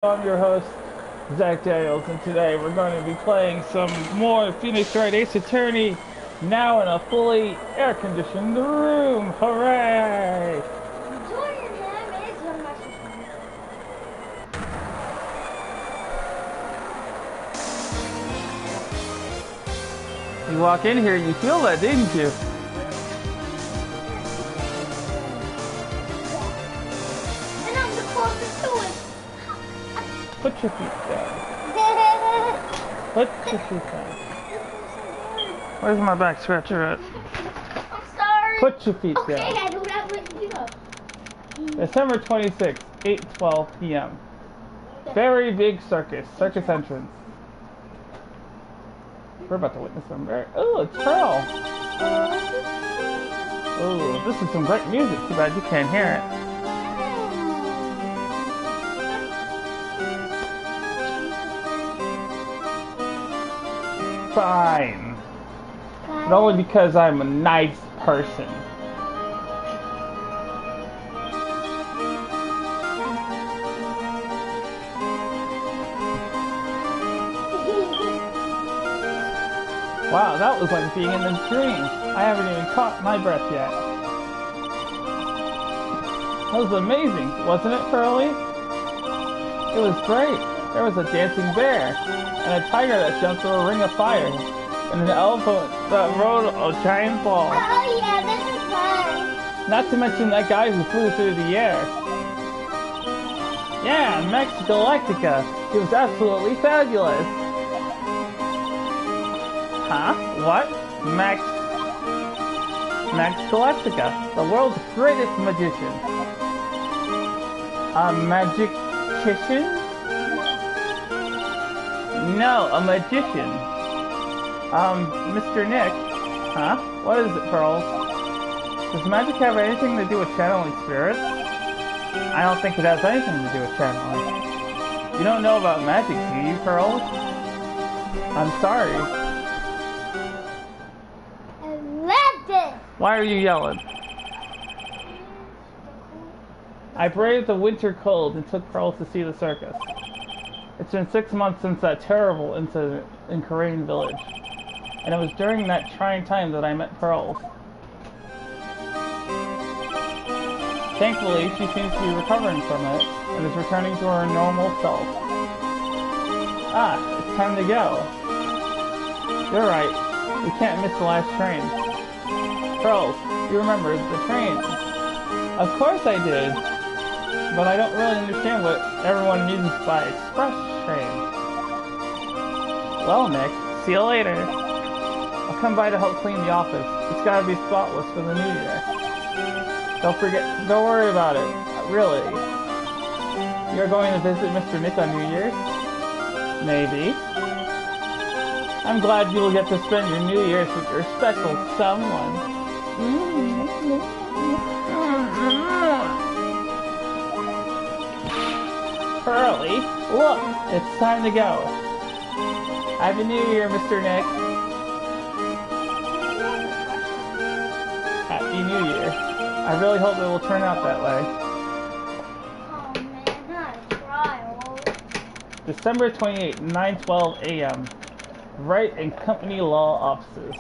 I'm your host, Zach Daniels, and today we're going to be playing some more Phoenix Wright Ace Attorney, now in a fully air-conditioned room. Hooray! Joining him is your message. You walk in here, you feel that, didn't you? And I'm the closest to it. Put your feet down. Put your feet down. Where's my back scratcher at? I'm sorry. Put your feet Okay, down. I do that with you. December 26th, 8:12 p.m. Very big circus entrance. We're about to witness some very... Oh, it's Pearl. Oh, this is some great music. Too bad you can't hear it. Fine. But only because I'm a nice person. Wow, that was like being in a dream. I haven't even caught my breath yet. That was amazing, wasn't it, Pearlie? It was great. There was a dancing bear, and a tiger that jumped through a ring of fire, and an elephant that rode a giant ball. Oh yeah, this is fun. Not to mention that guy who flew through the air. Yeah, Max Galactica. He was absolutely fabulous. Huh? What? Max Galactica, the world's greatest magician. A magician? No, a magician. Mr. Nick. Huh? What is it, Pearls? Does magic have anything to do with channeling spirits? I don't think it has anything to do with channeling. You don't know about magic, do you, Pearls? I'm sorry. I love this. Why are you yelling? I braved the winter cold and took Pearls to see the circus. It's been 6 months since that terrible incident in Korean Village, and it was during that trying time that I met Pearls. Thankfully, she seems to be recovering from it, and is returning to her normal self. Ah, it's time to go. You're right, we can't miss the last train. Pearls, you remember the train. Of course I did, but I don't really understand what everyone means by express train. Well, Nick, see you later. I'll come by to help clean the office. It's gotta be spotless for the new year. Don't worry about it. Really. You're going to visit Mr. Nick on New Year's? Maybe. I'm glad you'll get to spend your New Year's with your special someone. Pearlie, look, it's time to go. Happy New Year, Mr. Nick. Happy New Year. I really hope it will turn out that way. Oh man, not a trial. December 28th, 9:12 a.m. Wright and Company Law Offices.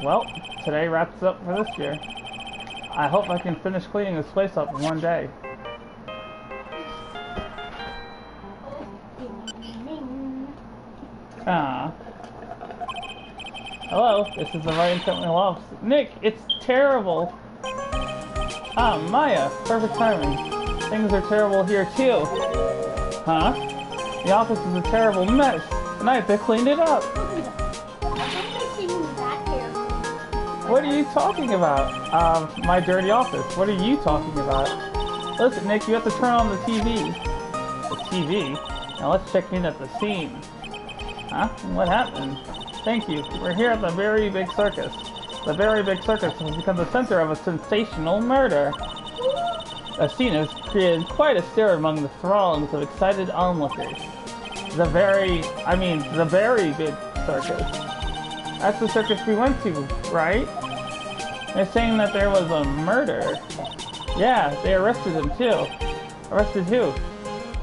Well, today wraps up for this year. I hope I can finish cleaning this place up in one day. Ah. Hello, this is the Wright and Company Law Office. Nick, it's terrible. Ah, Maya, perfect timing. Things are terrible here too. Huh? The office is a terrible mess, and I have to clean it up. What are you talking about? My dirty office. What are you talking about? Listen, Nick, you have to turn on the TV. The TV? Now let's check in at the scene. Huh? What happened? Thank you. We're here at the Very Big Circus. The Very Big Circus has become the center of a sensational murder. The scene has created quite a stir among the throngs of excited onlookers. The Very Big Circus. That's the circus we went to, right? They're saying that there was a murder. Yeah, they arrested him too. Arrested who?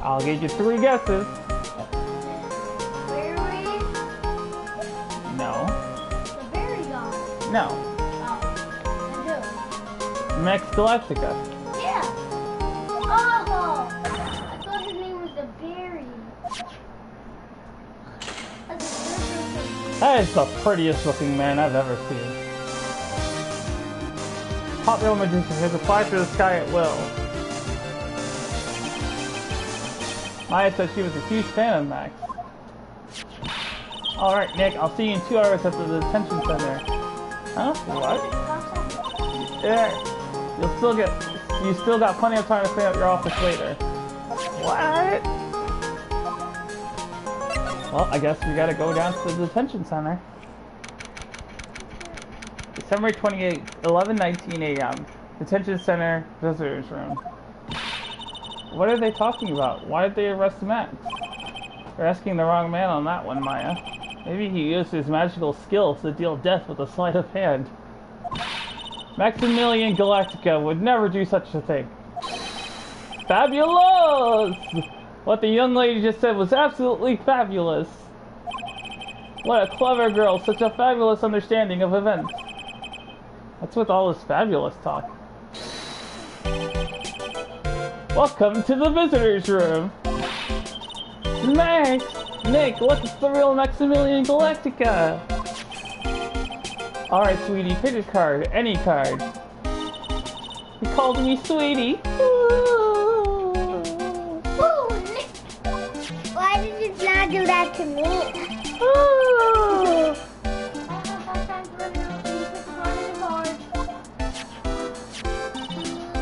I'll give you 3 guesses. Berry? No. The berry gone. No. Oh. And who? Max Galactica. Yeah. Oh! I thought his name was the berry. That's That is the prettiest looking man I've ever seen. Popular magician who can fly through the sky at will. Maya said she was a huge fan of Max. Alright, Nick, I'll see you in 2 hours at the detention center. Huh? What? Yeah. You still got plenty of time to stay at your office later. What? Well, I guess we gotta go down to the detention center. December 28th, 11:19 a.m. Detention center, visitors room. What are they talking about? Why did they arrest Max? They're asking the wrong man on that one, Maya. Maybe he used his magical skills to deal death with a sleight of hand. Maximilian Galactica would never do such a thing. Fabulous! What the young lady just said was absolutely fabulous. What a clever girl, such a fabulous understanding of events. What's with all this fabulous talk? Welcome to the visitors room. Max! Nick, what's the real Maximilian Galactica? Alright, sweetie, pick a card. Any card. You called me sweetie. Ooh, Nick. Why did you not do that to me?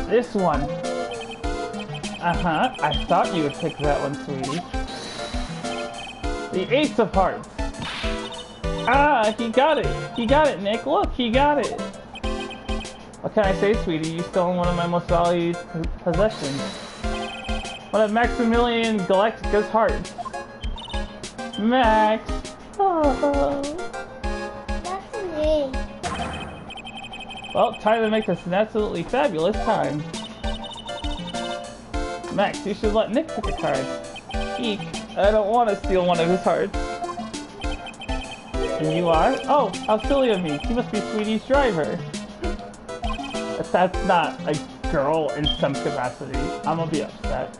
This one. Uh-huh. I thought you would pick that one, sweetie. The Ace of Hearts. Ah, he got it. He got it, Nick. Look, he got it. What can I say, sweetie? You stole one of my most valued possessions. One of Maximilian Galactica's hearts. Max. Oh. That's me. Well, time to make this an absolutely fabulous time. Max, you should let Nick pick a card. Eek, I don't want to steal one of his hearts. And you are? Oh, how silly of me. He must be Sweetie's driver. If that's not a girl in some capacity, I'm gonna be upset.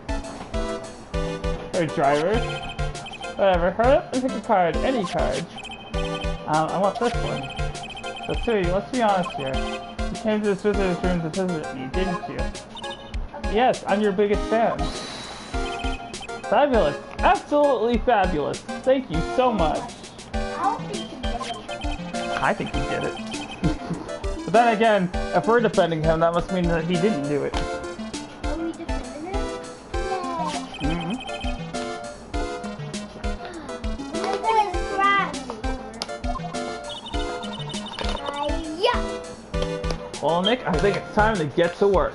Her driver? Whatever, hurry up and pick a card. Any card. I want this one. So, Sweetie, let's be honest here. You came to this visitor's room to visit me, didn't you? Yes, I'm your biggest fan. Fabulous. Absolutely fabulous. Thank you so much. I think he did it. But then again, if we're defending him, that must mean that he didn't do it. Are we defending him? Mm-hmm. Yeah. Well, Nick, I think it's time to get to work.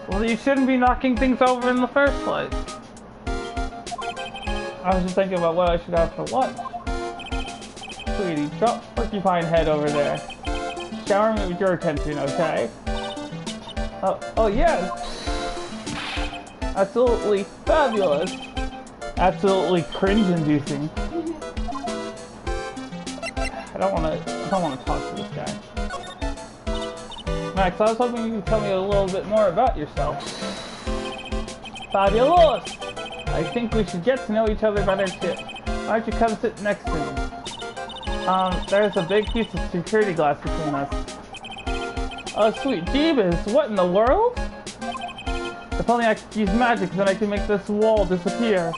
Well, you shouldn't be knocking things over in the first place. I was just thinking about what I should have for lunch. Sweetie, drop Porcupine Head over there. Shower me with your attention, okay? Oh yes! Absolutely fabulous! Absolutely cringe-inducing. I don't wanna talk to this guy. Max, I was hoping you could tell me a little bit more about yourself. Fabulous! I think we should get to know each other better too. Why don't you come sit next to me? There's a big piece of security glass between us. Oh, sweet Jeebus, what in the world? If only I could use magic, then I can make this wall disappear.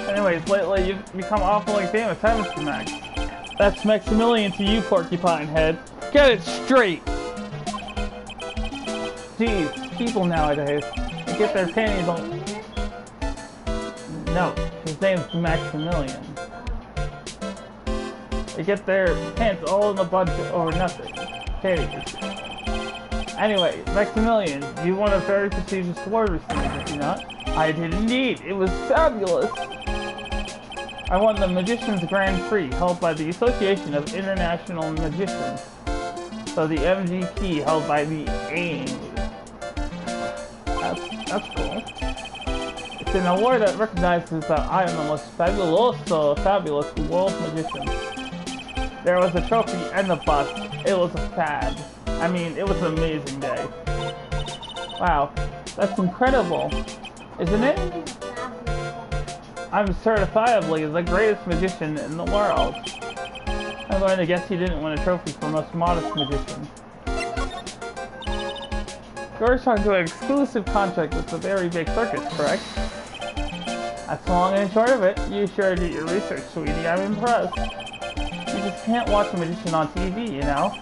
Anyways, lately you've become awfully famous, haven't you, Max? That's Maximilian to you, Porcupine Head. Get it straight! Jeez, people nowadays, they get their panties on... No, his name's Maximilian. They get their pants all in a bunch over nothing. Panties. Anyway, Maximilian, you won a very prestigious award recently, did you not? I did indeed. It was fabulous. I won the Magician's Grand Prix held by the Association of International Magicians. So the MGP held by the AMVs. That's cool. It's an award that recognizes that I am the most fabulous world magician. There was a trophy and a bust. It was a fad. I mean, it was an amazing day. Wow, that's incredible, isn't it? I'm certifiably the greatest magician in the world. I'm going to guess he didn't win a trophy for most modest magician. You're trying to an exclusive contract with the Very Big Circus, correct? That's the long and short of it. You sure did your research, sweetie. I'm impressed. You just can't watch a magician on TV, you know?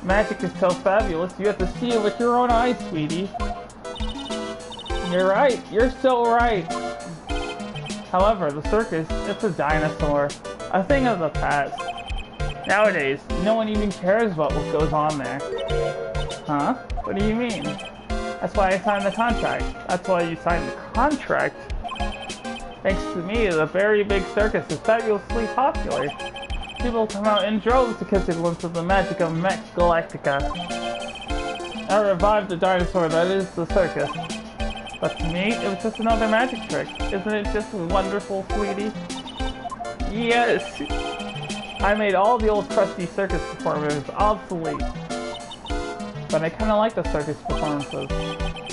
Magic is so fabulous, you have to see it with your own eyes, sweetie. You're right. You're so right. However, the circus, it's a dinosaur. A thing of the past. Nowadays, no one even cares about what goes on there. Huh? What do you mean? That's why I signed the contract. That's why you signed the contract? Thanks to me, the Very Big Circus is fabulously popular. People come out in droves to catch a glimpse of the magic of Mex Galactica. I revived the dinosaur that is the circus. But to me, it was just another magic trick. Isn't it just wonderful, sweetie? Yes! I made all the old crusty circus performers obsolete. But I kinda like the circus performances.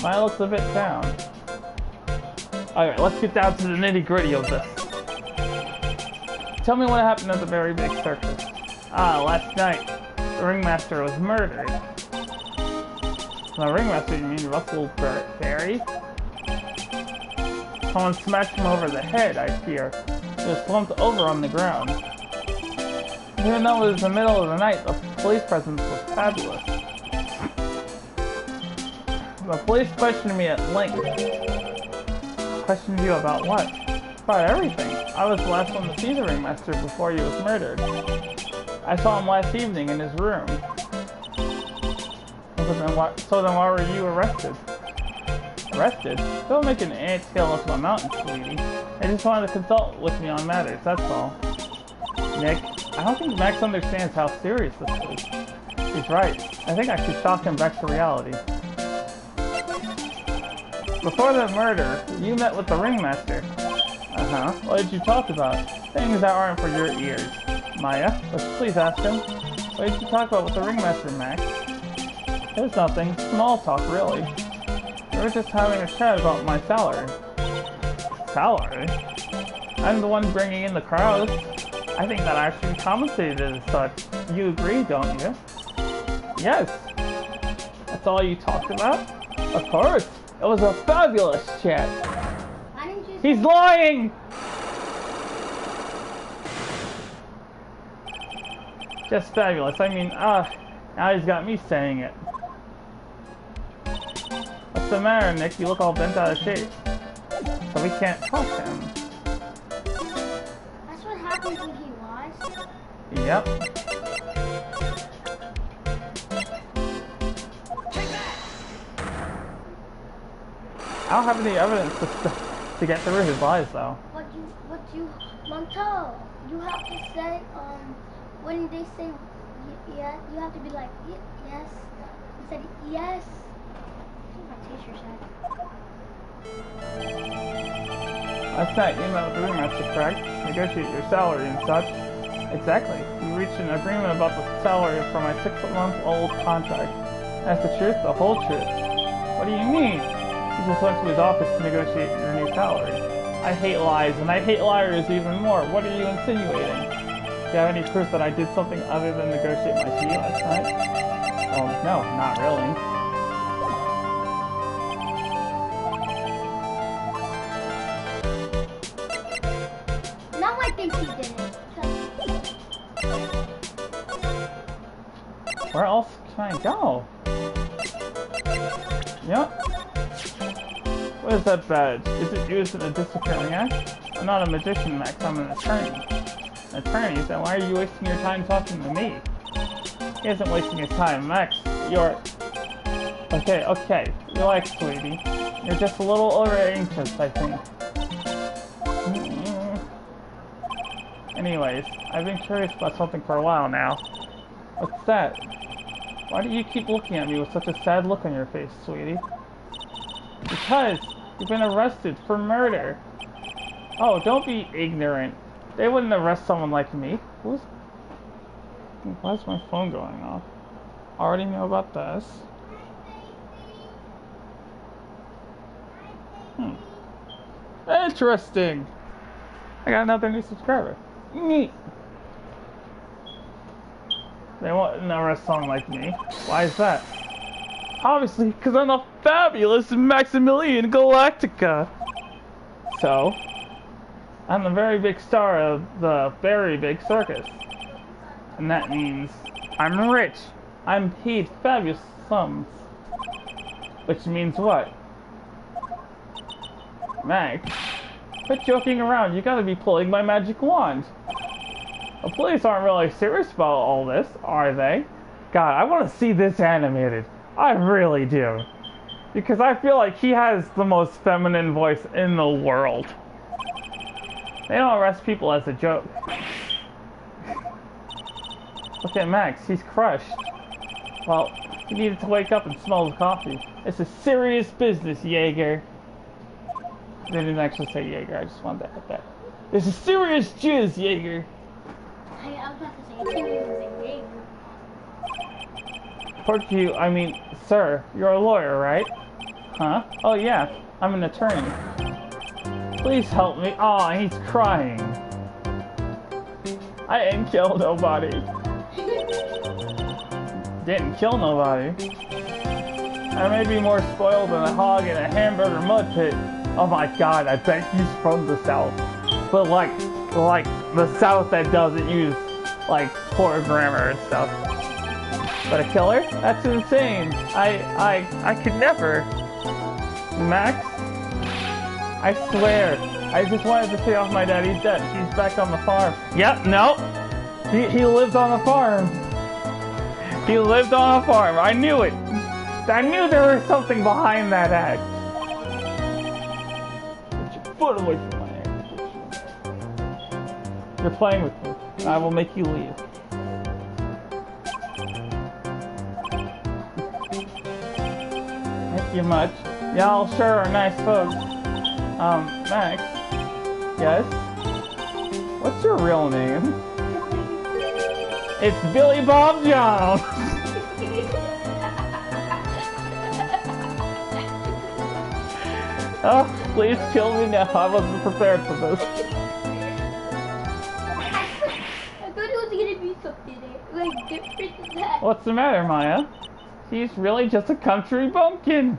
Mine looks a bit down. Alright, let's get down to the nitty-gritty of this. Tell me what happened at the Very Big Circus. Last night, the ringmaster was murdered. The ringmaster, you mean Russell Berry? Someone smashed him over the head, I fear. He was slumped over on the ground. Even though it was the middle of the night, the police presence was fabulous. The police questioned me at length. Questioned you about what? About everything. I was the last one to see the ringmaster before he was murdered. I saw him last evening in his room. So then why were you arrested? Arrested? Don't make an anthill into a mountain, sweetie. I just wanted to consult with me on matters, that's all. Nick, I don't think Max understands how serious this is. He's right. I think I should shock him back to reality. Before the murder, you met with the ringmaster. Uh-huh. What did you talk about? Things that aren't for your ears. Maya, let's please ask him. What did you talk about with the ringmaster, Max? It was nothing. Small talk, really. We were just having a chat about my salary. Salary? I'm the one bringing in the crowds. I think that I should be compensated as such. You agree, don't you? Yes. That's all you talked about? Of course. It was a fabulous chat. Why didn't you He's lying! Just fabulous. I mean, now he's got me saying it. What's the matter, Nick? You look all bent out of shape. So we can't talk to him. That's what happens when he lies. Yep. I don't have any evidence to get through his lies, though. Montel, you have to say, when they say, yeah, you have to be like, yes. You said, yes. That's what my teacher said. Last night, you met with the ringmaster, correct? Negotiate your salary and such. Exactly. We reached an agreement about the salary for my 6-month-old contract. That's the truth, the whole truth. What do you mean? He just went to his office to negotiate your new salary. I hate lies, and I hate liars even more. What are you insinuating? Do you have any proof that I did something other than negotiate my fee last night? Well, no, not really. Now I think he did it. Where else can I go? Yep. What is that badge? Is it used in a disciplinary act? I'm not a magician, Max. I'm an attorney. An attorney? Then why are you wasting your time talking to me? He isn't wasting his time, Max. You're... Okay. Relax, sweetie. You're just a little over anxious, I think. Anyways, I've been curious about something for a while now. What's that? Why do you keep looking at me with such a sad look on your face, sweetie? Because you've been arrested for murder. Oh, don't be ignorant. They wouldn't arrest someone like me. Why is my phone going off? Already know about this. Interesting. I got another new subscriber. Neat. They wouldn't arrest someone like me. Why is that? Obviously, because I'm the fabulous Maximilian Galactica. So, I'm the very big star of the very big circus. And that means I'm rich. I'm paid fabulous sums. Which means what? Max, quit joking around. You gotta be pulling my magic wand. The police aren't really serious about all this, are they? God, I want to see this animated. I really do. Because I feel like he has the most feminine voice in the world. They don't arrest people as a joke. Look at Max, he's crushed. Well, he needed to wake up and smell the coffee. It's a serious business, Jaeger. They didn't actually say Jaeger, I just wanted to put that. It's a serious jizz, Jaeger. I was about to say, Jaeger. I mean, sir, you're a lawyer, right? Huh? Oh yeah, I'm an attorney. Please help me. Aw, he's crying. I didn't kill nobody. Didn't kill nobody. I may be more spoiled than a hog in a hamburger mud pit. Oh my god, I bet he's from the South. But like the South that doesn't use like poor grammar and stuff. But a killer? That's insane. I could never. Max? I swear. I just wanted to pay off my daddy's debt. He's back on the farm. Yep, no. He lived on a farm. He lived on a farm. I knew it. I knew there was something behind that act. Get your foot away from my hair. You're playing with me. I will make you leave. Thank you much. Y'all sure are nice folks. Max? Yes? What's your real name? It's Billy Bob Jones! Oh, please kill me now. I wasn't prepared for this. I thought it was gonna be something like different than that. What's the matter, Maya? He's really just a country bumpkin.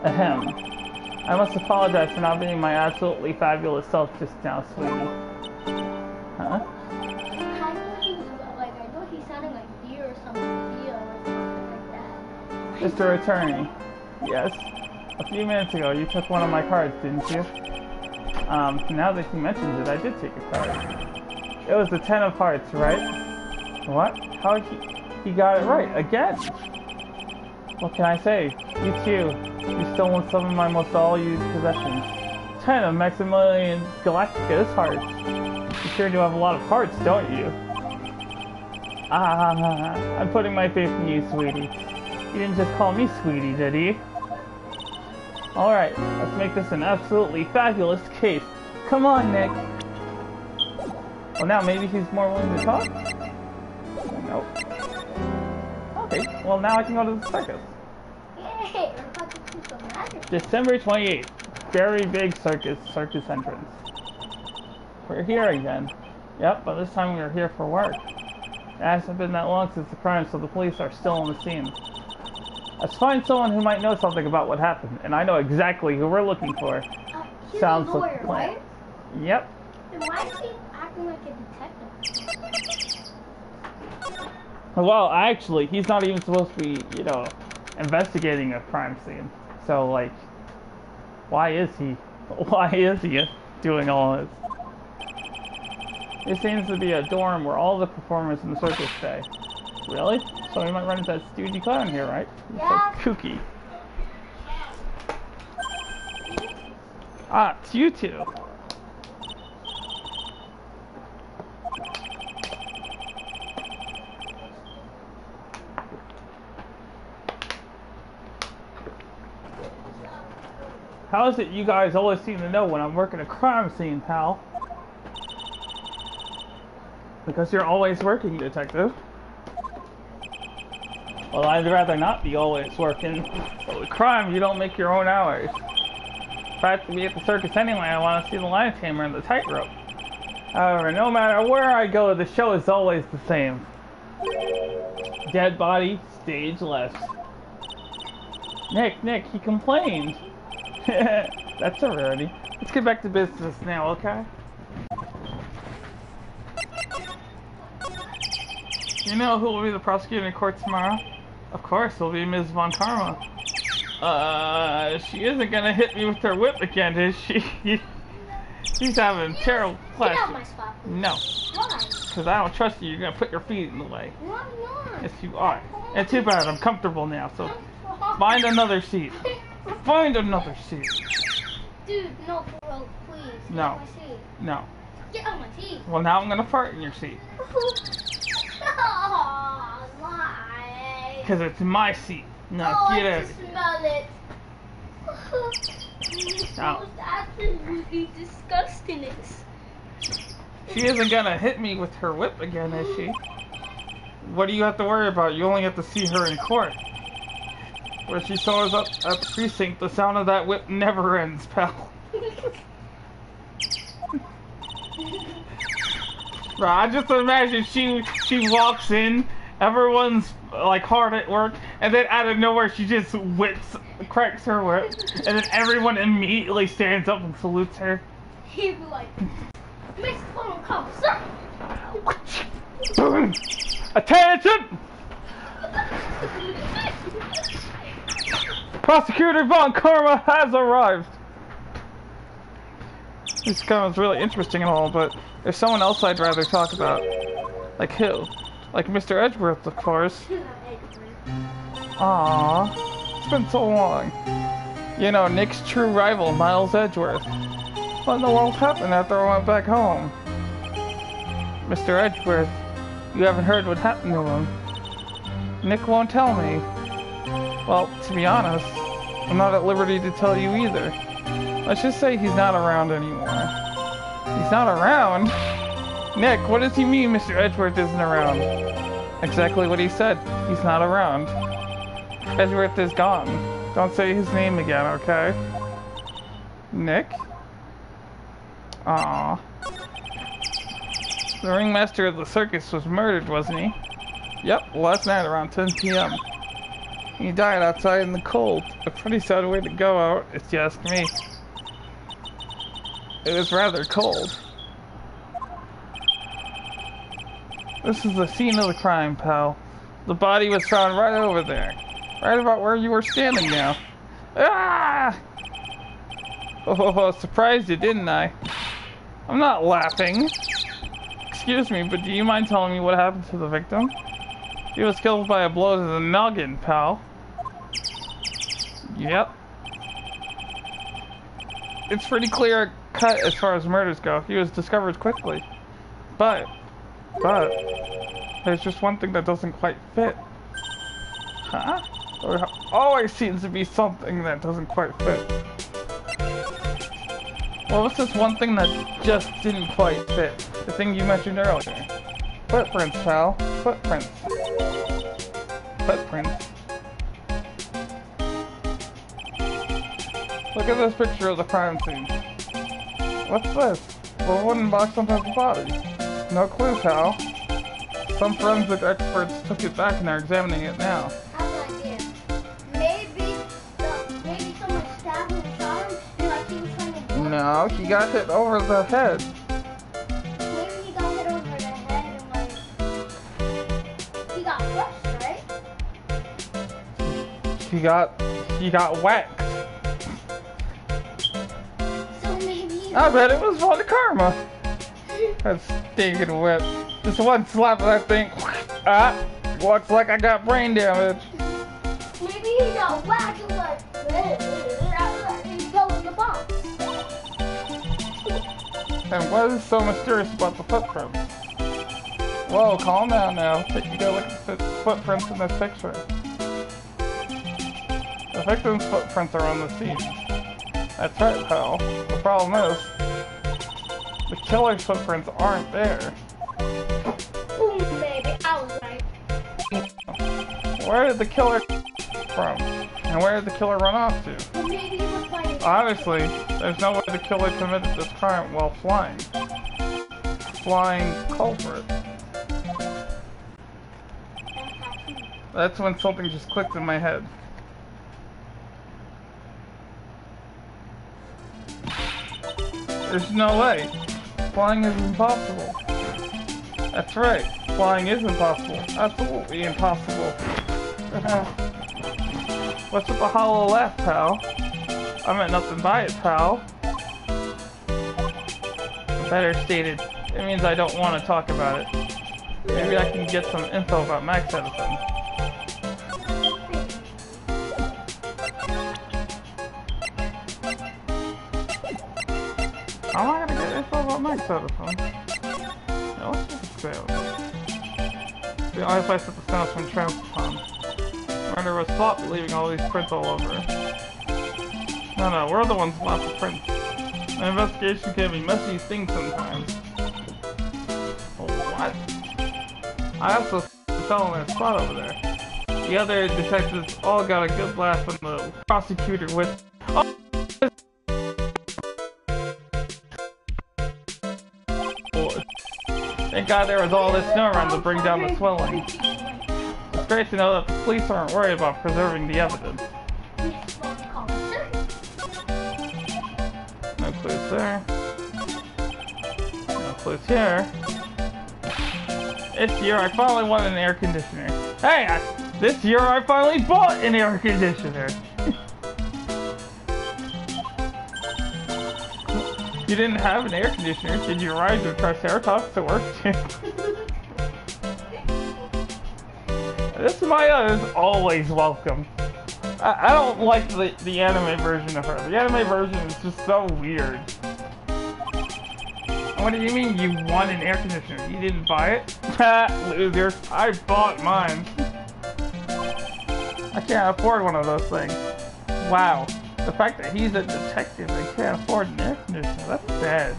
Ahem. I must apologize for not being my absolutely fabulous self just now, sweetie. Huh? I know he sounded like deer or something, deer or something like that. Mr. Attorney. Yes. A few minutes ago, you took one of my cards, didn't you? Now that he mentions it, I did take a card. It was the 10 of hearts, right? What? How he got it right, again! What can I say? You too. You stolen some of my most all-used possessions. 10 of Maximilian Galactica's hearts. You sure do have a lot of hearts, don't you? I'm putting my faith in you, sweetie. He didn't just call me sweetie, did he? Alright, let's make this an absolutely fabulous case. Come on, Nick. Well, now maybe he's more willing to talk? Nope. Okay, well now I can go to the circus. Yay! We're about to do some magic. December 28th. Very big circus entrance. We're here again. Yep, but this time we're here for work. It hasn't been that long since the crime, so the police are still on the scene. Let's find someone who might know something about what happened, and I know exactly who we're looking for. He's Sounds a lawyer, like a plan. right? Yep. Then why is he acting like a detective? Well, actually, he's not even supposed to be, you know, investigating a crime scene. So, like, why is he doing all this? It seems to be a dorm where all the performers in the circus stay. Really? So we might run into that stoogy clown here, right? He's Yeah. so kooky. Ah, it's you two. How is it you guys always seem to know when I'm working a crime scene, pal? Because you're always working, detective. Well, I'd rather not be always working. Well, with crime, you don't make your own hours. If I have to be at the circus anyway, I want to see the lion tamer and the tightrope. However, no matter where I go, the show is always the same. Dead body, stage left. Nick, he complained. That's a rarity. Let's get back to business now, okay? You know who will be the prosecutor in court tomorrow? Of course, it'll be Ms. Von Karma. She isn't gonna hit me with her whip again, is she? She's having terrible Get out flashes. my spot, please. No, Why? because I don't trust you. You're gonna put your feet in the way. No, I'm not. Yes, you are. And too bad, I'm comfortable now, so find another seat. Find another seat. Dude, no, for real, please. Get No. out my seat. No. Get out my seat. Well, now I'm gonna fart in your seat. Oh, why? Because it's my seat. Now Oh, get I out. just smell it. It smells absolutely disgusting. She isn't gonna hit me with her whip again, is she? What do you have to worry about? You only have to see her in court. Where she shows up at the precinct, the sound of that whip never ends, pal. Bro, I just imagine she walks in, everyone's like hard at work, and then out of nowhere she just cracks her whip, and then everyone immediately stands up and salutes her. He'd be like, Miss Phone Call, sir. Attention! Prosecutor Von Karma has arrived. This sounds really interesting and all, but there's someone else I'd rather talk about. Like who? Like Mr. Edgeworth, of course. Aww, it's been so long. You know, Nick's true rival, Miles Edgeworth. What in the world happened after I went back home? Mr. Edgeworth, you haven't heard what happened to him. Nick won't tell me. Well, to be honest, I'm not at liberty to tell you either. Let's just say he's not around anymore. He's not around? Nick, what does he mean Mr. Edgeworth isn't around? Exactly what he said. He's not around. Edgeworth is gone. Don't say his name again, okay? Nick? Aww. The ringmaster of the circus was murdered, wasn't he? Yep, last night around 10 p.m. He died outside in the cold. A pretty sad way to go out, if you ask me. It was rather cold. This is the scene of the crime, pal. The body was found right over there. Right about where you were standing now. Ah! Oh, surprised you, didn't I? I'm not laughing. Excuse me, but do you mind telling me what happened to the victim? He was killed by a blow to the noggin, pal. Yep. It's pretty clear cut as far as murders go. He was discovered quickly. But, there's just one thing that doesn't quite fit. Huh? There always seems to be something that doesn't quite fit. Well, what's this one thing that just didn't quite fit? The thing you mentioned earlier. Footprints, pal. Footprints. Footprints. Look at this picture of the crime scene. What's this? The wooden box on top of the body. No clue, pal. Some forensic experts took it back and are examining it now. I have an idea. Maybe someone stabbed him and shot him, and like he was trying to do it. No, he got hit over the head. Maybe he got hit over the head and like he got crushed, right? He got whacked. So maybe. I bet it was Von Karma. That stinking whip. Just one slap of that thing. Ah, looks like I got brain damage. Maybe he got whacked and like he fell in the box. And what is so mysterious about the footprints? Whoa, calm down now. You gotta look at the footprints in this picture. The victim's footprints are on the scene. That's right, pal. The problem is, the killer's footprints aren't there. Boom, baby, I was right. Where did the killer from? And where did the killer run off to? Well, maybe he was flying. Honestly, there's no way the killer committed this crime while flying. Flying culprit. That's when something just clicked in my head. There's no way. Flying is impossible. That's right. Flying is impossible. Absolutely impossible. What's with the hollow laugh, pal? I meant nothing by it, pal. Better stated, it means I don't want to talk about it. Maybe I can get some info about Max Edison. How am I gonna get info about Max Edison? Yeah, let's look at sales. The only place that the sounds from Transpon. Murder was thought, leaving all these prints all over. No, we're the ones who left the prints. The investigation can be messy things sometimes. What? I also fell in that spot over there. The other detectives all got a good laugh when the prosecutor with. Oh! Thank God there was all this snow around to bring down the swelling. It's great to know that the police aren't worried about preserving the evidence. No clues there. No clues here. This year I finally won an air conditioner. Hey! This year I finally bought an air conditioner! You didn't have an air conditioner. Did you ride your Triceratops to work too? This Maya is always welcome. I don't like the anime version of her. The anime version is just so weird. What do you mean you won an air conditioner? You didn't buy it? Ha! Loser. I bought mine. I can't afford one of those things. Wow. The fact that he's a detective and can't afford an air conditioner, that's sad.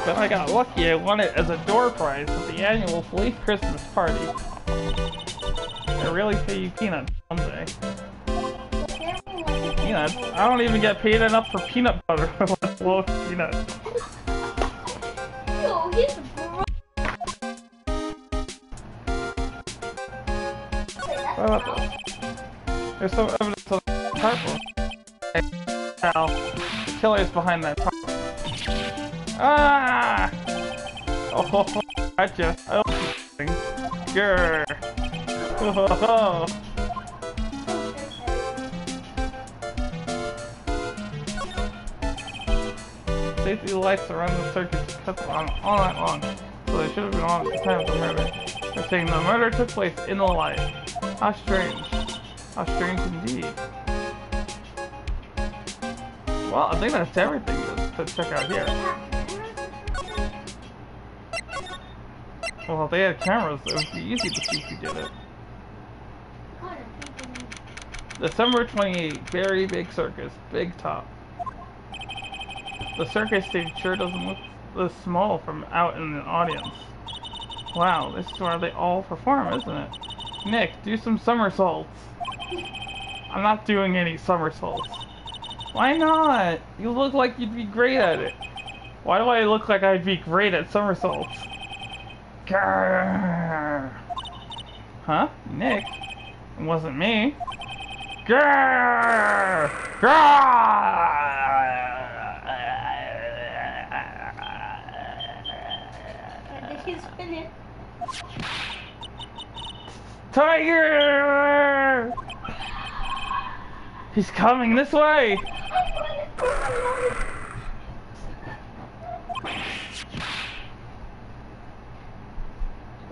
But I got lucky, I won it as a door prize at the annual police Christmas party. They really pay you peanuts someday. Peanuts? I don't even get paid enough for peanut butter, let alone peanuts. Yo, he's What about this? There's some evidence of the tarp. Now, the killer is behind that tarp. Ah! Oh, gotcha. Oh, grr. Oh. Safety lights around the circuit kept on all night long, so they should have been on at the time of the murder. They're saying the murder took place in the light. How strange. How strange indeed. Well, I think that's everything to check out here. Well, if they had cameras, it would be easy to see who did it. December 28th, very big circus, big top. The circus stage sure doesn't look this small from out in the audience. Wow, this is where they all perform, isn't it? Nick, do some somersaults. I'm not doing any somersaults. Why not? You look like you'd be great at it. Why do I look like I'd be great at somersaults? Grrr. Huh? Nick? It wasn't me. Grrr. Grrr. He's finished. Tiger! He's coming this way!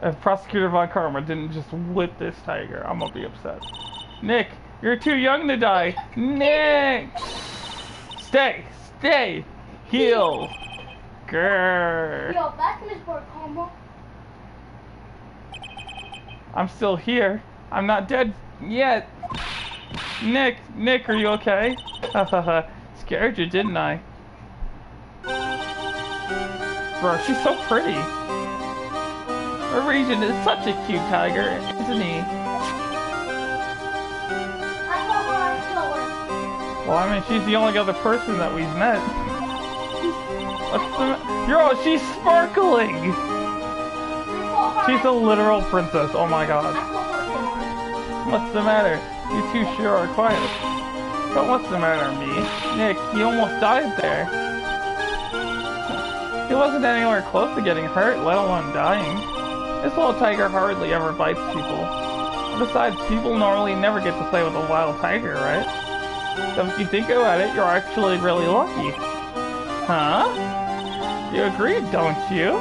If Prosecutor Von Karma didn't just whip this tiger, I'm gonna be upset. Nick, You're too young to die. Nick! Stay! Stay! Heal! Grrr. Yo, back in this board combo. I'm still here. I'm not dead yet. Nick, are you okay? Hahaha. Scared you, didn't I? Bro, she's so pretty. Her Regent is such a cute tiger, isn't he? Well, I mean, she's the only other person that we've met. What's the Yo, she's sparkling! She's a literal princess, oh my god. What's the matter? You two sure are quiet. But what's the matter, me? Nick, you almost died there. He wasn't anywhere close to getting hurt, let alone dying. This little tiger hardly ever bites people. Besides, people normally never get to play with a wild tiger, right? So if you think about it, you're actually really lucky. Huh? You agree, don't you?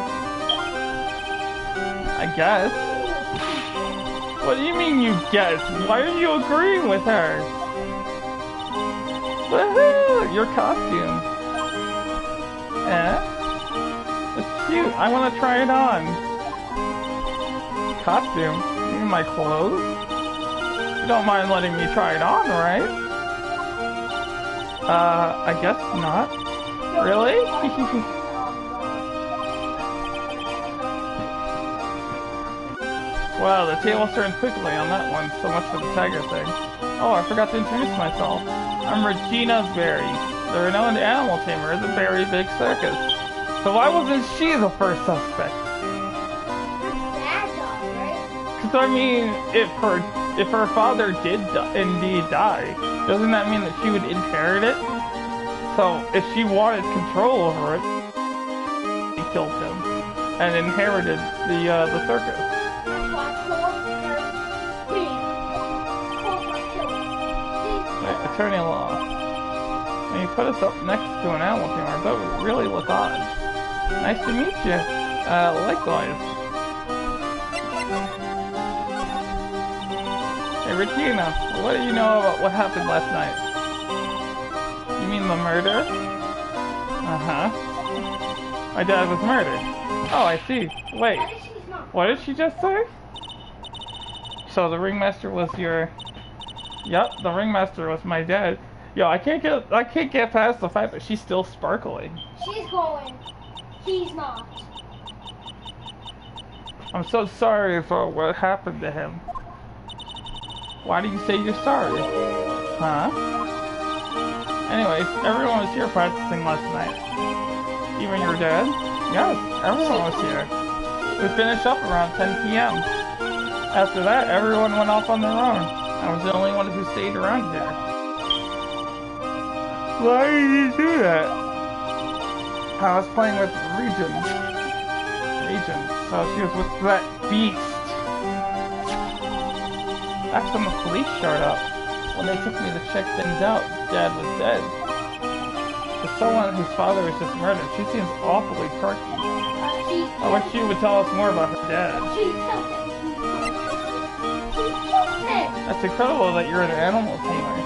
I guess. What do you mean you guess? Why are you agreeing with her? Woohoo! Your costume. Eh? It's cute. I want to try it on. Costume? You mean my clothes? You don't mind letting me try it on, right? I guess not. Really? Wow, the tables turned quickly on that one. So much for the tiger thing. Oh, I forgot to introduce myself. I'm Regina Berry, the renowned animal tamer of the Berry Big Circus. So why wasn't she the first suspect? Because I mean, if her father did indeed die, doesn't that mean that she would inherit it? So if she wanted control over it, he killed him and inherited the circus. Wait, attorney law. When you put us up next to an animal tamer, that would really look odd. Nice to meet you. Likewise. Hey Regina, what do you know about what happened last night? You mean the murder? Uh-huh. My dad was murdered. Oh, I see. Wait, what did she just say? So the ringmaster was your... Yep, the ringmaster was my dad. Yo, I can't get past the fact that she's still sparkling. She's going. He's not. I'm so sorry for what happened to him. Why do you say you're sorry? Huh? Anyways, everyone was here practicing last night. Even your dad? Yes, everyone was here. We finished up around 10 p.m. After that, everyone went off on their own. I was the only one who stayed around here. Why did you do that? I was playing with Regent. So she was with that beast. That's when the police showed up. When they took me to check things out, Dad was dead. For someone whose father was just murdered, she seems awfully quirky. I wish she would tell us more about her dad. That's incredible that you're an animal tamer.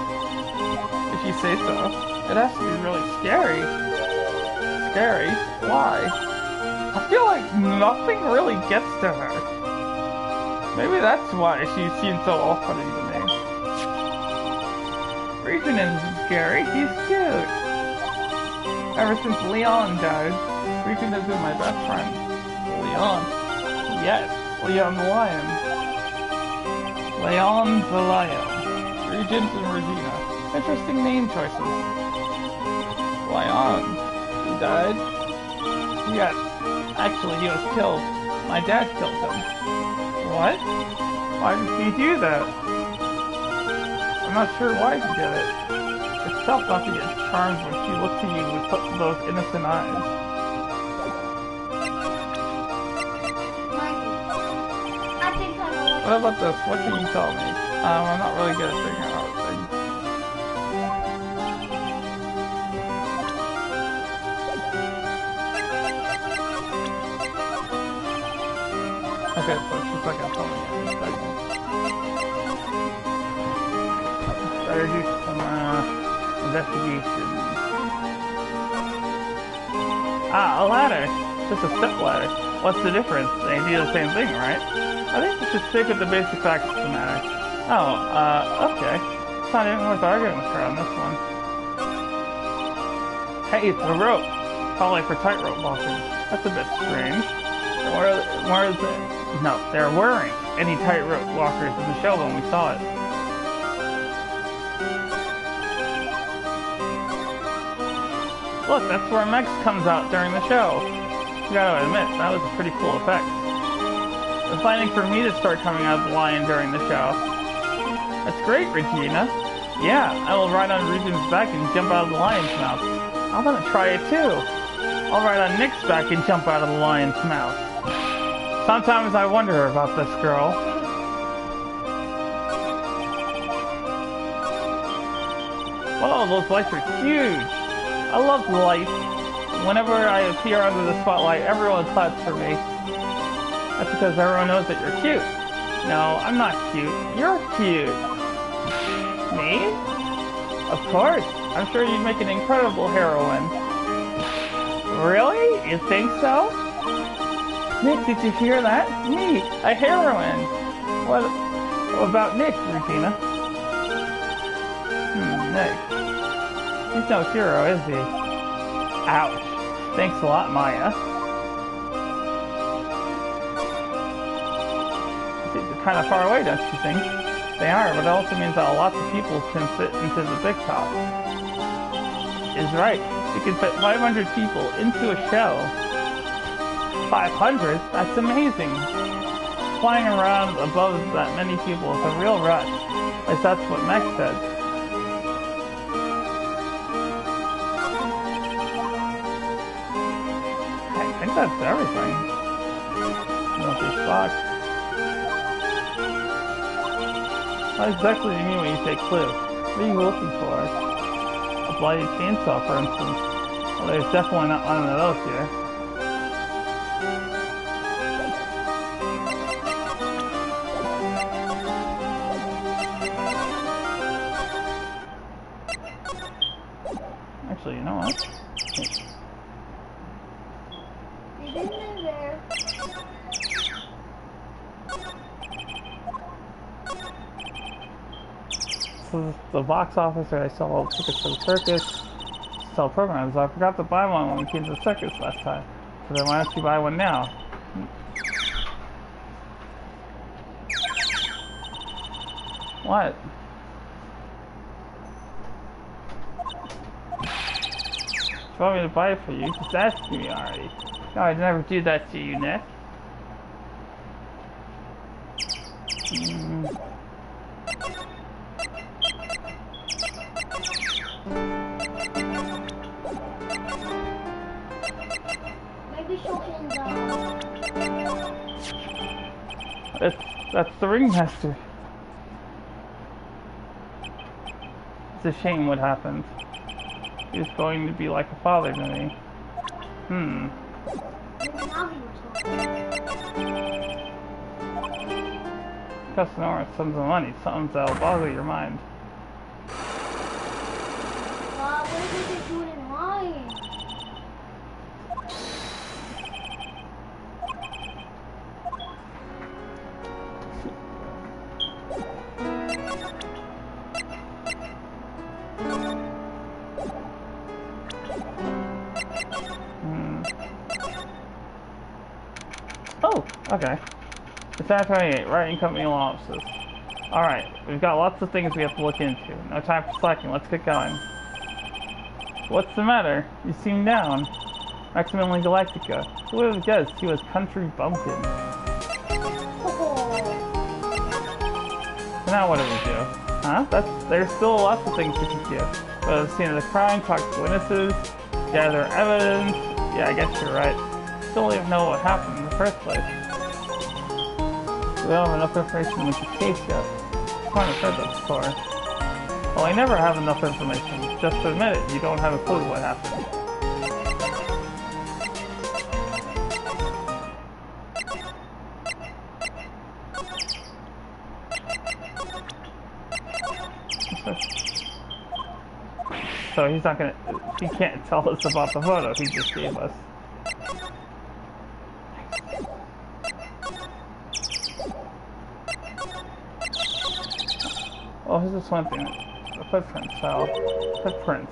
If you say so. It has to be really scary. Scary? Why? I feel like nothing really gets to her. Maybe that's why she seems so off-putting to me. Regent isn't scary, he's cute. Ever since Leon died, Regent has been my best friend. Leon? Yes, Leon the lion. Leon the lion. Regent and Regina. Interesting name choices. Leon. He died? Yes. Actually, he was killed. My dad killed him. What? Why did he do that? I'm not sure why he did it. It's tough not to get charmed when she looks at you with those innocent eyes. What about this? What can you tell me? I'm not really good at figuring out things. Okay, so she's not gonna tell me anything. better do some investigation. Ah, a ladder. Just a step ladder. What's the difference? They do the same thing, right? I think we should stick with the basic facts of the matter. Oh, okay. It's not even worth arguing with her on this one. Hey, it's a rope. Probably for tightrope walking. That's a bit strange. Where is it? No, there weren't any tightrope walkers in the show when we saw it. Look, that's where Mex comes out during the show. You gotta admit, that was a pretty cool effect. They're planning for me to start coming out of the lion during the show. That's great, Regina. Yeah, I will ride on Regina's back and jump out of the lion's mouth. I'm gonna try it too. I'll ride on Nick's back and jump out of the lion's mouth. Sometimes I wonder about this girl. Whoa, those lights are huge. I love the lights. Whenever I appear under the spotlight, everyone claps for me. That's because everyone knows that you're cute. No, I'm not cute. You're cute. Me? Of course. I'm sure you'd make an incredible heroine. Really? You think so? Nick, did you hear that? Me, a heroine. What about Nick, Regina? Nick. He's no hero, is he? Ouch. Thanks a lot, Maya. They're kind of far away, don't you think? They are, but it also means that lots of people can fit into the big top. Is right. You can fit 500 people into a show. 500? That's amazing. Flying around above that many people is a real rush. At least that's what Max said. I think that's everything. Don't be shocked. What exactly do you mean when you say clue? What are you looking for? A bloody chainsaw, for instance. Well, there's definitely not one of those here. Actually, you know what? This is the box office where I sell tickets for the circus, sell programs. I forgot to buy one when we came to the circus last time, so then why don't you buy one now? What? You want me to buy it for you? You just asked me already. No, I'd never do that to you, Nick. Maybe show him That's the ringmaster. It's a shame what happened. He was going to be like a father to me. Costs Nora tons of money, something that'll boggle your mind. What did they do in mine? Oh, okay. It's 9:28, writing company law offices. Alright, we've got lots of things we have to look into. No time for slacking, let's get going. What's the matter? You seem down. Maximally Galactica. Who would have guessed he was Country Bumpkin? So now what do we do? Huh? There's still lots of things we can do. Go to the scene of the crime, talk to witnesses, gather evidence. Yeah, I guess you're right. Still don't even know what happened in the first place. We don't have enough information to make the case yet. I've kind of heard that before. Well, I never have enough information. Just admit it, you don't have a clue what happened. so he's not gonna, he can't tell us about the photo he just gave us. Oh, here's this one thing. The footprints, so footprints.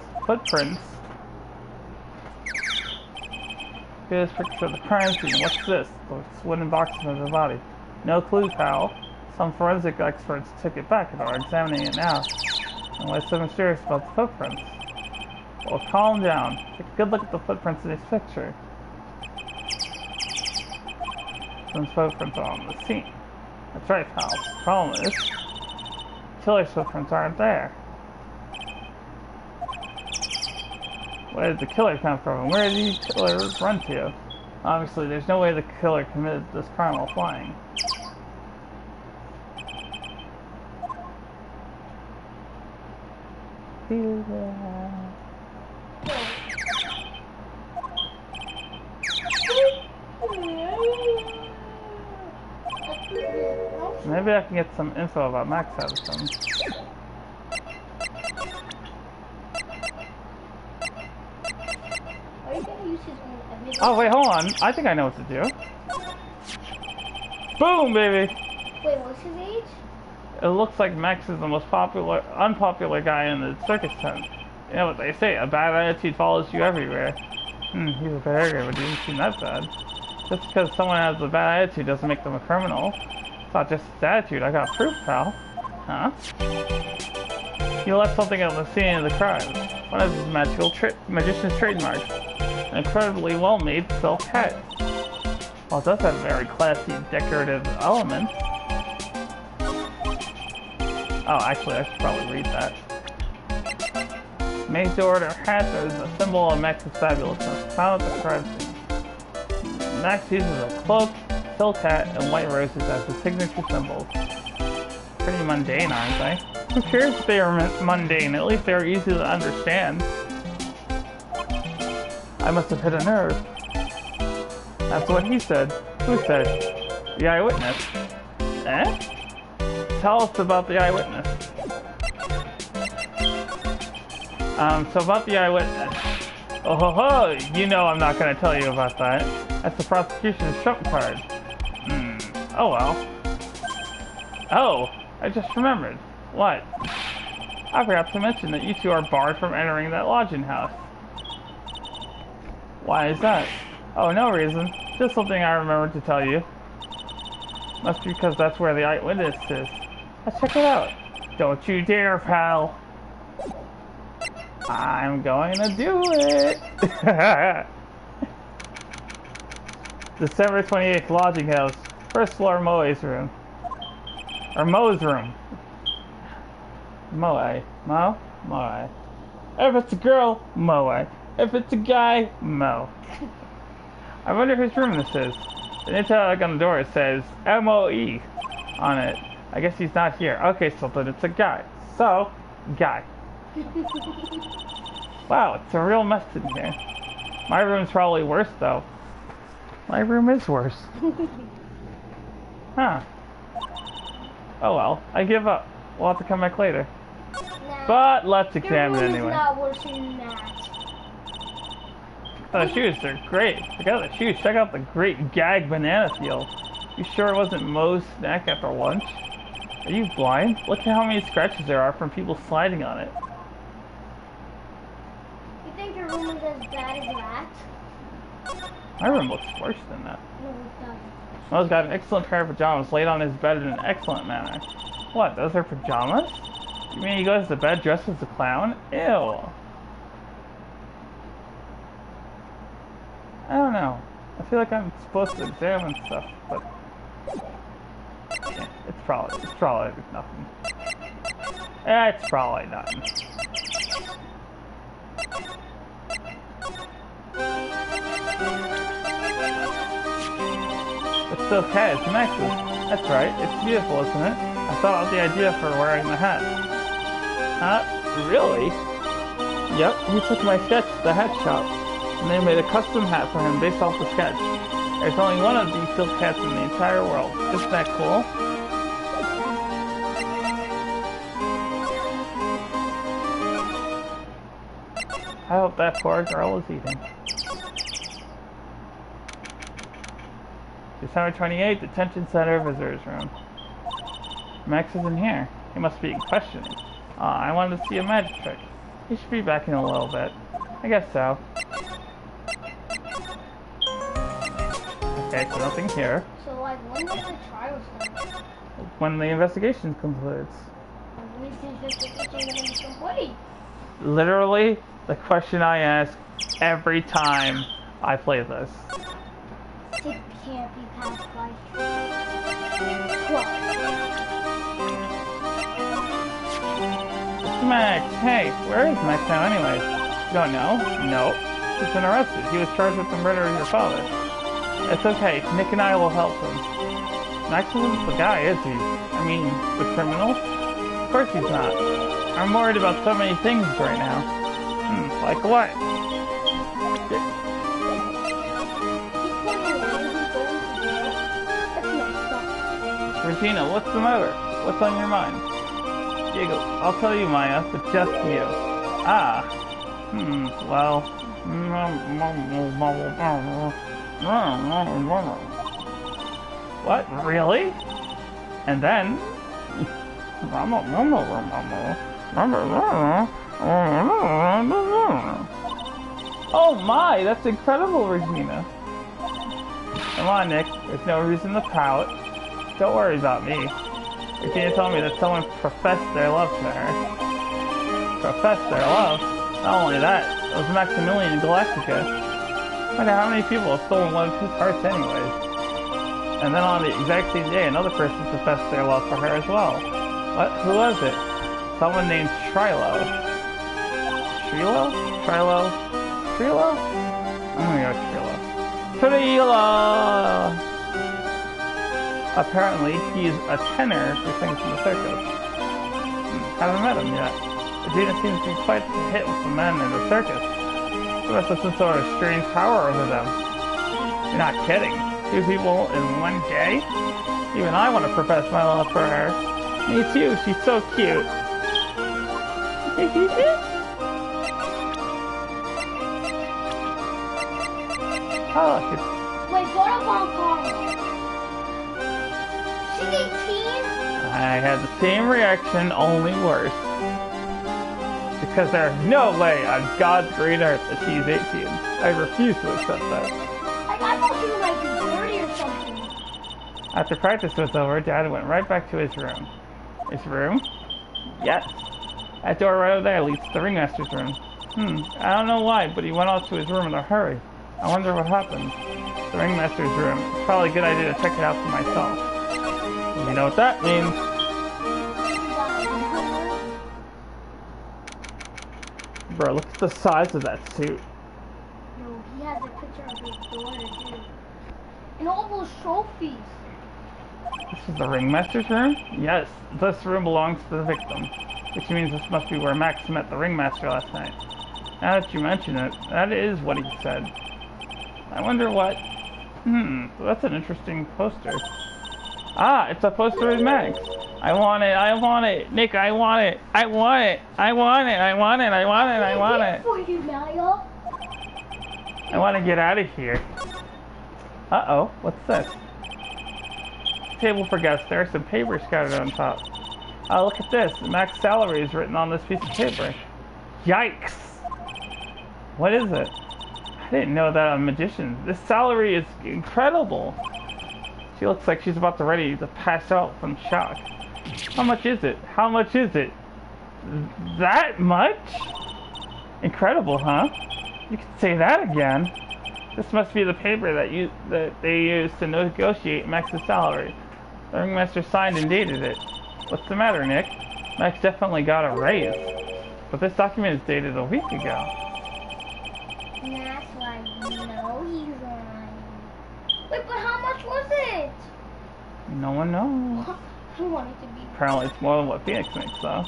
Here's a picture of the crime scene. What's this? This wooden box under the body. No clue, pal. Some forensic experts took it back and are examining it now. And what's so mysterious about the footprints? Well, calm down. Take a good look at the footprints in this picture. Some footprints are on the scene. That's right, pal. The problem is, killer's footprints aren't there. Where did the killer come from? And where did the killer run to? Obviously, there's no way the killer committed this crime while flying. Maybe I can get some info about Max out of him. Oh, wait, hold on. I think I know what to do. Boom, baby! Wait, what's his age? It looks like Max is the most unpopular guy in the circus tent. You know what they say, a bad attitude follows you everywhere. He's a bit arrogant, but he didn't seem that bad. Just because someone has a bad attitude doesn't make them a criminal. It's not just his attitude, I got proof, pal. Huh? You left something on the scene of the crime. One of his magician's trademarks. An incredibly well-made silk hat. Well, it does have very classy decorative elements. Oh, actually, I should probably read that. Made to order hat that is a symbol of Max's fabulousness. Found at the crime scene. Max uses a cloak, silk hat, and white roses as his signature symbols. Pretty mundane, aren't they? Who cares if they are mundane? At least they are easy to understand. I must have hit a nerve. That's what he said. Who said? The eyewitness. Eh? Tell us about the eyewitness. So about the eyewitness. Oh ho ho! You know I'm not gonna tell you about that. That's the prosecution's trump card. Oh well. Oh, I just remembered. What? I forgot to mention that you two are barred from entering that lodging house. Why is that? Oh, no reason. Just something I remembered to tell you. Must be because that's where the eyewitness is. Let's check it out. Don't you dare, pal. I'm going to do it. December 28th, lodging house. First floor, Moe's room. Or Moe's room. Moe. Mo? Moe. If it's a girl, Moe. If it's a guy, Mo. I wonder whose room this is. The name tag on the door says M-O-E on it. I guess he's not here. Okay, so then it's a guy. So, guy. Wow, it's a real mess in here. My room's probably worse, though. My room is worse. Huh. Oh well, I give up. We'll have to come back later. Nah, but let's examine it anyway. Not worse than that. The shoes, they're great. Check out the shoes. Check out the great gag banana field. You sure it wasn't Moe's snack after lunch? Are you blind? Look at how many scratches there are from people sliding on it. You think your room is as bad as that? My room looks worse than that. No, it doesn't. Moe's got an excellent pair of pajamas laid on his bed in an excellent manner. What, those are pajamas? You mean he goes to bed dressed as a clown? Ew. I don't know. I feel like I'm supposed to examine stuff, but yeah, it's probably nothing. Yeah, it's probably nothing. It's so okay, it's Max's. That's right, it's beautiful, isn't it? I thought of the idea for wearing the hat. Huh? Really? Yep, he took my sketch to the hat shop. And they made a custom hat for him based off the sketch. There's only one of these silk hats in the entire world. Isn't that cool? I hope that poor girl is eating. December 28th, Detention Center Visitors Room. Max isn't here. He must be in questioning. I wanted to see a magic trick. He should be back in a little bit. I guess so. Okay, so nothing here. So, like, when does the trial start? When the investigation concludes. When is the investigation going to be complete? Literally, the question I ask every time I play this. It can't be past, like, 12. Max, hey, where is Max now anyways? You don't know? No. He's been arrested. He was charged with the murder of your father. It's okay. Nick and I will help him. Max isn't the guy, is he? I mean, the criminal? Of course he's not. I'm worried about so many things right now. Like what? Regina, what's the matter? What's on your mind? Diego, I'll tell you, Maya, but just you. Well... What? Really? And then... Oh my, that's incredible, Regina. Come on, Nick. There's no reason to pout. Don't worry about me. Regina told me that someone professed their love to her. Professed their love? Not only that, it was Maximilian Galactica. I wonder how many people have stolen one of his hearts anyways. And then on the exact same day, another person professed their love for her as well. What? Who was it? Someone named Trilo. Trilo? Trilo? Trilo? I'm gonna go Trilo. Trilo! Apparently, he's a tenor who sings in the circus. Haven't met him yet. Regina seems to be quite a hit with the men in the circus. She must have some sort of strange power over them. You're not kidding. 2 people in one day? Even I want to profess my love for her. Me too, she's so cute. Oh, look, it's... Wait, go to Hong Kong. She's 18? I had the same reaction, only worse. Because there's no way on God's green earth that she's 18. I refuse to accept that. I thought she was like 30 or something. After practice was over, Dad went right back to his room. His room? Yes. That door right over there leads to the ringmaster's room. I don't know why, but he went off to his room in a hurry. I wonder what happened. The ringmaster's room. It's probably a good idea to check it out for myself. You know what that means. Bro, look at the size of that suit. No, he has a picture of his daughter too. And all those trophies. This is the ringmaster's room? Yes, this room belongs to the victim. Which means this must be where Max met the ringmaster last night. Now that you mention it, that is what he said. I wonder what... that's an interesting poster. Ah, it's a poster of Max. I want it, I want it. Nick, I want it. I want it. I want it. I want it. I want it. I want it. For you, Mario. I want to get out of here. Uh-oh, what's this? Table for guests. There are some papers scattered on top. Oh, look at this. Max's salary is written on this piece of paper. Yikes! What is it? I didn't know that a magician. This salary is incredible. She looks like she's about to ready to pass out from shock. How much is it? How much is it? That much? Incredible, huh? You could say that again. This must be the paper that they used to negotiate Max's salary. The ringmaster signed and dated it. What's the matter, Nick? Max definitely got a raise. But this document is dated a week ago. That's why you know he's lying. Wait, but how much was it? No one knows. I want it to be. Apparently it's more than what Phoenix makes, though.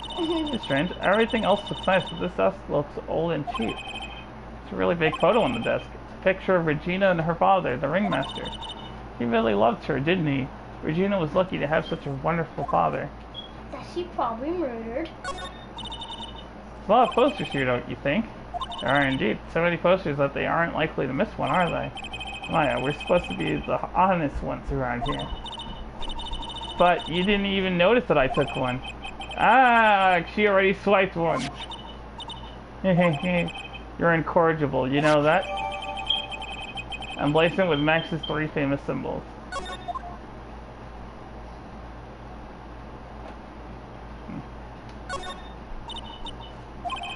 It's strange. Everything else looks nice, but this stuff looks old and cheap. It's a really big photo on the desk. It's a picture of Regina and her father, the ringmaster. He really loved her, didn't he? Regina was lucky to have such a wonderful father. That she probably murdered. There's a lot of posters here, don't you think? There are indeed so many posters that they aren't likely to miss one, are they? Maya, we're supposed to be the honest ones around here. But you didn't even notice that I took one. Ah, she already swiped one. You're incorrigible, you know that? Emblazoned with Max's 3 famous symbols.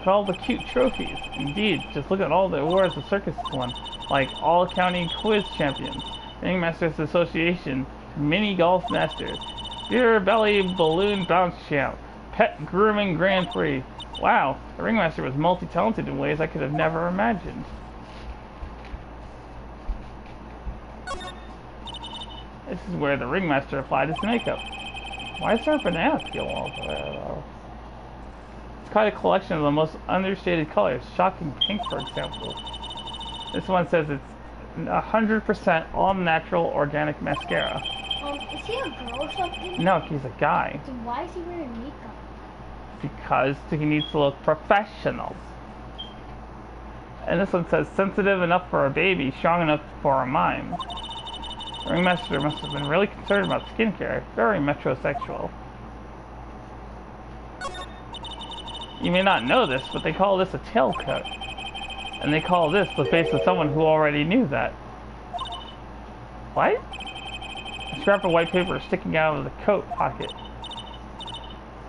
All the cute trophies. Indeed, just look at all the awards the circus has won. Like All County Quiz Champions, Ringmasters Association, Mini Golf Masters, Beer Belly Balloon Bounce Champ, Pet Grooming Grand Prix. Wow, the Ringmaster was multi-talented in ways I could have never imagined. This is where the Ringmaster applied his makeup. Why is there a banana peel all the way though? It's quite a collection of the most understated colors. Shocking pink, for example. This one says it's 100% all natural organic mascara. Is he a girl or something? No, he's a guy. Then why is he wearing makeup? Because he needs to look professional. And this one says sensitive enough for a baby, strong enough for a mime. The Ringmaster must have been really concerned about skincare. Very metrosexual. You may not know this, but they call this a tailcoat. And they call this the face of someone who already knew that. What? A scrap of white paper sticking out of the coat pocket.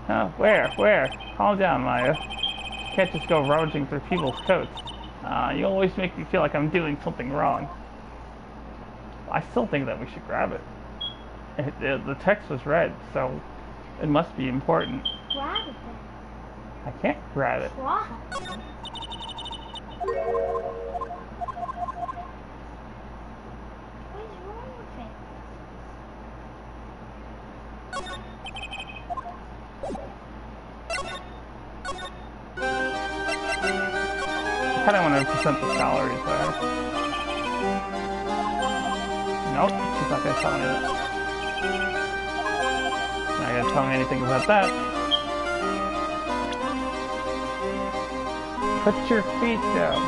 Oh, where? Calm down, Maya. You can't just go rummaging through people's coats. You always make me feel like I'm doing something wrong. I still think that we should grab it. The text was red, so it must be important. Grab it then. I can't grab it. Why? What is wrong with it? I kind of want to present the salaries there. Nope, she's not going to tell me that. Not going to tell me anything about that. Put your feet down.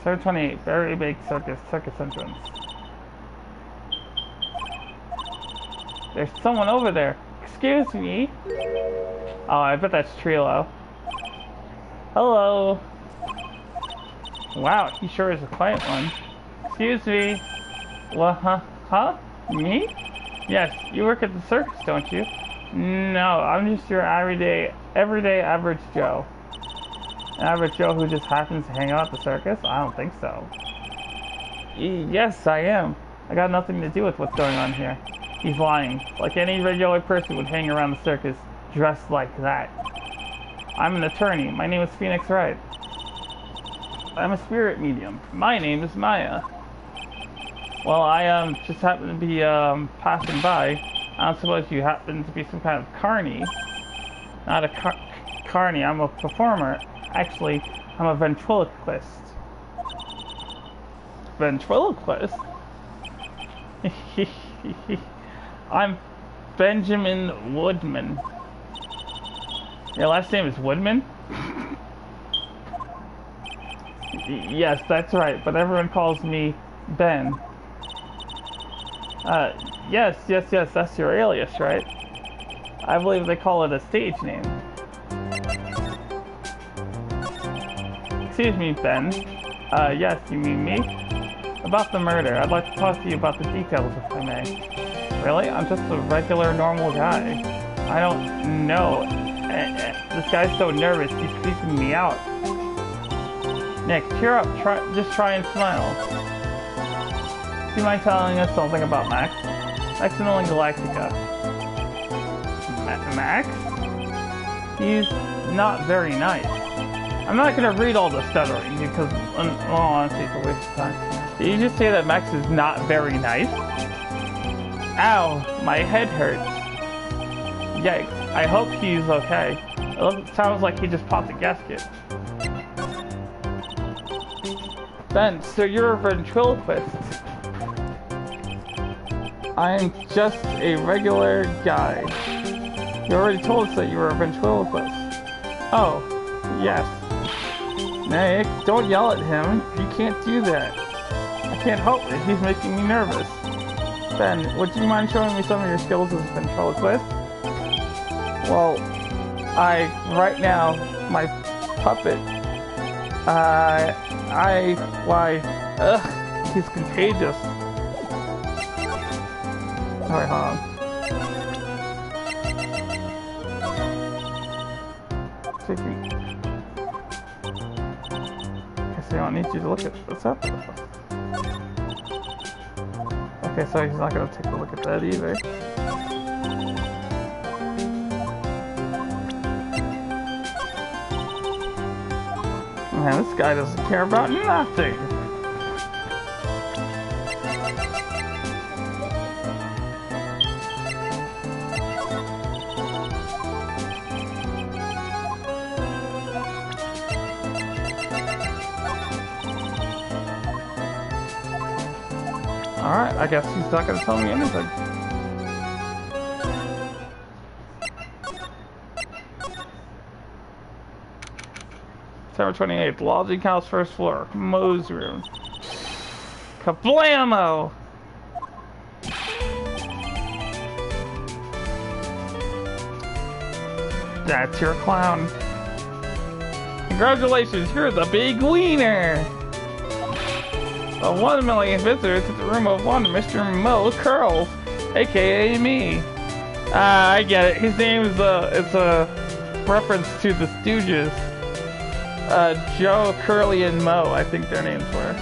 Sir 28, very big circus entrance. There's someone over there. Excuse me. Oh, I bet that's Trilo. Hello. Wow, he sure is a quiet one. Excuse me. What? Huh? Me? Yes, you work at the circus, don't you? No, I'm just your everyday average Joe. An average Joe who just happens to hang out at the circus? I don't think so. Yes, I am. I got nothing to do with what's going on here. He's lying. Like any regular person would hang around the circus dressed like that. I'm an attorney. My name is Phoenix Wright. I'm a spirit medium. My name is Maya. Well, I just happened to be passing by. I don't suppose you happen to be some kind of carny. Not a carny, I'm a performer. Actually, I'm a ventriloquist. Ventriloquist? I'm Benjamin Woodman. Your last name is Woodman? Yes, that's right, but everyone calls me Ben. Yes, that's your alias, right? I believe they call it a stage name. Excuse me, Ben. Yes, you mean me? About the murder, I'd like to talk to you about the details, if I may. Really? I'm just a regular, normal guy. I don't know. This guy's so nervous, he's creeping me out. Nick, cheer up. Just try and smile. Do you mind telling us something about Max? Maximilian Galactica. Max? He's not very nice. I'm not going to read all the stuttering because, in all honesty, it's a waste of time. Did you just say that Max is not very nice? Ow, my head hurts. Yikes, I hope he's okay. It sounds like he just popped a gasket. Ben, so you're a ventriloquist. I'm just a regular guy. You already told us that you were a ventriloquist. Oh, yes. Nick, don't yell at him. You can't do that. I can't help it. He's making me nervous. Ben, would you mind showing me some of your skills as a ventriloquist? Well, right now, my puppet, he's contagious. Alright, hold on. Okay, so I don't need you to look at what's up. Okay, so he's not gonna take a look at that either. Man, this guy doesn't care about nothing. Alright, I guess he's not gonna tell me anything. September 28th, lodging house, first floor, Moe's room. Kablamo! That's your clown. Congratulations, you're the big wiener! 1 million visitors to the room of one Mr. Mo Curls, aka me. I get it. His name is it's a reference to the Stooges. Joe, Curly, and Mo, I think their names were.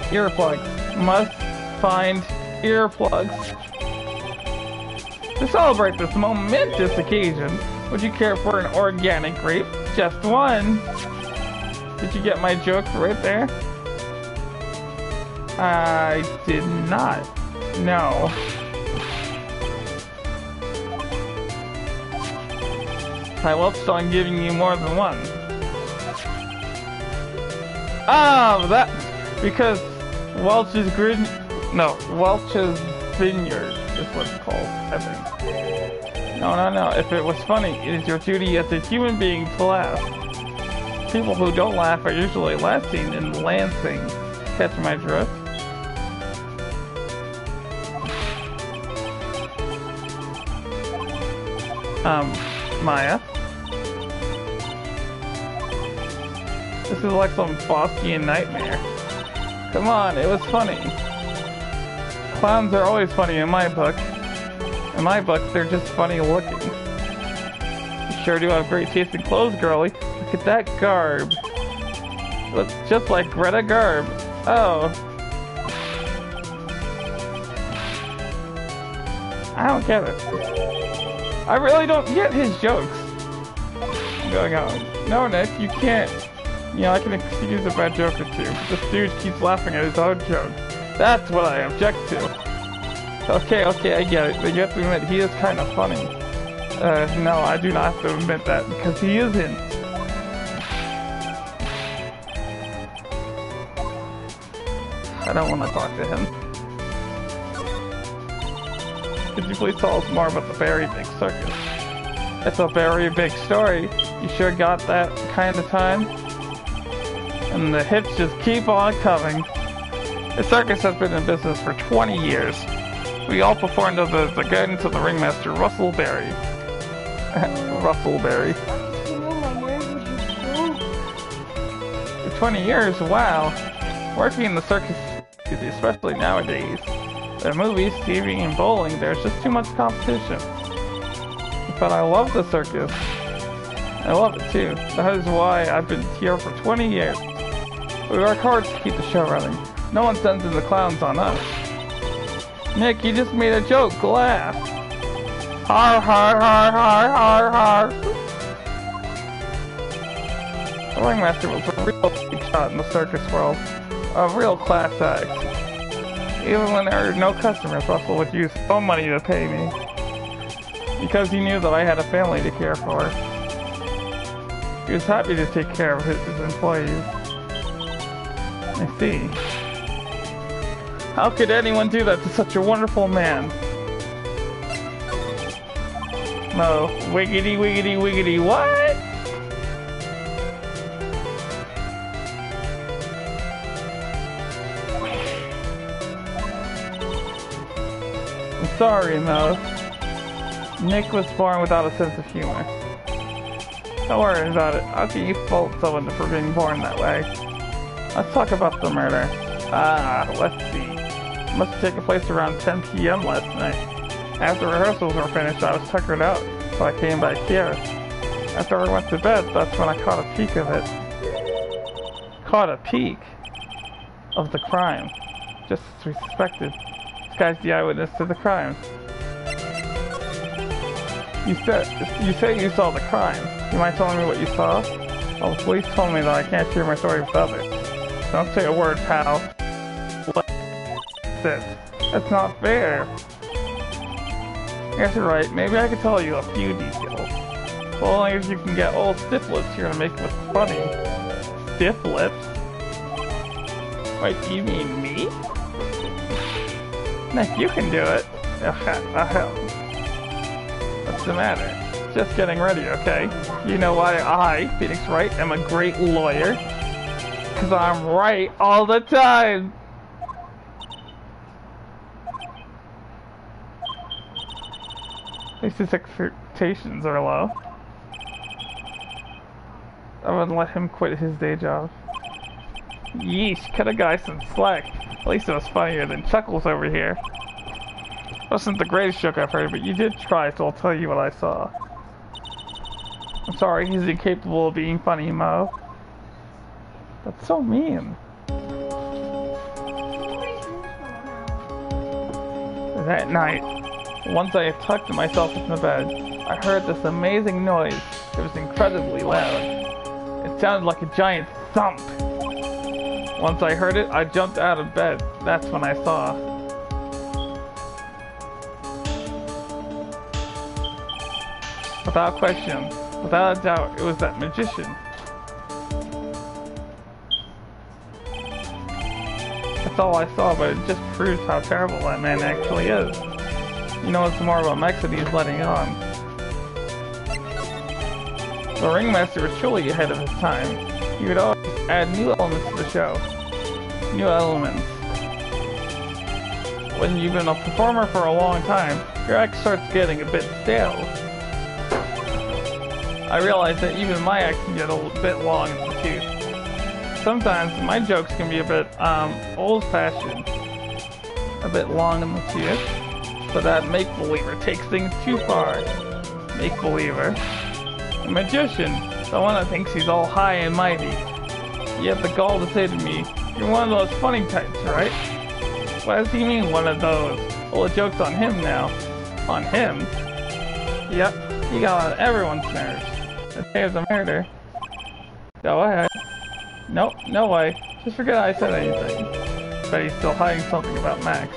Earplugs. Must find earplugs. To celebrate this momentous occasion, would you care for an organic grape? Just one. Did you get my joke right there? I did not. No. I welched on giving you more than one. Ah, that because Welch's Welch's Vineyard is what it's called, I think. No. If it was funny, it is your duty as a human being to laugh. People who don't laugh are usually last seen in Lansing. Catch my drift? Maya? This is like some Faustian nightmare. Come on, it was funny. Clowns are always funny in my book. In my book, they're just funny looking. You sure do have great taste in clothes, girly. Look at that garb. Looks just like Greta Garb. Oh. I don't get it. I really don't get his jokes. I'm going on. No, Nick, you can't. You know, I can excuse a bad joke or two. This dude keeps laughing at his own joke. That's what I object to. Okay, I get it. But you have to admit, he is kind of funny. No, I do not have to admit that, because he isn't. I don't want to talk to him. Could you please tell us more about the very big circus? It's a very big story. You sure got that kind of time? And the hits just keep on coming. The circus has been in business for 20 years. We all performed under the guidance of the ringmaster, Russell Berry. Russell Berry. For 20 years, wow. Working in the circus, especially nowadays. In movies, TV, and bowling, there's just too much competition. But I love the circus. I love it too. That is why I've been here for 20 years. We work hard to keep the show running. No one sends in the clowns on us. Nick, you just made a joke. Laugh. Har har har har har har. The ringmaster was a real big shot in the circus world. A real class act. Even when there were no customers, Russell would use his own money to pay me. Because he knew that I had a family to care for. He was happy to take care of his employees. I see. How could anyone do that to such a wonderful man? Mo, wiggity wiggity wiggity, what? I'm sorry, Mo. Nick was born without a sense of humor. Don't worry about it. How can you fault someone for being born that way? Let's talk about the murder. Let's see. It must have taken place around 10 p.m. last night. After rehearsals were finished, I was tuckered out, so I came back here. After I went to bed, that's when I caught a peek of it. Caught a peek of the crime. Just as we suspected. This guy's the eyewitness to the crime. You say you saw the crime. You mind telling me what you saw? Well, the police told me that I can't share my story with others. Don't say a word, pal. That's it. That's not fair. Yes, you're right. Maybe I could tell you a few details. Well, only if you can get old stiff lips here to make it look funny. Stiff lips? Wait, do you mean me? Nick, you can do it. What's the matter? Just getting ready, okay? You know why I, Phoenix Wright, am a great lawyer? Because I'm right all the time! At least his expectations are low. I wouldn't let him quit his day job. Yeesh, cut a guy some slack. At least it was funnier than Chuckles over here. Wasn't the greatest joke I've heard, but you did try, so I'll tell you what I saw. I'm sorry, he's incapable of being funny, Mo. That's so mean. That night, once I had tucked myself into bed, I heard this amazing noise. It was incredibly loud. It sounded like a giant thump. Once I heard it, I jumped out of bed. That's when I saw. Without question, without a doubt, it was that magician. That's all I saw, but it just proves how terrible that man actually is. You know, it's more about Max that he's letting on. The ringmaster was truly ahead of his time. He would always add new elements to the show. New elements. When you've been a performer for a long time, your act starts getting a bit stale. I realize that even my act can get a bit long in the tooth. Sometimes my jokes can be a bit, old-fashioned. A bit long in the tooth. But that make-believer takes things too far. Make-believer. A magician, the one that thinks he's all high and mighty. You have the gall to say to me, you're one of those funny types, right? What does he mean, one of those? Well, the joke's on him now. On him? Yep, he got on everyone's nerves. The day of the murder. Go ahead. Nope, no way. Just forget I said anything. But he's still hiding something about Max.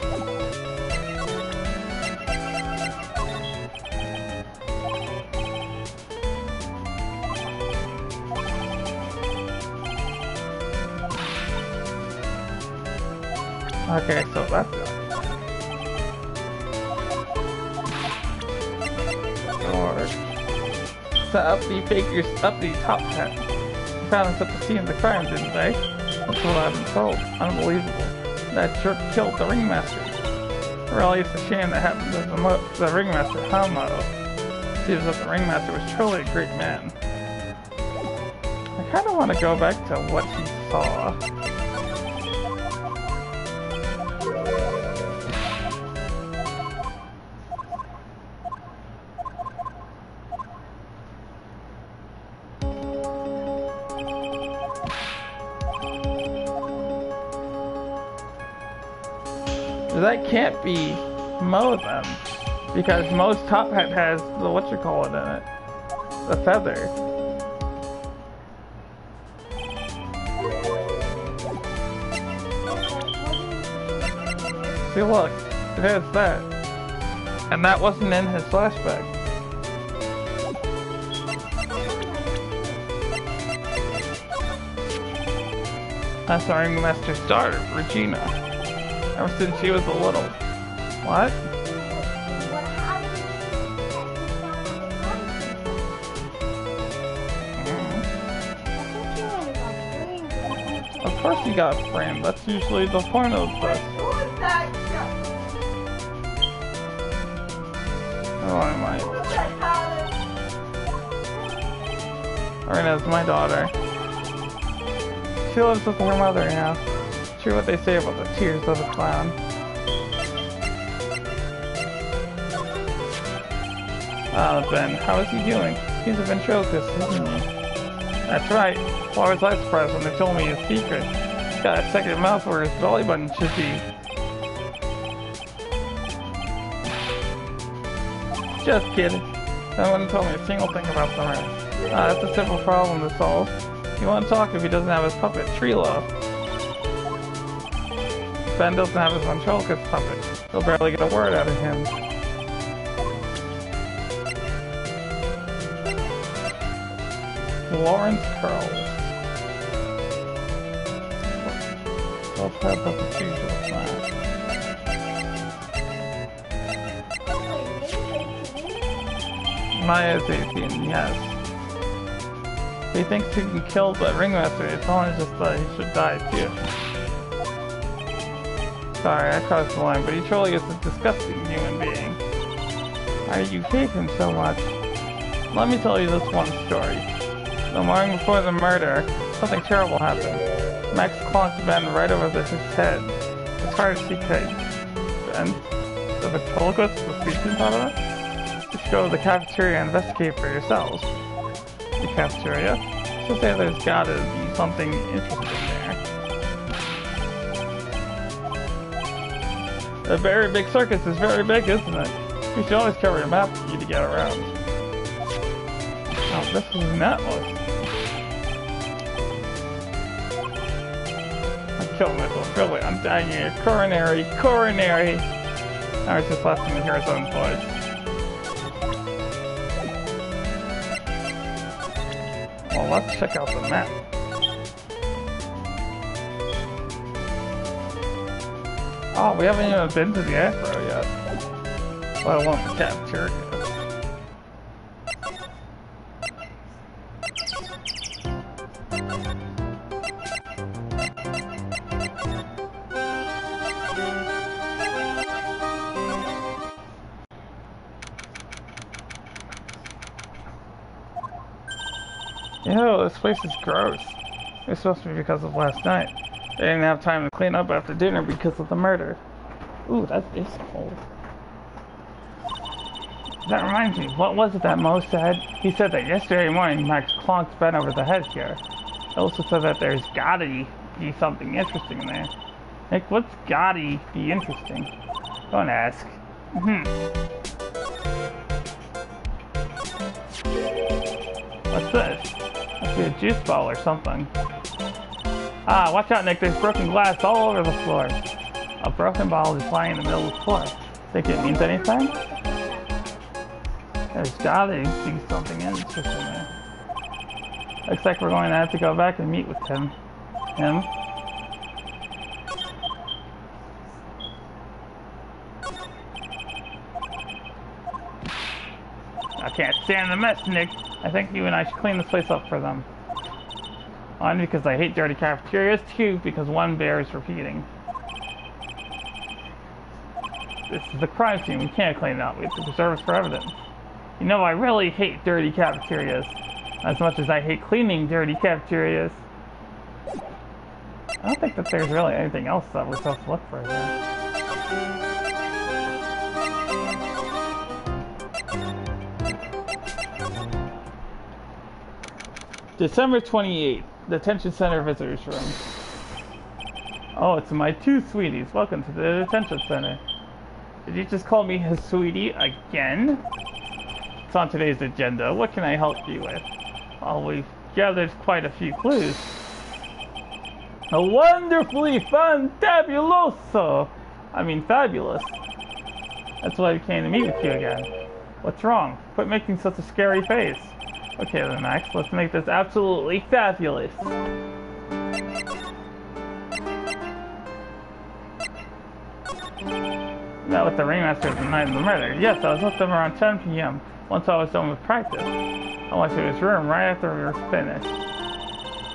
Okay, so that's it. Or set up the fakers up the top hat. They found us at the scene of the crime, didn't they? That's what I've been told. Unbelievable. That jerk killed the ringmaster. Really, it's a shame that happened to the ringmaster, huh, Mo? Seems that the ringmaster was truly a great man. I kinda wanna go back to what he saw. That can't be Mo then, because Mo's top hat has the whatchamacallit in it, the feather. See, look, it has that, and that wasn't in his flashback. That's our ringmaster's daughter, Regina. Ever since she was a little. What? What happened? Of course you got framed. That's usually the point of this. Oh, am I? Arena's my daughter. She lives with her mother now. True what they say about the tears of a clown. Ah, Ben, how is he doing? He's a ventriloquist, isn't he? That's right. Why was I surprised when they told me his secret? He's got a second mouth where his belly button should be. Just kidding. No one told me a single thing about the man. That's a simple problem to solve. He won't talk if he doesn't have his puppet, Trilo. Ben doesn't have his ventriloquist puppet. He'll barely get a word out of him. Lawrence Curls. Self-help of the future of class. Maya's 18, yes. He thinks he can kill the ringmaster. It's only just that he should die too. Sorry, I crossed the line, but he truly is a disgusting human being. Why do you hate him so much? Let me tell you this one story. The morning before the murder, something terrible happened. Max clonked Ben right over his head, as hard as he could. Ben? The ventriloquist was speaking about it? You should go to the cafeteria and investigate for yourselves. The cafeteria? So say there's gotta be something interesting there. The very big circus is very big, isn't it? You should always carry a map for you to get around. Oh, this is Netless. I'm killing myself, really. I'm dying here. Coronary. I was just left him to hear his own voice. Well, let's check out the map. Oh, we haven't even been to the Afro yet. Let alone the cafeteria. Ew, this place is gross. It's supposed to be because of last night. They didn't have time to clean up after dinner because of the murder. Ooh, that is cold. That reminds me, what was it that Mo said? He said that yesterday morning Max clonked Ben over the head here. He also said that there's gotta be something interesting there. Nick, what's gotta be interesting? Don't ask. What's this? Must be a juice ball or something. Ah, watch out, Nick. There's broken glass all over the floor. A broken bottle is lying in the middle of the floor. Think it means anything? There's gotta be something interesting there. Looks like we're going to have to go back and meet with him. I can't stand the mess, Nick. I think you and I should clean this place up for them. One, because I hate dirty cafeterias. Two, because one bears repeating. This is the crime scene. We can't clean it up. We have to preserve it for evidence. You know, I really hate dirty cafeterias. As much as I hate cleaning dirty cafeterias. I don't think that there's really anything else that we're supposed to look for here. December 28th, Detention Center Visitors Room. Oh, it's my two sweeties. Welcome to the Detention Center. Did you just call me his sweetie again? It's on today's agenda. What can I help you with? Well, we've gathered quite a few clues. A wonderfully fantabuloso! I mean fabulous. That's why I came to meet with you again. What's wrong? Quit making such a scary face. Okay then, Max, let's make this absolutely fabulous. met with the ringmaster the night of the murder. Yes, I was with him around 10 p.m. once I was done with practice. I went to his room right after we were finished.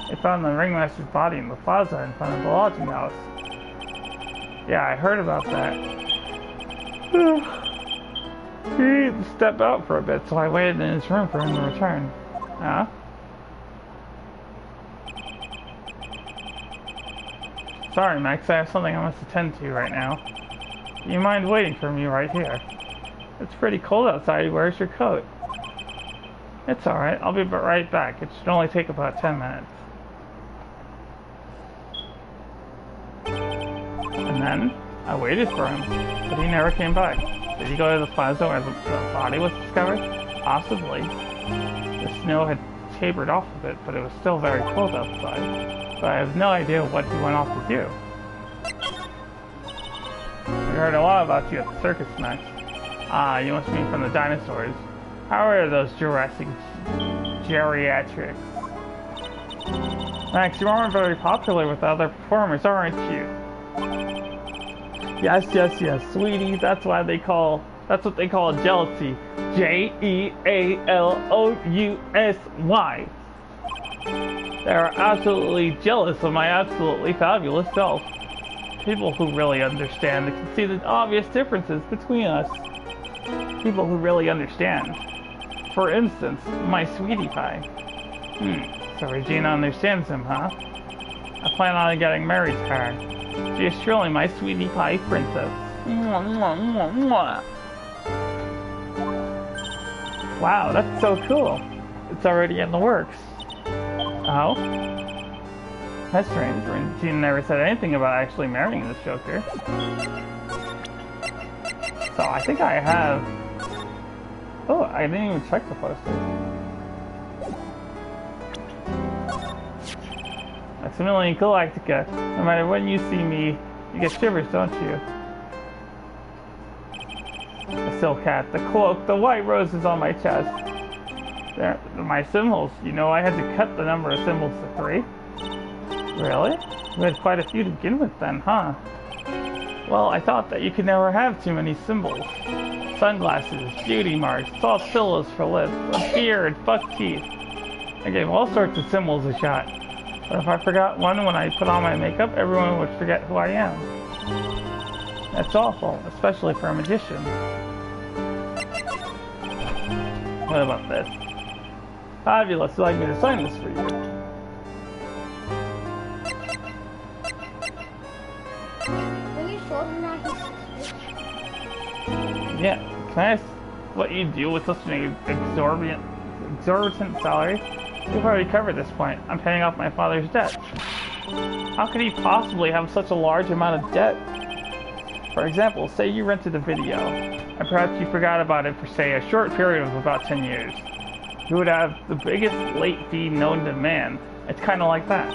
They found the ringmaster's body in the plaza in front of the lodging house. Yeah, I heard about that. He needed to step out for a bit, so I waited in his room for him to return. Huh? Sorry, Max, I have something I must attend to right now. Do you mind waiting for me right here? It's pretty cold outside. Where's your coat? It's alright. I'll be right back. It should only take about 10 minutes. And then, I waited for him, but he never came back. Did he go to the plaza where the body was discovered? Possibly. The snow had tapered off a bit, but it was still very cold outside. But I have no idea what he went off to do. We heard a lot about you at the circus, Max. Ah, you must mean from the dinosaurs. How are those Jurassic geriatrics? Max, you aren't very popular with other performers, aren't you? Yes, sweetie. That's what they call jealousy. Jealousy. They're absolutely jealous of my absolutely fabulous self. People who really understand can see the obvious differences between us. People who really understand. For instance, my sweetie pie. So Regina understands him, huh? I plan on getting married to her. She is truly my sweetie pie princess. Wow, that's so cool. It's already in the works. Oh? That's strange. Regina never said anything about actually marrying this Joker. So I think I have... Oh, I didn't even check the poster. Maximilian Galactica. No matter when you see me, you get shivers, don't you? The silk hat, the cloak, the white roses on my chest. They're my symbols. You know, I had to cut the number of symbols to 3. Really? We had quite a few to begin with then, huh? Well, I thought that you could never have too many symbols. Sunglasses, beauty marks, soft pillows for lips, a beard, buck teeth. I gave all sorts of symbols a shot. But if I forgot one when I put on my makeup, everyone would forget who I am. That's awful, especially for a magician. What about this? Fabulous, you'd like me to sign this for you? Yeah, can I ask what you do with such an exorbitant salary? We've already covered this point. I'm paying off my father's debt. How could he possibly have such a large amount of debt? For example, say you rented a video, and perhaps you forgot about it for, say, a short period of about 10 years. You would have the biggest late fee known to man. It's kind of like that.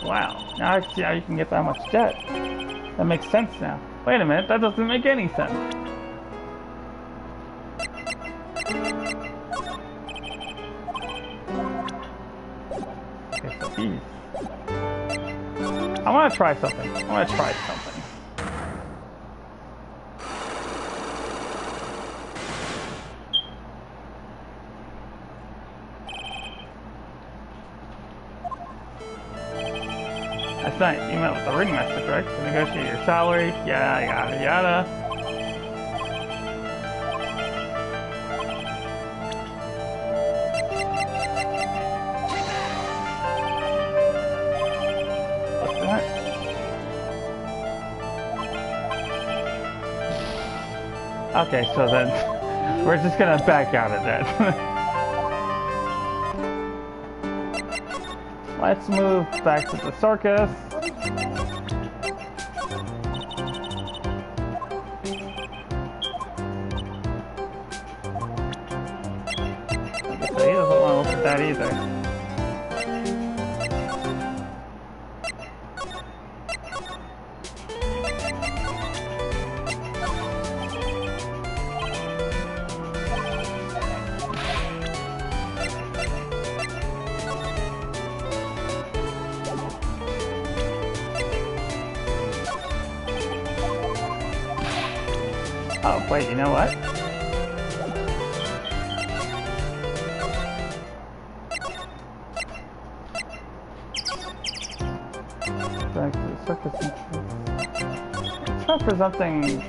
Wow, now I see how you can get that much debt. That makes sense now. Wait a minute, that doesn't make any sense. I want to try something. Last night, you met with the ringmaster, correct? To negotiate your salary, yada yada yada. Okay, so then we're just gonna back out of that. Let's move back to the circus. So he doesn't want to look at that either. Oh, wait, you know what? Back to the circus entrance. It's time for something.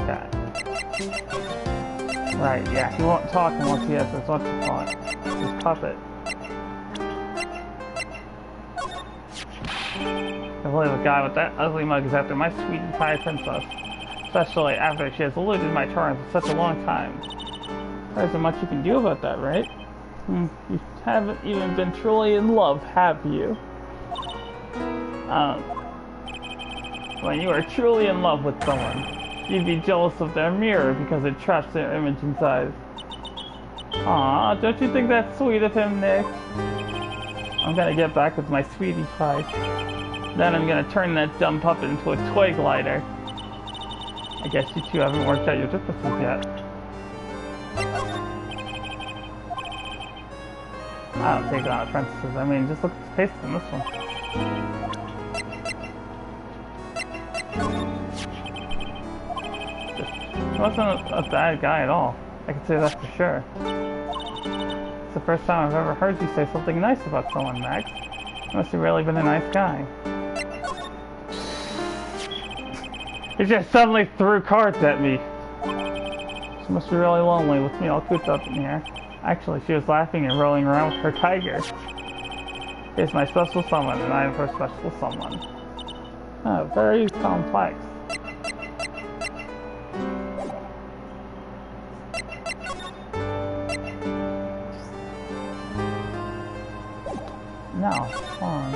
Okay. Right, yeah, he won't talk unless he has his what's it called? His puppet. I believe a guy with that ugly mug is after my sweetie pie princess. Especially after she has eluded my charms for such a long time. There isn't much you can do about that, right? You haven't even been truly in love, have you? When you are truly in love with someone, you'd be jealous of their mirror because it traps their image inside. Aw, don't you think that's sweet of him, Nick? I'm gonna get back with my sweetie pie. Then I'm gonna turn that dumb puppet into a toy glider. I guess you two haven't worked out your differences yet. I don't take it on apprentices. I mean, just look at the pace in this one. He wasn't a bad guy at all. I can say that for sure. It's the first time I've ever heard you say something nice about someone, Max. You must have really been a nice guy. He just suddenly threw cards at me. She must be really lonely with me all cooped up in here. Actually, she was laughing and rolling around with her tiger. He's my special someone, and I am her special someone. Oh, very complex. No, hold on.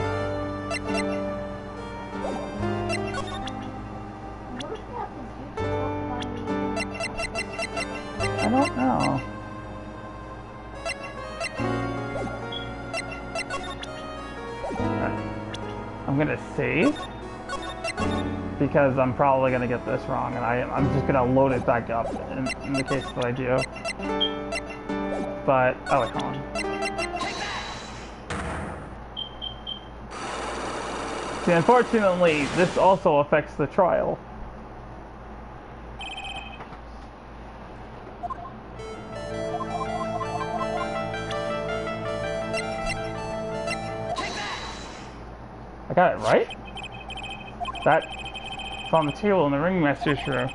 I don't know. I'm gonna save because I'm probably gonna get this wrong, and I'm just gonna load it back up in the case that I do. But oh wait, hold on. See, unfortunately, this also affects the trial. I got it right? That's on the table in the ringmaster's room.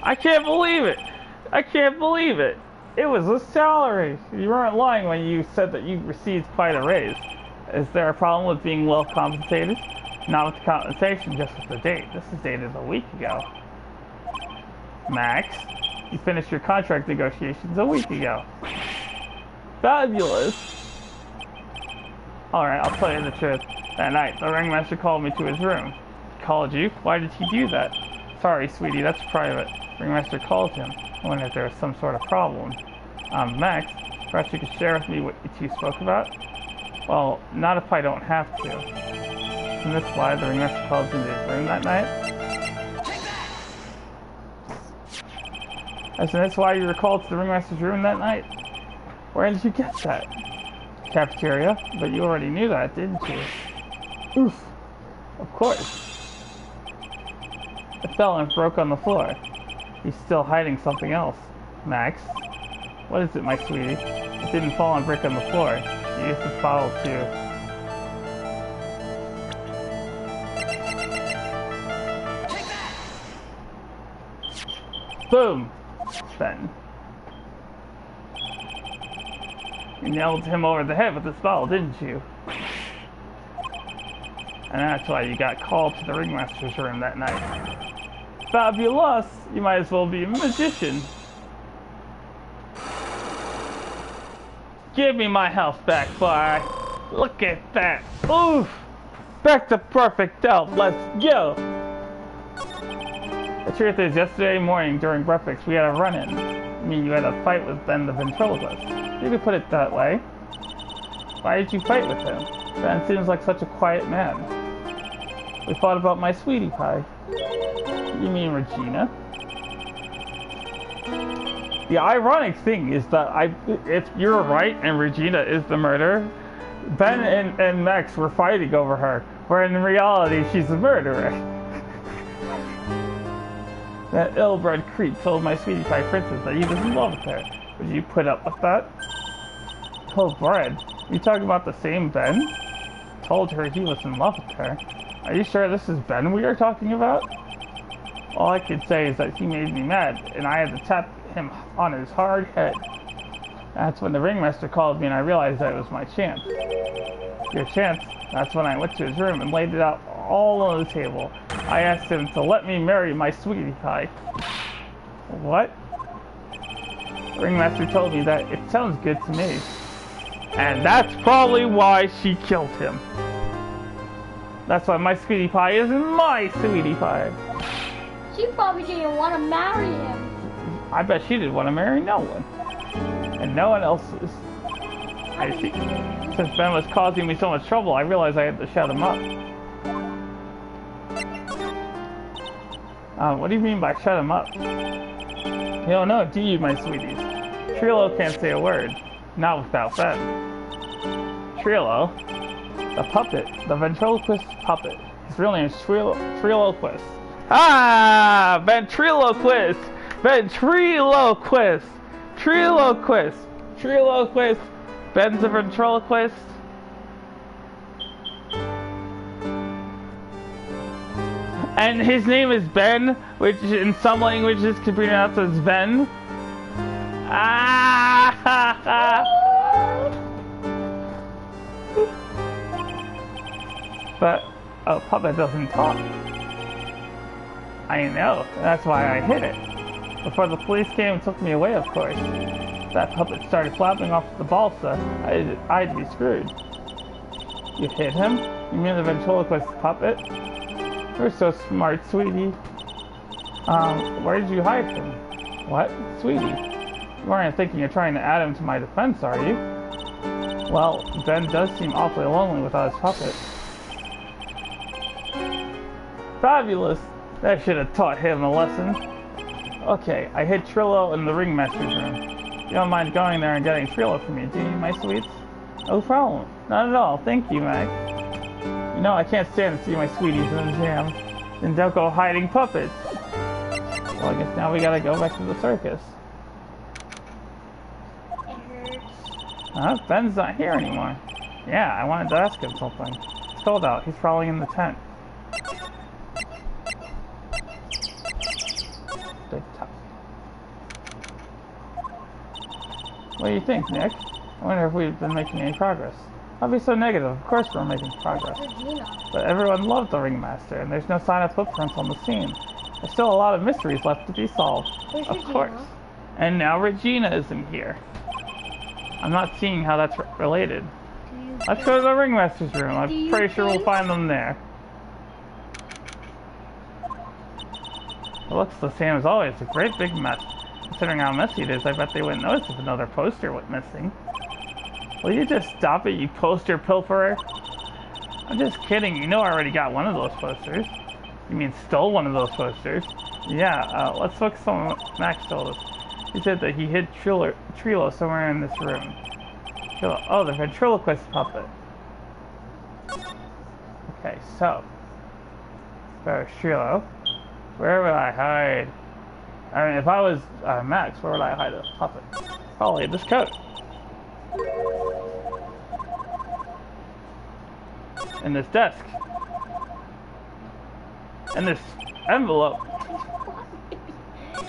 I can't believe it! I can't believe it! It was a salary! You weren't lying when you said that you received quite a raise. Is there a problem with being well compensated? Not with the compensation, just with the date. This is dated a week ago. Max, you finished your contract negotiations a week ago. Fabulous! Alright, I'll tell you the truth. That night, the ringmaster called me to his room. He called you? Why did he do that? Sorry, sweetie, that's private. Ringmaster called him. I wondered if there was some sort of problem. Max, perhaps you could share with me what you two spoke about? Well, not if I don't have to. Isn't this why the ringmaster called you into his room that night? Isn't this why you were called to the ringmaster's room that night? Where did you get that? Cafeteria? But you already knew that, didn't you? Oof. Of course. It fell and broke on the floor. He's still hiding something else. Max? What is it, my sweetie? It didn't fall and break on the floor. You used this bottle too. Boom! Then. You nailed him over the head with this bottle, didn't you? And that's why you got called to the ringmaster's room that night. Fabulous! You might as well be a magician. Give me my health back, boy. Look at that. Oof! Back to perfect health. Let's go! The truth is, yesterday morning during breakfast, we had a run-in. I mean, you had a fight with Ben the ventriloquist. You could put it that way. Why did you fight with him? Ben seems like such a quiet man. We fought about my sweetie pie. You mean Regina? The ironic thing is that if you're right and Regina is the murderer, Ben and Max were fighting over her, where in reality she's the murderer. That ill-bred creep told my sweetie pie princess that he was in love with her. Would you put up with that? Ill-bred? You talking about the same Ben? Told her he was in love with her. Are you sure this is Ben we are talking about? All I could say is that he made me mad, and I had to tap him on his hard head. That's when the ringmaster called me and I realized that it was my chance. Your chance? That's when I went to his room and laid it out all on the table. I asked him to let me marry my sweetie pie. What? The ringmaster told me that it sounds good to me. And that's probably why she killed him. That's why my sweetie pie isn't my sweetie pie. She probably didn't want to marry him. I bet she didn't want to marry no one. And no one else's. I see. Since Ben was causing me so much trouble, I realized I had to shut him up. What do you mean by shut him up? You don't know, do you, my sweeties? Trillo can't say a word. Not without Ben. Trillo? The puppet. The ventriloquist puppet. His real name is Triloquist. Ah! Ventriloquist! Ventriloquist! Triloquist! Triloquist! Ben's a ventriloquist? And his name is Ben, which in some languages can be pronounced as Ben. Ah! But a puppet doesn't talk. I know, that's why I hid it. Before the police came and took me away, of course. That puppet started flapping off the balsa. I'd be screwed. You hid him? You mean the ventriloquist puppet? You're so smart, sweetie. Where did you hide him? What? Sweetie? You aren't thinking of trying to add him to my defense, are you? Well, Ben does seem awfully lonely without his puppet. Fabulous! That should have taught him a lesson. Okay, I hid Trillo in the ringmaster's room. You don't mind going there and getting Trillo for me, do you, my sweets? No problem. Not at all. Thank you, Meg. You know, I can't stand to see my sweeties in the jam. Then don't go hiding puppets. Well, I guess now we gotta go back to the circus. Huh? Ben's not here anymore. Yeah, I wanted to ask him something. It's cold out. He's probably in the tent. Big top. What do you think, Nick? I wonder if we've been making any progress. Don't be so negative. Of course we're making progress. But everyone loved the ringmaster, and there's no sign of footprints on the scene. There's still a lot of mysteries left to be solved. Of course. And now Regina isn't here. I'm not seeing how that's related. Let's go to the ringmaster's room. I'm pretty sure we'll find them there. It looks the same as always. A great big mess. Considering how messy it is, I bet they wouldn't notice if another poster went missing. Will you just stop it, you poster pilferer? I'm just kidding. You know I already got one of those posters. You mean stole one of those posters? Yeah, let's focus on what Max told us. He said that he hid Trillo somewhere in this room. Trillo. Oh, the ventriloquist puppet. Okay, so. There's Trillo. Where would I hide? I mean, if I was Max, where would I hide a puppet? Probably in this coat. In this desk. In this envelope.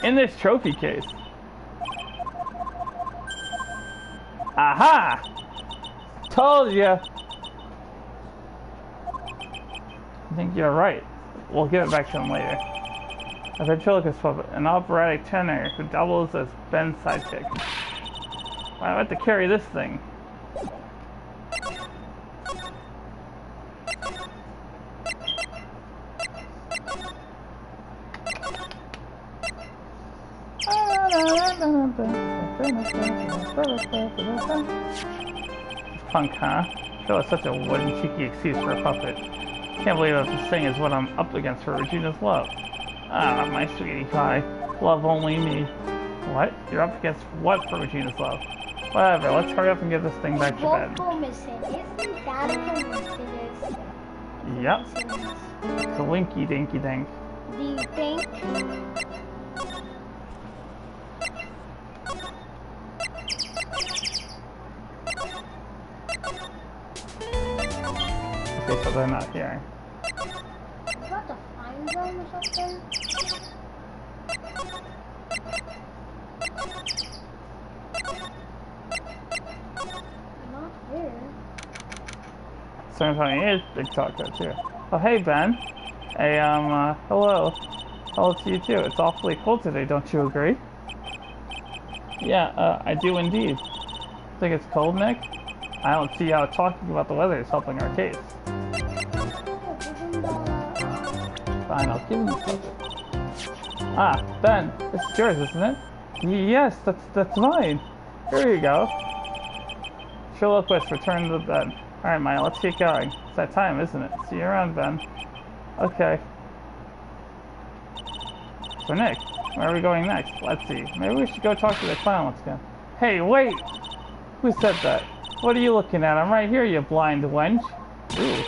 In this trophy case. Aha! Told ya! I think you're right. We'll give it back to him later. A ventriloquist puppet, an operatic tenor who doubles as Ben's sidekick. I have to carry this thing. Punk, huh? Show us such a wooden, cheeky excuse for a puppet. Can't believe that this thing is what I'm up against for Regina's love. Ah, my sweetie pie. Love only me. What? You're up against what for Regina's love? Whatever, let's hurry up and get this thing back to bed. Isn't that a coincidence? Yep. It's a winky dinky dink. Do you think? but they're not hearing. You have to find them or something? Not here. San Antonio is Big Taco too. Oh, hey Ben. Hey, hello. Hello to you too. It's awfully cold today, don't you agree? Yeah, I do indeed. Think it's cold, Nick? I don't see how talking about the weather is helping our case. Fine, I'll give him the ticket. Ah, Ben, this is yours, isn't it? Yes, that's mine. Here you go. Ventriloquist, return to the bed. Alright, Maya, let's get going. It's that time, isn't it? See you around, Ben. Okay. So, Nick, where are we going next? Let's see. Maybe we should go talk to the clown once again. Hey, wait! Who said that? What are you looking at? I'm right here, you blind wench. Ooh.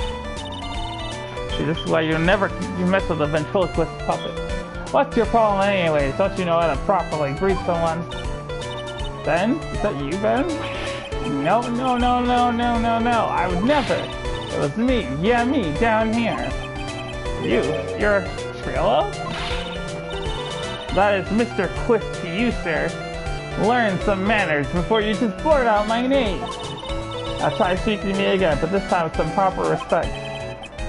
See, this is why you mess with a ventriloquist puppet. What's your problem anyways? Don't you know how to properly greet someone? Ben? Is that you, Ben? No. I would never. It was me. Yeah, me, down here. You're Trilo? That is Mr. Quist to you, sir. Learn some manners before you just blurt out my name. Now try speaking to me again, but this time with some proper respect.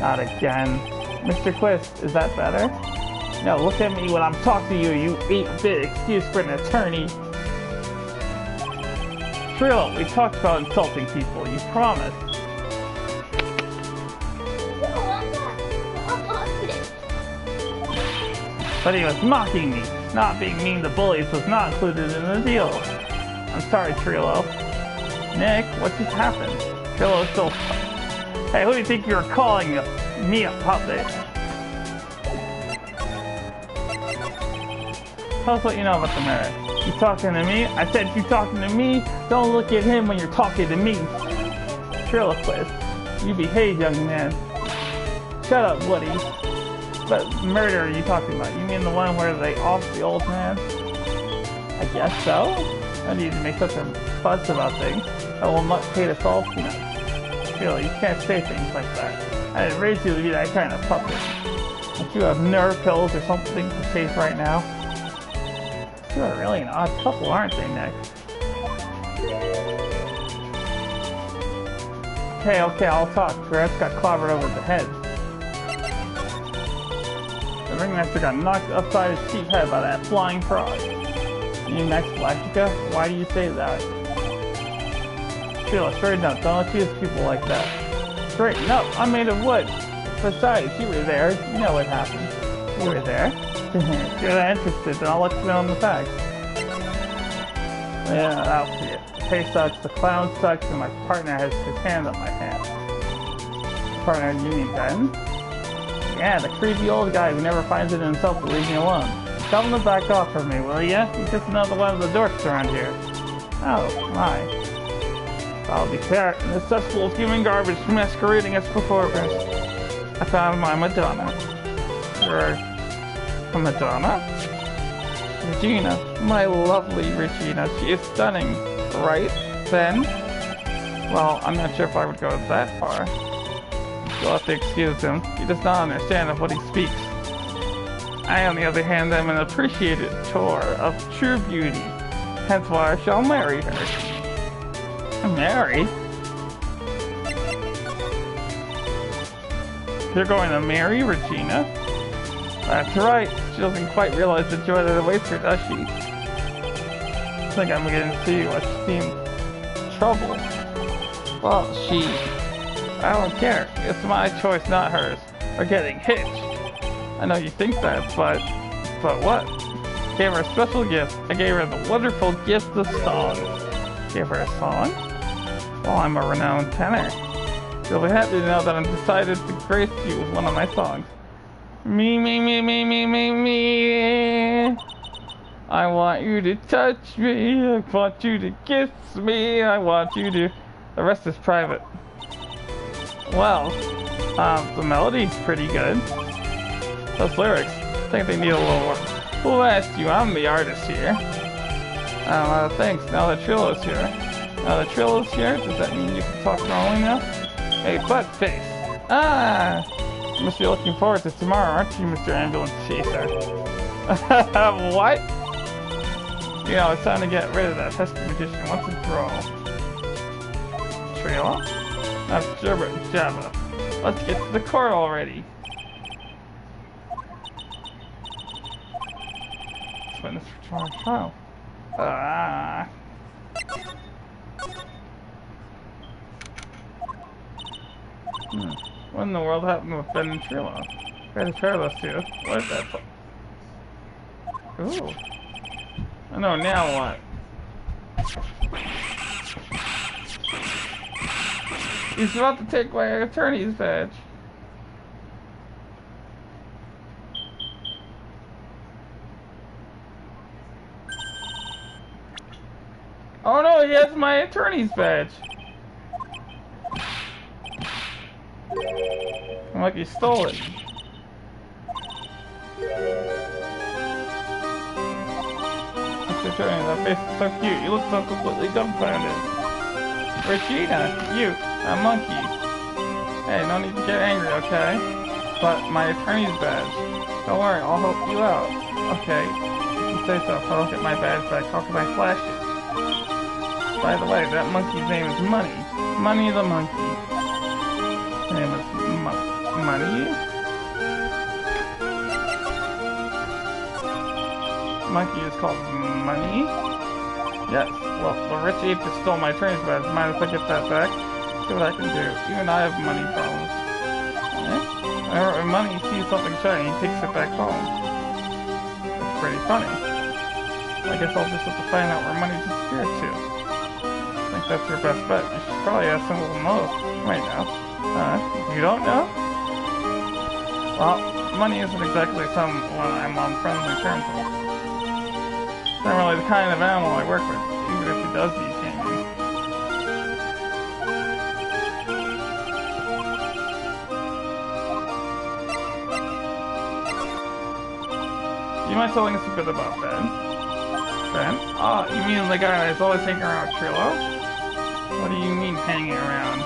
Not again. Mr. Quist, is that better? No, look at me when I'm talking to you, you 8-bit excuse for an attorney. Trilo, we talked about insulting people, you promised. But he was mocking me. Not being mean to bullies was not included in the deal. I'm sorry, Trilo. Nick, what just happened? Trilo's still... Hey, who do you think you're calling me a puppet? Tell us what you know about the matter. You talking to me? I said you talking to me? Don't look at him when you're talking to me. Ventriloquist, you behave, young man. Shut up, Woody. What murder are you talking about? You mean the one where they off the old man? I guess so. I need to make such a fuss about things. I will not pay to solve peanuts. Really, you can't say things like that. I didn't raise you to be that kind of puppet. Don't you have nerve pills or something to take right now? You are really an odd couple, aren't they, Nick? Okay, I'll talk. Perhaps got clobbered over the head. The ringmaster got knocked upside his cheap head by that flying frog. You next, Galactica? Why do you say that? Sheila, straighten up. Don't accuse people like that. Straighten up. I'm made of wood. Besides, you were there. You know what happened. You were there. If you're that interested, then I'll let you know on the facts. Yeah, I'll see it. The pay sucks, the clown sucks, and my partner has his hand up my pants. Partner, you mean Ben? Yeah, the creepy old guy who never finds it in himself to leave me alone. Tell him to back off from me, will ya? He's just another one of the dorks around here. Oh, my. I'll be fair, in this cesspool of human garbage masquerading as performers, I found my Madonna. You're a Madonna? Regina, my lovely Regina. She is stunning, right, Ben? Well, I'm not sure if I would go that far. You'll have to excuse him. He does not understand of what he speaks. I, on the other hand, am an appreciated tour of true beauty. Hence why I shall marry her. Marry? You're going to marry Regina? That's right. She doesn't quite realize the joy that awaits her, does she? I think I'm beginning to see what she seems troubled. Well, I don't care. It's my choice, not hers. We're getting hitched. I know you think that, but what? Gave her a special gift. I gave her the wonderful gift of song. Gave her a song? Well, I'm a renowned tenor. You'll be happy to know that I'm decided to grace you with one of my songs. Me. I want you to touch me. I want you to kiss me. I want you to... The rest is private. Well, the melody's pretty good. Those lyrics, I think they need a little work. Who asked you? I'm the artist here. Thanks. Now that Trilo's here. Does that mean you can talk normally now? Hey, butt face. Ah! You must be looking forward to tomorrow, aren't you, Mr. Ambulance Chaser? What? You know, it's time to get rid of that pesky magician once and for all. Trailer? That's Jabba Jabba. Let's get to the court already. Witness for tomorrow's trial. Ah. What in the world happened with Ben and Trilo? We had to pair those two. What is that? Ooh. I know, now what? He's about to take my attorney's badge. Oh no, he has my attorney's badge. I'm like he stole it. Mr. Attorney, that face is so cute. You look so completely dumbfounded. Regina, you, that monkey. Hey, no need to get angry, okay? But my attorney's badge. Don't worry, I'll help you out. Okay, if you say so. If I don't get my badge back, how can I flash it? By the way, that monkey's name is Money. Money the monkey. His name is Money? Monkey is called Money? Yes, well, the rich ape just stole my attorney's badge. Mind if I get that back? See what I can do. Even I have money problems. Whenever Money sees something shiny, he takes it back home. It's pretty funny. I guess I'll just have to find out where Money disappeared to. I think that's your best bet. You should probably ask someone who knows. Right now. You don't know? Well, Money isn't exactly someone I'm on friendly terms with. It's not really the kind of animal I work with, even if he does detain me. You mind telling us a bit about Ben? Ben? Ah, you mean the guy that's always hanging around with Trilo? What do you mean hanging around?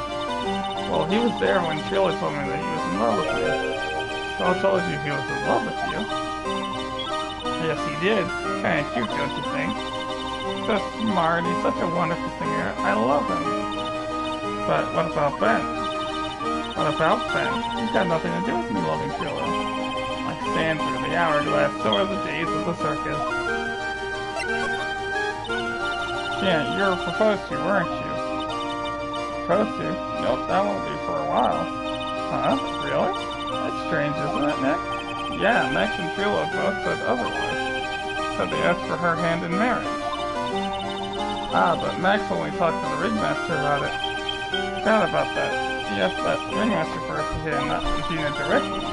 Well, he was there when Trilo told me that he was in love with me. So I told you he was in love with you. Yes, he did. Kinda cute, don't you think? So smart, he's such a wonderful singer. I love him. But what about Ben? What about Ben? He's got nothing to do with me loving Trilo. Like sand through the hourglass, so are the days of the circus. Yeah, you were proposed to, weren't you? Proposed to? Nope, that won't be for a while. Huh? Really? That's strange, isn't it, Nick? Yeah, Max and Trilo both said otherwise. Said they asked for her hand in marriage. Ah, but Max only talked to the ringmaster about it. Forgot about that. He asked that ringmaster first and not Regina directly.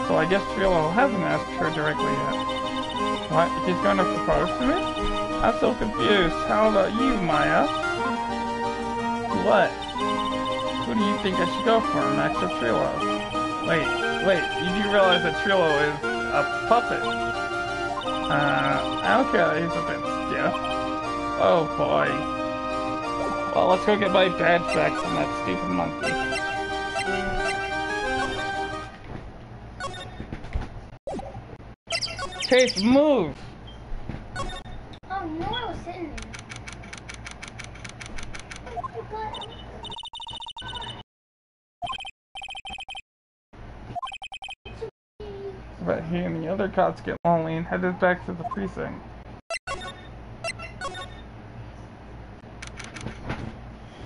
So I guess Trilo hasn't asked her directly yet. What? He's going to propose to me? I'm so confused. How about you, Maya? What? Who do you think I should go for, Max or Trilo? Wait, you do realize that Trilo is a puppet? I don't care that he's a bit stiff. Oh boy. Well, let's go get my badge back from that stupid monkey. Chase, move! Oh, no, I was sitting there. But he and the other cops get lonely and headed back to the precinct.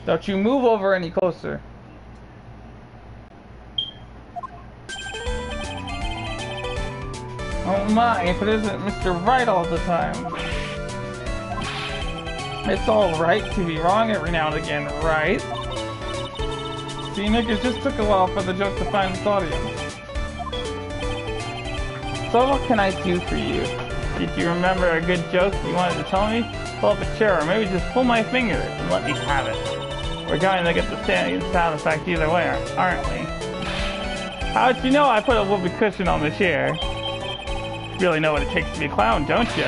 Don't you move over any closer. Oh my, if it isn't Mr. Right all the time. It's alright to be wrong every now and again, right? See, Nick, it just took a while for the joke to find its audience. So what can I do for you? Did you remember a good joke you wanted to tell me? Pull up a chair or maybe just pull my finger and let me have it. We're going to get the sound effect either way, aren't we? How'd you know I put a whoopee cushion on the chair? You really know what it takes to be a clown, don't you?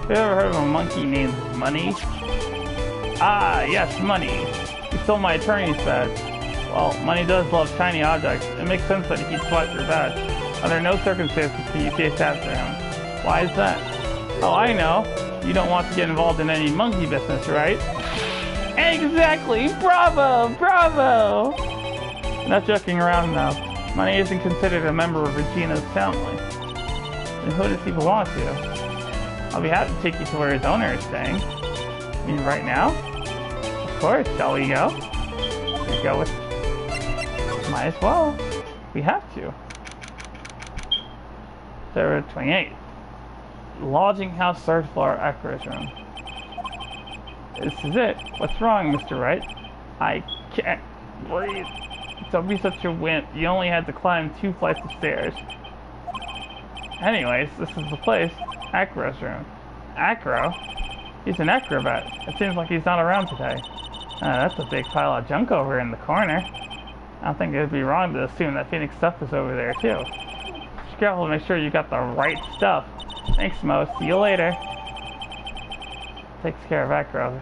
Have you ever heard of a monkey named Money? Ah, yes, Money. He stole my attorney's badge. Well, Money does love shiny objects. It makes sense that he'd swipe your badge. Under no circumstances can you chase after him. Why is that? Oh, I know. You don't want to get involved in any monkey business, right? Exactly! Bravo! Bravo! Not joking around now. Money isn't considered a member of Regina's family. Then who does he belong to? I'll be happy to take you to where his owner is staying. You mean right now? Of course, shall we go? We go with... Might as well. We have to. Server 28. Lodging house, third floor, Acro's room. This is it. What's wrong, Mr. Wright? I can't breathe. Don't be such a wimp. You only had to climb 2 flights of stairs. Anyways, this is the place. Acro's room. Acro? He's an acrobat. It seems like he's not around today. That's a big pile of junk over in the corner. I don't think it would be wrong to assume that Phoenix stuff is over there too. Just careful to make sure you got the right stuff. Thanks, Mo. See you later. Takes care of Acro.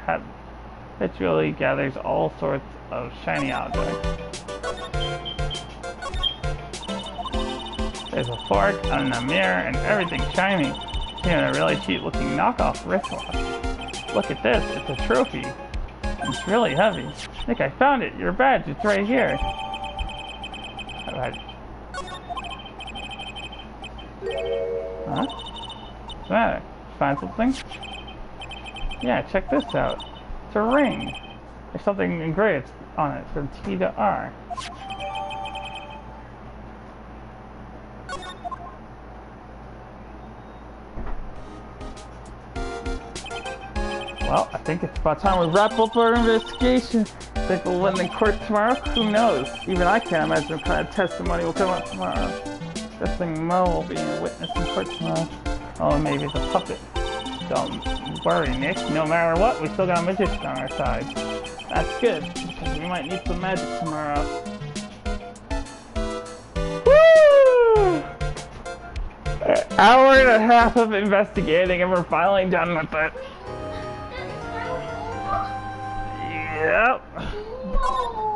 Habitually gathers all sorts of shiny objects. There's a fork and a mirror and everything shiny. Even a really cheap looking knockoff wristwatch. Look at this, it's a trophy. It's really heavy. Nick, I found it. Your badge, it's right here. Alright. Huh? What's the matter? Find something? Yeah, check this out. It's a ring. There's something engraved on it from T to R. Well, I think it's about time we wrap up our investigation. Think we'll win in court tomorrow? Who knows? Even I can't imagine what kind of testimony will come up tomorrow. Guessing Mo will be a witness in court tomorrow. Oh, maybe the puppet. Don't worry, Nick. No matter what, we still got a magician on our side. That's good, because we might need some magic tomorrow. Woo! An hour and a half of investigating, and we're finally done with it. Yep. No,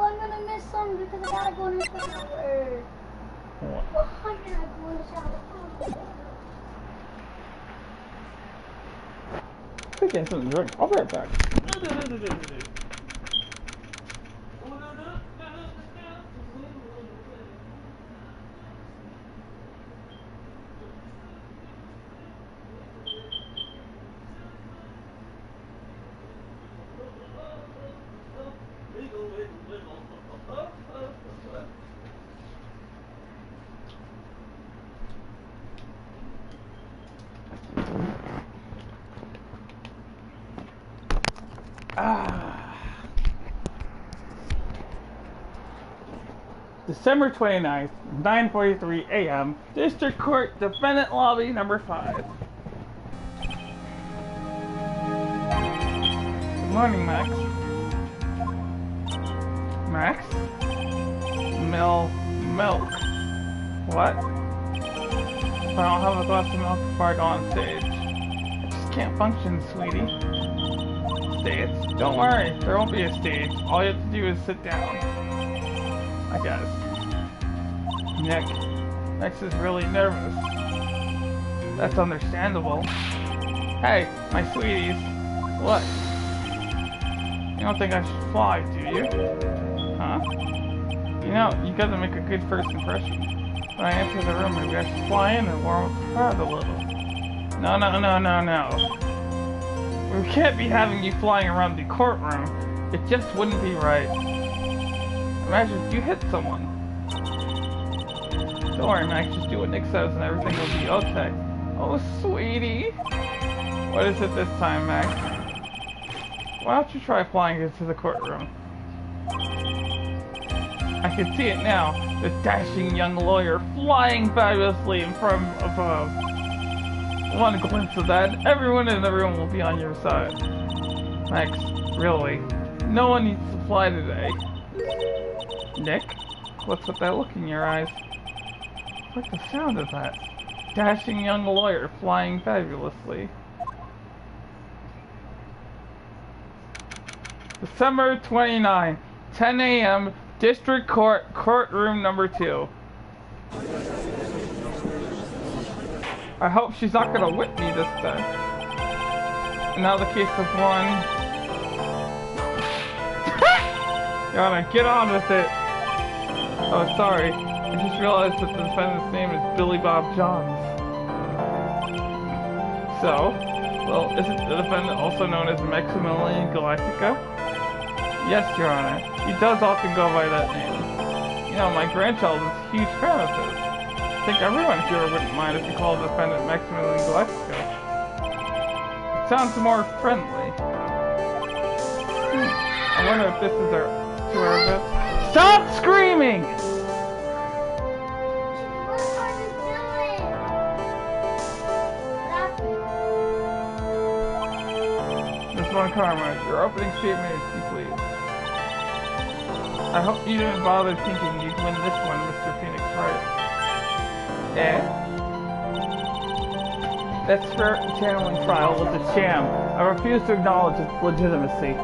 I'm gonna miss some because I gotta go in the shower. What? Oh, I gotta go in the shower. I'm getting something to drink. I'll be right back. December 29th, 9:43 a.m., District Court, Defendant Lobby, number 5. Good morning, Max. Max? Milk. What? If I don't have a glass of milk before I go on stage, I just can't function, sweetie. Stage? Don't worry, there won't be a stage. All you have to do is sit down. I guess. Nick is really nervous. That's understandable. Hey, my sweeties. What? You don't think I should fly, do you? Huh? You know, you gotta make a good first impression. When I enter the room, maybe I should fly in and warm up the crowd a little. No. We can't be having you flying around the courtroom. It just wouldn't be right. Imagine if you hit someone. Don't worry, Max, just do what Nick says and everything will be okay. Oh, sweetie. What is it this time, Max? Why don't you try flying into the courtroom? I can see it now. The dashing young lawyer flying fabulously in front above. One glimpse of that, everyone in the room will be on your side. Max, really, no one needs to fly today. Nick, what's with that look in your eyes? What's the sound of that? Dashing young lawyer flying fabulously. December 29, 10 a.m., District Court, courtroom number 2. I hope she's not gonna whip me this time. And now the case of 1. Gotta get on with it. Oh, sorry. I just realized that the defendant's name is Billy Bob Johns. So, well, isn't the defendant also known as Maximilian Galactica? Yes, Your Honor. He does often go by that name. You know, my grandchild is a huge fan of his. I think everyone here wouldn't mind if you called the defendant Maximilian Galactica. It sounds more friendly. I wonder if this is our... to our bit. Stop screaming! What are you doing? Stop it. Miss Von Karma, your opening statement is please. I hope you didn't bother thinking you'd win this one, Mr. Phoenix Wright. Eh? That spirit channeling trial was a sham. I refuse to acknowledge its legitimacy.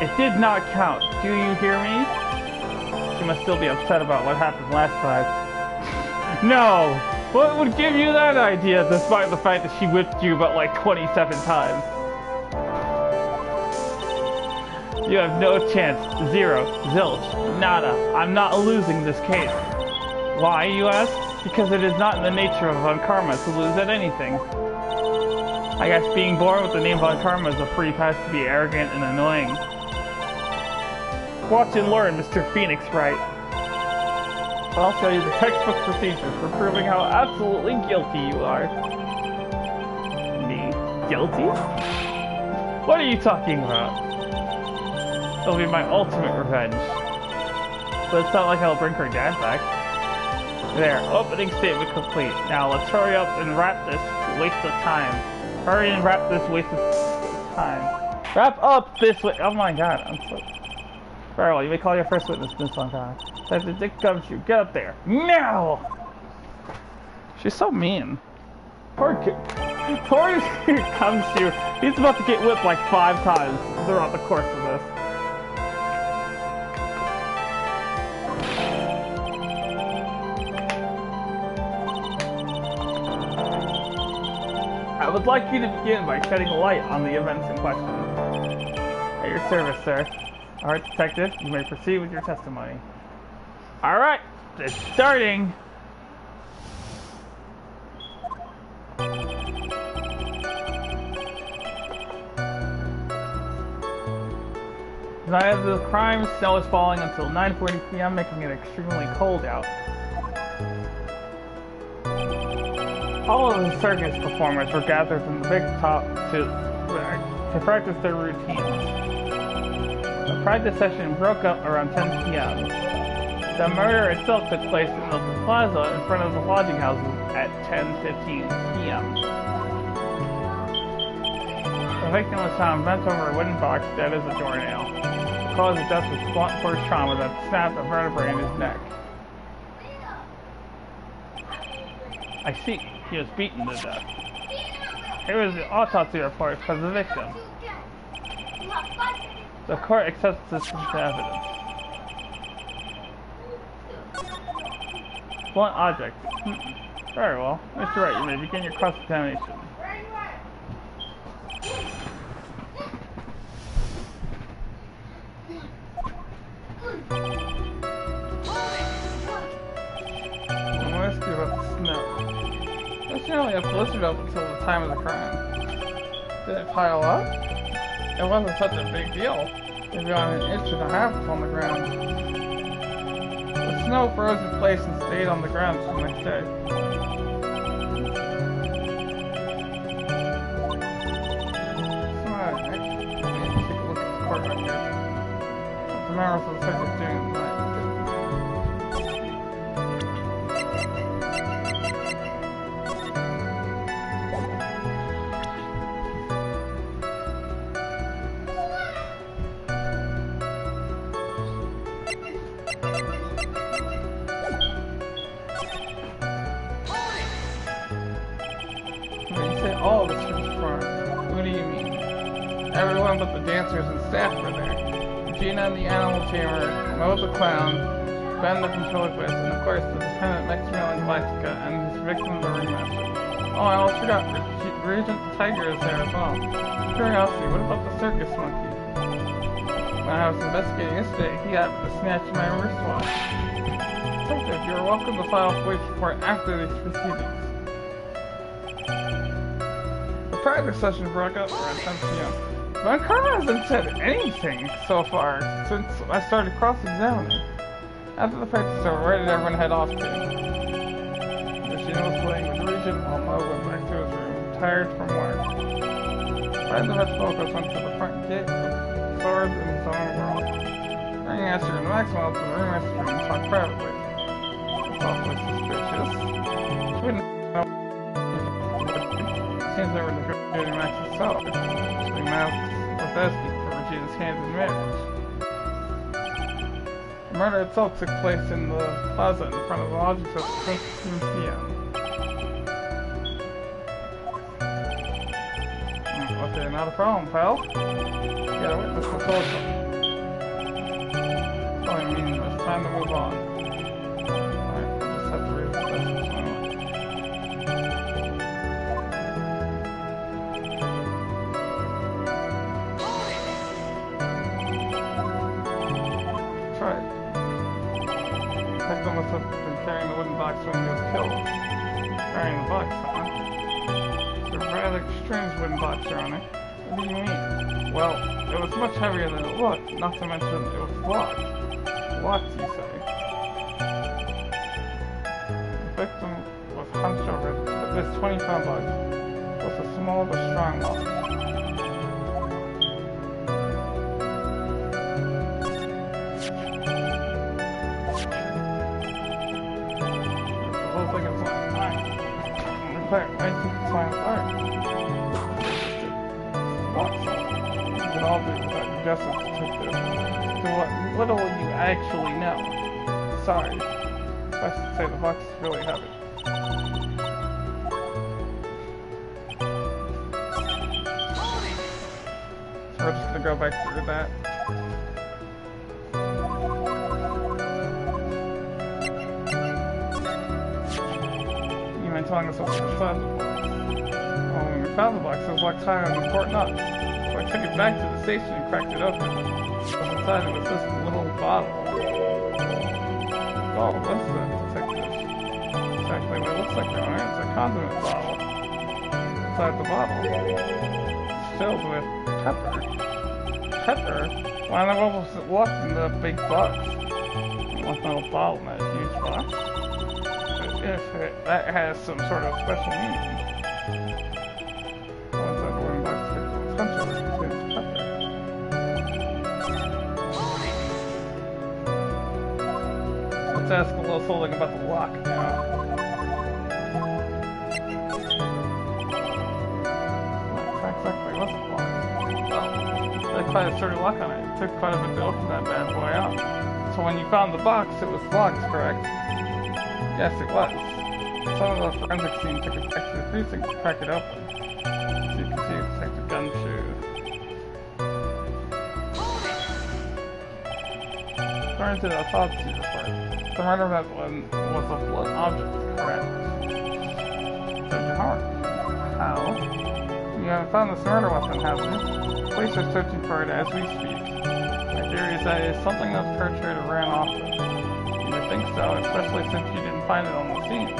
It did not count. Do you hear me? She must still be upset about what happened last time. No! What would give you that idea, despite the fact that she whipped you about like 27 times? You have no chance. Zero. Zilch. Nada. I'm not losing this case. Why, you ask? Because it is not in the nature of Von Karma to lose at anything. I guess being born with the name Von Karma is a free pass to be arrogant and annoying. Watch and learn, Mr. Phoenix Wright. I'll show you the textbook procedures for proving how absolutely guilty you are. Me? Guilty? What are you talking about? It'll be my ultimate revenge. But it's not like I'll bring her dad back. There, opening statement complete. Now let's hurry up and wrap this waste of time. Hurry and wrap this waste of time. Wrap up this oh my god, I'm so... Very well, you may call your first witness, Miss Von Karma. That's the dick comes you. Get up there. Now! She's so mean. Poor comes you. He's about to get whipped like 5 times throughout the course of this. I would like you to begin by shedding light on the events in question. At your service, sir. Alright, detective, you may proceed with your testimony. Alright, it's starting! The night of the crime, snow is falling until 9:40 p.m., making it extremely cold out. All of the circus performers were gathered from the big top to practice their routines. The practice session broke up around 10 p.m. The murder itself took place in the plaza in front of the lodging houses at 10:15 p.m. The victim was found bent over a wooden box dead as a doornail. The cause of death was blunt force trauma that snapped a vertebrae in his neck. I see. He was beaten to death. Here is the autopsy report for the victim. The court accepts this as evidence. Blunt object. Very well. Mr. Wright, you may begin your cross-examination. I'm going to ask you about the snow. There's nearly a blizzard up until the time of the crime. Did it pile up? It wasn't such a big deal. Maybe on 1.5 inches on the ground. The snow froze in place and stayed on the ground until the next day. Actually, take a look at the court right here. The members of the circuit doing tonight. Everyone but the dancers and staff were there. Gina in the animal tamer, Mo the clown, Ben the ventriloquist, and of course the defendant Maximilian Galactica and his victim the ringmaster. Oh, I almost forgot, Regent the Tiger is there as well. Curiosity, what about the circus monkey? When I was investigating yesterday, he happened to snatch my wristwatch. Detective, you are welcome to file a police report after these proceedings. The practice session broke up around 10 p.m. My car hasn't said anything so far since I started cross-examining. After the practice over, where did everyone head off to? Machine was playing with Regent while Mo went back to his room, tired from work. Fred the ventriloquist went to the front gate with swords in his own world. Ringmaster and Maxwell to the ringmaster's room and talked privately. It's awfully suspicious. She wouldn't know. Seems they were negotiating Max's salary. So he masked with Esky for Regina's hand in marriage. The murder itself took place in the plaza in front of the lodging at 15 p.m. Okay, not a problem, pal. Yeah, witness the social. Oh, I mean, it's time to move on. Alright, I just have to read this message. That's right. The victim must have been carrying the wooden box when he was killed. Carrying the box, huh? It's a rather strange wooden box around it. What do you mean? Well, it was much heavier than it looked, not to mention it was locked. Locked, you say? The victim was hunched over this 20-pound box. It was a small but strong lock. The whole thing is on fire. In fact, I think it's on fire. You can all do without guessing detective. To what little you actually know. Sorry. Suffice to say the box is really heavy. So we're just gonna go back through that. You mind telling us what's inside the box? Well, when we found the box, it was locked high on the port nut. So I took it back to the station and cracked it open. What's inside it was this little bottle. Oh, what's that, detective? Exactly what it looks like, right? It's a condiment bottle. Inside the bottle, it's filled with pepper. Pepper? Why in the world was it locked in the big box? One little bottle in that huge box. But if that has some sort of special meaning. Let's ask a little something about the lock now. Exactly, what's the lock? Well, they quite a sturdy lock on it. It took quite a bit to open that bad boy out. So when you found the box, it was locked, correct? Yes, it was. Some of the forensic team took it back to the precinct to crack it open. So you can see Detective Gumshoe. According to the autopsy report, the murder weapon was a blunt object, correct? Said your heart. How? You haven't found this murder weapon, have you? Police are searching for it as we speak. My theory is that it is something that the perpetrator ran off with. You would think so, especially since you didn't find it on the scene.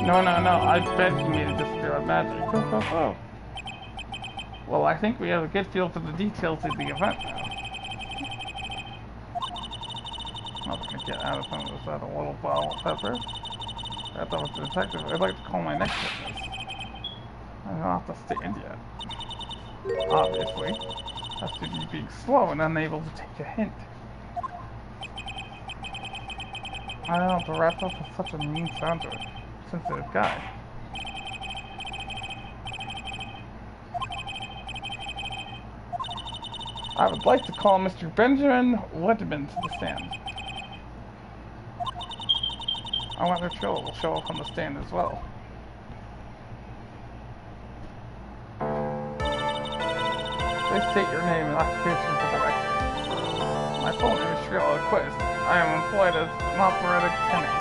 No, I bet he made it disappear with magic. Oh. Well, I think we have a good feel for the details of the event now. Nothing to get out of him. Was that a little bottle of pepper? I thought it was the detective. I'd like to call my next witness. I don't have to stand yet. Obviously. Has to be being slow and unable to take a hint. I don't know, but wrapped up with such a mean sound to it. Sensitive guy. I would like to call Mr. Benjamin Woodman to the stand. I wonder if Joe will show up on the stand as well. Please state your name and occupation for the record. My full name is Shrill Quist. I am employed as an operatic tenant.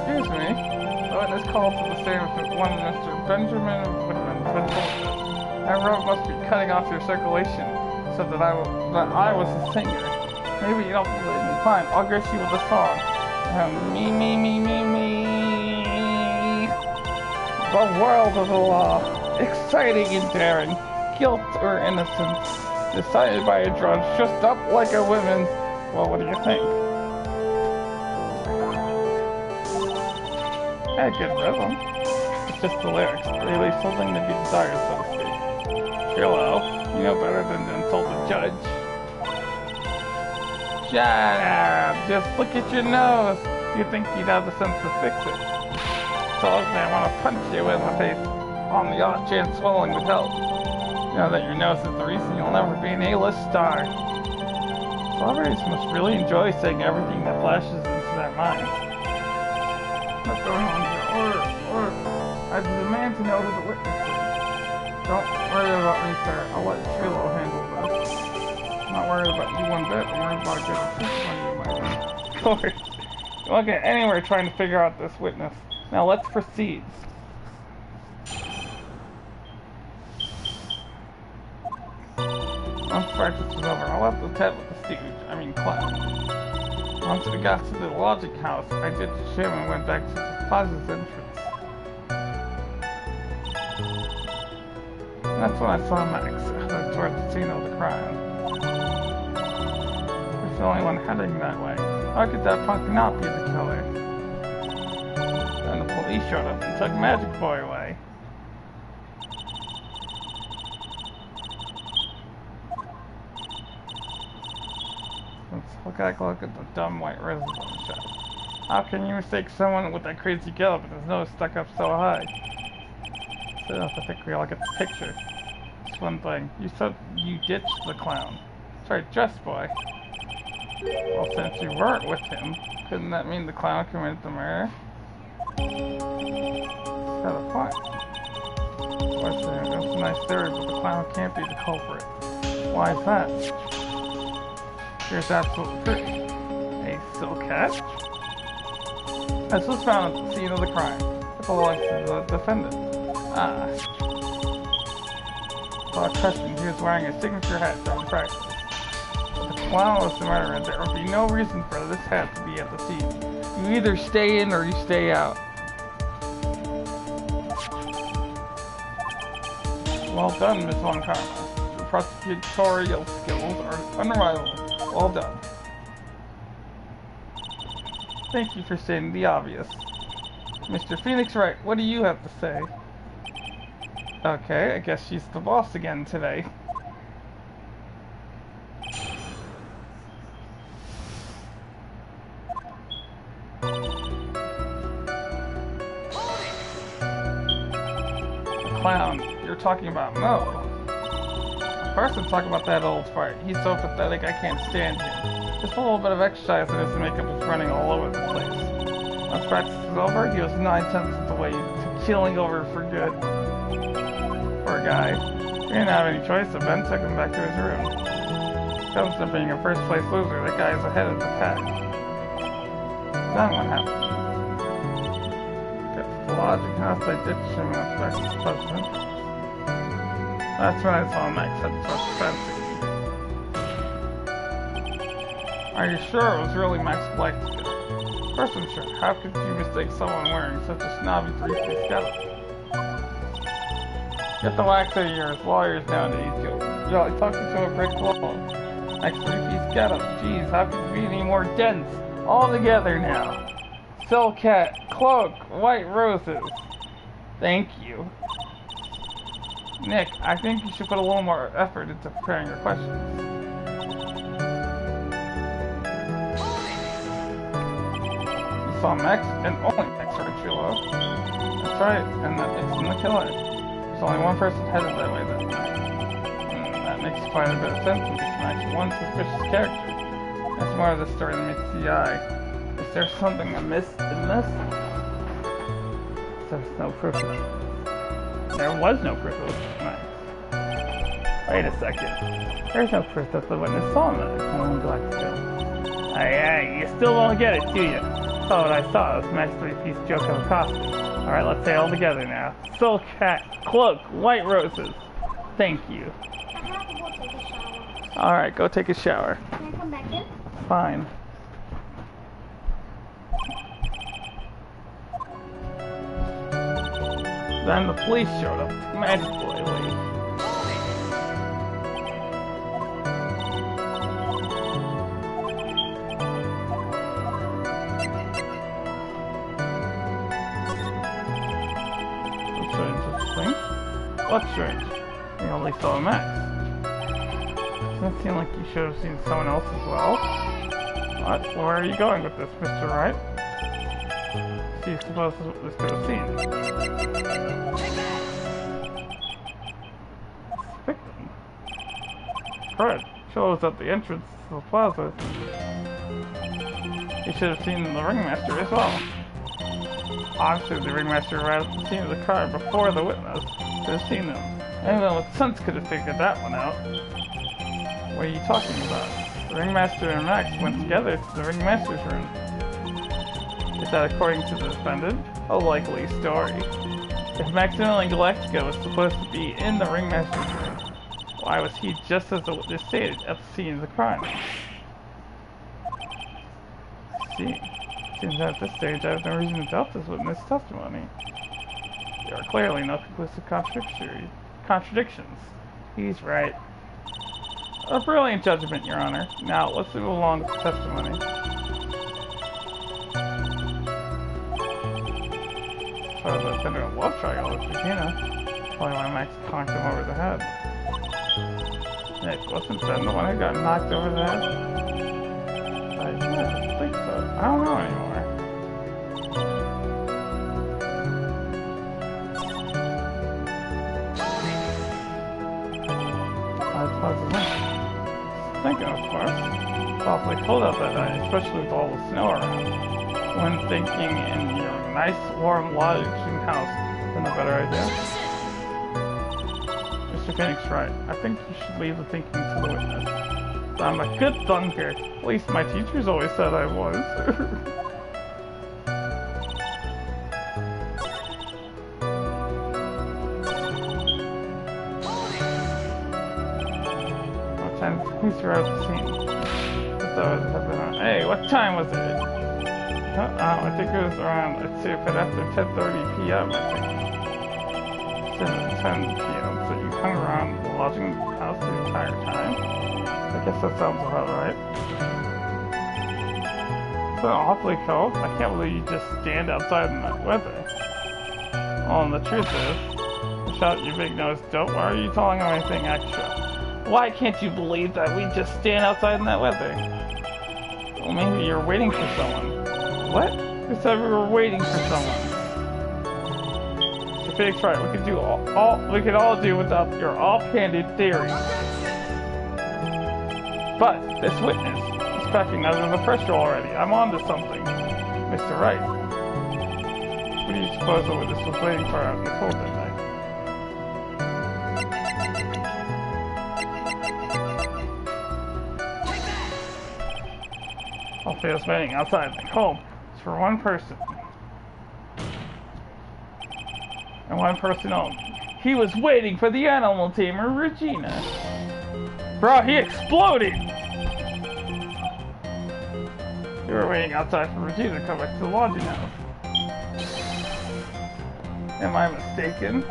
Excuse me? The witness called for the same one Mr. Benjamin Whitman, Pennsylvania. That road must be cutting off your circulation, so that I was a singer. Maybe you don't believe me. Fine, I'll grace you with a song. Me. The world of the law. Exciting and daring. Guilt or innocence. Decided by a judge just up like a woman. Well, what do you think? Had good rhythm. It's just the lyrics. They leave something to be desired, so to speak. Hello, you know better than to insult the judge. Shut up! Just look at your nose! You think you'd have the sense to fix it. So I want to punch you in the face on the off chance swallowing would help. You know that your nose is the reason you'll never be an A-list star. Celebrities must really enjoy saying everything that flashes into their minds. What's going on here? Order. I demand to know who the witness is. Don't worry about me, sir. I'll let Trilo handle this. I'm not worried about you one bit. I'm worried about getting proof on you, my friend. Of course. You won't get anywhere trying to figure out this witness. Now let's proceed. Once practice was over, I left the tent with the clown. Once we got to the lodging house, I did the shim and went back to the plaza's entrance. That's when I saw Max, headed towards the scene of the crime. He's the only one heading that way. How could that punk not be the killer? Then the police showed up and took Magic Boy away. Let's look at the dumb white residence shop. How can you mistake someone with that crazy getup and his nose stuck up so high? So I think we all get the picture. Just one thing. You said you ditched the clown. Sorry, Dress Boy. Well, since you weren't with him, couldn't that mean the clown committed the murder? Got a point. That's a nice theory, but the clown can't be the culprit. Why is that? Here's absolute proof. A silk hat? This was found at the scene of the crime. It belongs to the defendant. Without question, he was wearing a signature hat during practice. If the clown was the murderer, there would be no reason for this hat to be at the scene. You either stay in or you stay out. Well done, Miss Von Karma. Your prosecutorial skills are unrivaled. Well done. Thank you for stating the obvious. Mr. Phoenix Wright, what do you have to say? Okay, I guess she's the boss again today. The clown, you're talking about Mo. First, I'm talking about that old fart. He's so pathetic I can't stand him. Just a little bit of exercise and his makeup is running all over the place. Once practice is over, he was 9/10 of the way to keeling over for good. Poor guy. He didn't have any choice, so Ben took him back to his room. Comes to being a first place loser, the guy is ahead of the pack. Then what happened? Got to the lodging house, I ditched him and went back to the president. That's when I saw Max head towards the fencing. Are you sure it was really Max Black's kid? Of course I'm sure. How could you mistake someone wearing such a snobby three-piece getup? Get the wax out of your lawyers nowadays. You're like talking to a brick wall. Max three-piece getup. Jeez, how could you be any more dense? All together now. Silk hat, cloak, white roses. Thank you. Nick, I think you should put a little more effort into preparing your questions. You saw Max, and only Max, right, Shiloh? That's right, and that makes him the killer. There's only one person headed that way that night. That makes quite a bit of sense, because Max is one suspicious character. That's more of the story than meets the eye. Is there something amiss in this? There's no proof of it. There was no proof of it tonight. Wait a second. There's no proof that the witness saw him Galactica. Hey, you still won't get it, do you? Saw what I saw. It was a nice three-piece joke of a costume. Alright, let's say it all together now. Silk hat, cloak, white roses. Thank you. I have to go take a shower. Alright, go take a shower. Can I come back in? Fine. Then the police showed up. Magically. What's strange? You only saw Max. Doesn't it seem like you should have seen someone else as well? What? Where are you going with this, Mr. Wright? Do you suppose this could have seen? Victim? Fred, shows at the entrance to the plaza. You should have seen the ringmaster as well. Obviously, the ringmaster arrived at the scene of the car before the witness could have seen them. Anyone with sense could have figured that one out. What are you talking about? The ringmaster and Max went together to the ringmaster's room. Is that according to the defendant? A likely story. If Maximilian Galactica was supposed to be in the ringmaster's room, why was he, just as the witness stated, at the scene of the crime? See. Seems that at this stage I have no reason to doubt this witness' testimony. There are clearly no conclusive contradictions. He's right. A brilliant judgment, Your Honor. Now, let's move along with the testimony. So the offender of love triangle with Regina. Probably why Max conked him over the head. Nick, wasn't Ben the one who got knocked over the head? I think so. I don't know anymore. Thinking, of course. It's awfully cold out that night, especially with all the snow around. When thinking in your nice, warm lodging house, isn't a better idea? Mr. Phoenix, right. I think you should leave the thinking to the witness. I'm a good thinker. At least my teachers always said I was. Police were at the scene. Hey, what time was it? I think it was around, let's see, after 10:30 p.m. I think. Instead of 10 p.m. So you hung around the lodging house the entire time? I guess that sounds about right. It's been awfully cold. I can't believe you just stand outside in that weather. Well, and the truth is, shout you big nose, don't worry you telling them anything extra. Why can't you believe that we just stand outside in that weather? Well, maybe you're waiting for someone. What? Who said we were waiting for someone? Mr. Phoenix, right, we could all do without your offhanded theories. But this witness is cracking under the pressure already. I'm on to something, Mr. Wright. What do you suppose the witness was waiting for out in the cold that night? Feels waiting outside in the cold. It's for one person. And one person only. He was waiting for the animal tamer, Regina. Bro, he exploded! You were waiting outside for Regina to come back to the lodging house. Am I mistaken?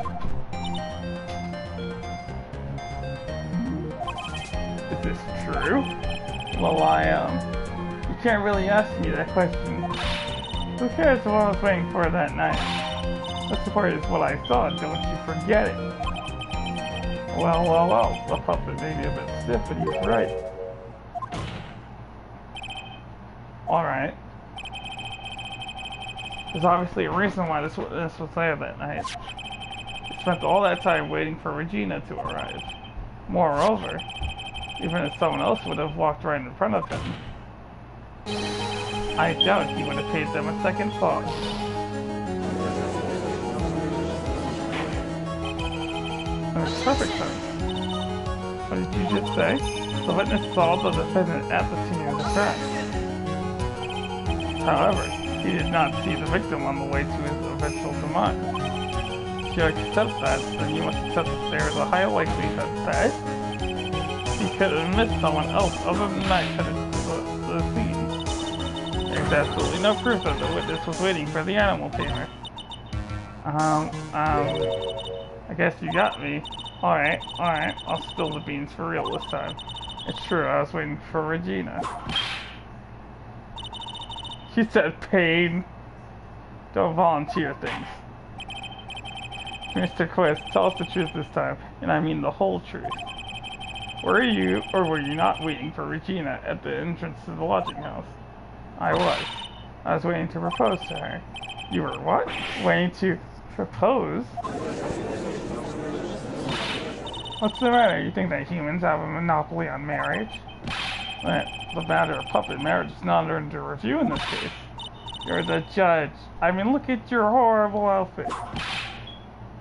Is this true? Well, you can't really ask me that question. Who cares what I was waiting for that night? What's the point is what I saw, don't you forget it. Well, the puppet may be a bit stiff, but he's right. Alright. There's obviously a reason why this witness was there that night. He spent all that time waiting for Regina to arrive. Moreover, even if someone else would have walked right in front of him, I doubt he would have paid them a second thought. That makes perfect sense. What did you just say? The witness saw the defendant at the scene of the crime. However, he did not see the victim on the way to his eventual demise. If you accept that, then you must accept that there is a high likelihood that he could have missed someone else other than that headed to the scene. There's absolutely no proof that the witness was waiting for the animal tamer. I guess you got me. Alright, I'll spill the beans for real this time. It's true, I was waiting for Regina. She said pain. Don't volunteer things. Mr. Quist, tell us the truth this time, and I mean the whole truth. Were you, or were you not waiting for Regina at the entrance to the lodging house? I was. I was waiting to propose to her. You were what? Waiting to propose? What's the matter? You think that humans have a monopoly on marriage? The matter of puppet marriage is not under review in this case. You're the judge. I mean, look at your horrible outfit.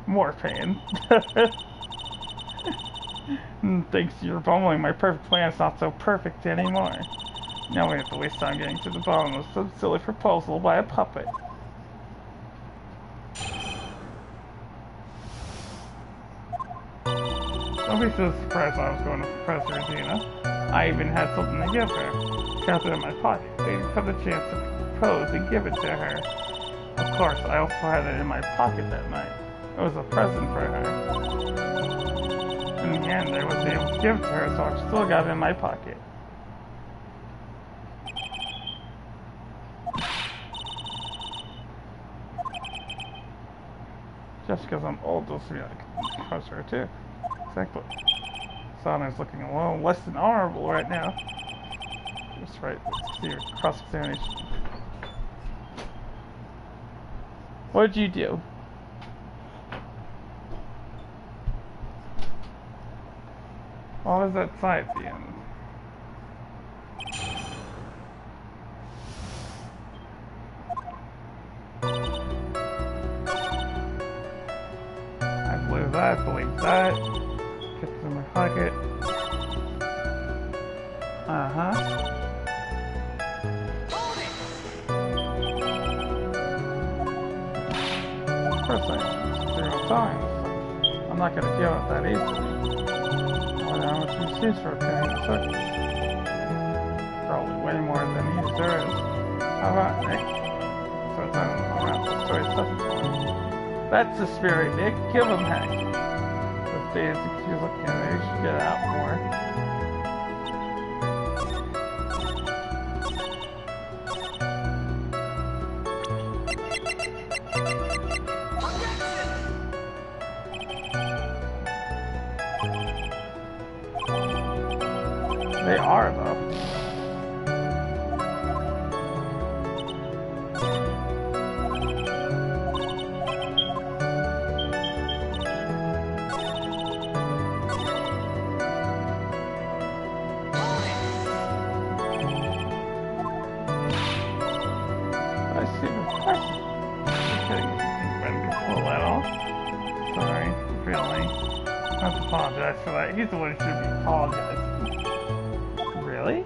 More pain. Thanks to your bumbling, my perfect plan is not so perfect anymore. Now we have to waste time getting to the bottom of some silly proposal by a puppet. Don't be so surprised I was going to Professor Regina. I even had something to give her. Kept it in my pocket, waiting for the chance to propose and give it to her. Of course, I also had it in my pocket that night. It was a present for her. In the end, I wasn't able to give it to her, so I still got it in my pocket. Just because I'm old doesn't mean I can trust her too. Exactly. Sana's looking a little less than honorable right now. That's right. Let's see your cross-examination. What did you do? What was that sign at the end? I believe that. Kept it in my pocket. Uh-huh. Of course I am. 0 times. I'm not gonna give up that easily. I wonder how much you choose for a penny in a circus. Probably way more than he deserves. How about Nick? So it's not around the story stuff. That's the spirit, Nick. Give him heck. Those days he's looking at me, you should get out more. They are, though. I see the question. Okay, you think I'm going to pull that off? Sorry, really. I have to apologize for that. He's the one who should be apologizing. Really?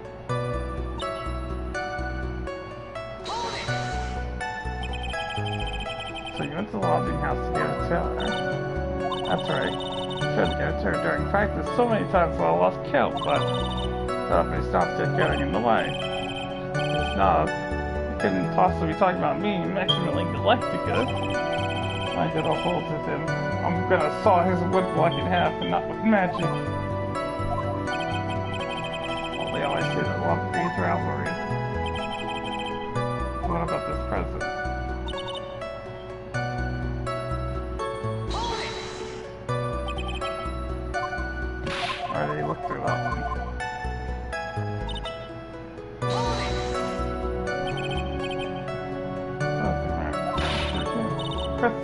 So you went to the lodging house to give it to her? That's right. Tried to give it to her during practice so many times while I lost count, but my stopped it getting in the way. It's not. You couldn't possibly be talking about me, maximally Galactica. I did a hold with him. I'm gonna saw his wood block in half and not with magic. They always say that love breeds rivalry. What about this present? Already looked through that one. What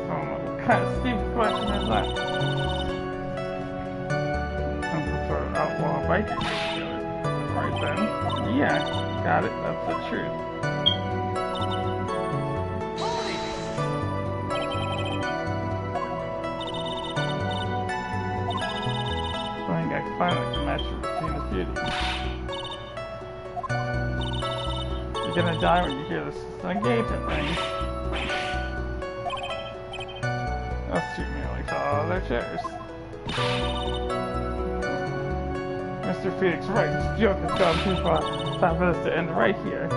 kind of stupid question is that? Some sort of outlaw biker. Right then. Yeah, got it. That's the truth. I think I can finally gonna die when you hear this engagement ring. Those two merely fell out of their chairs. Mr. Phoenix, right, this joke has gone too far. Time for this to end right here.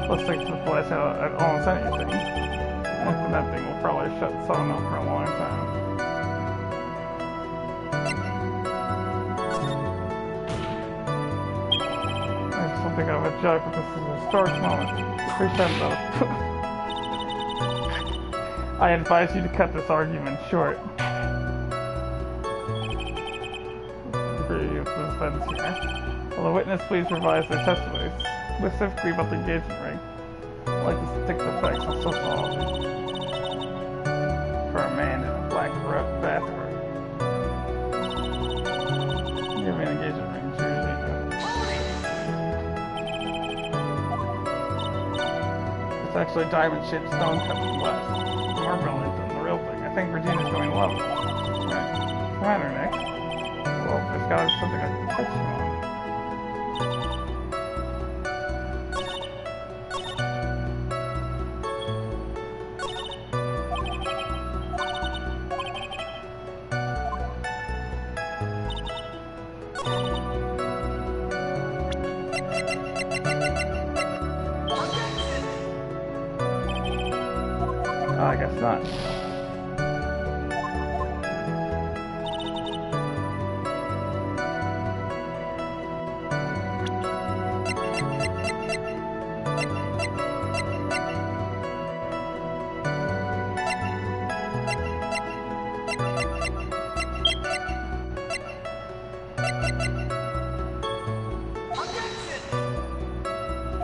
Let's take the place out at almost anything. And that thing will probably shut someone up for a long time. There's something of a joke, but this is a historic moment. Crescendo. I advise you to cut this argument short. Agree with the defense here. Will the witness please revise their testimonies, specifically about the engagement ring? I'd like to stick the facts on so small. For a man in a black bathroom. Give me an engagement ring, seriously. It's actually a diamond-shaped stone cut from glass. More brilliant than the real thing. I think Regina's going to love it. Right. What's the matter, Nick? Well, there's gotta be something I can touch you on. I guess not.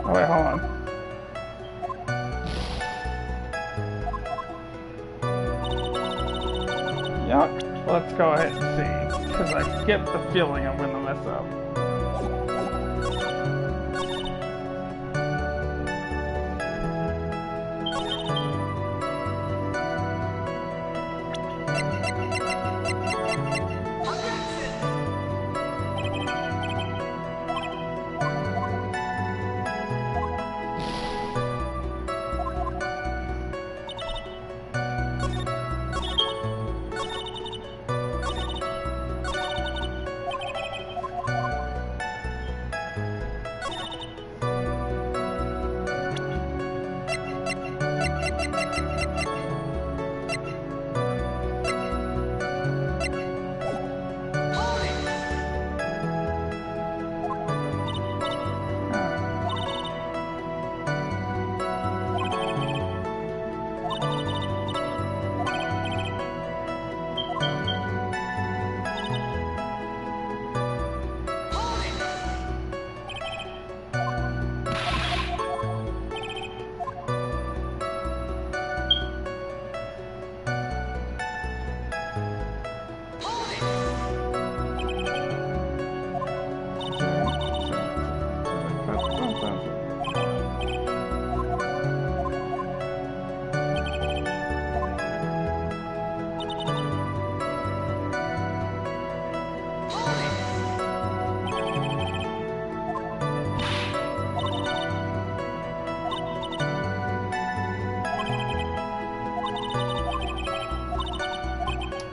Oh wait, hold on. Yup, let's go ahead and see, because I get the feeling I'm gonna mess up.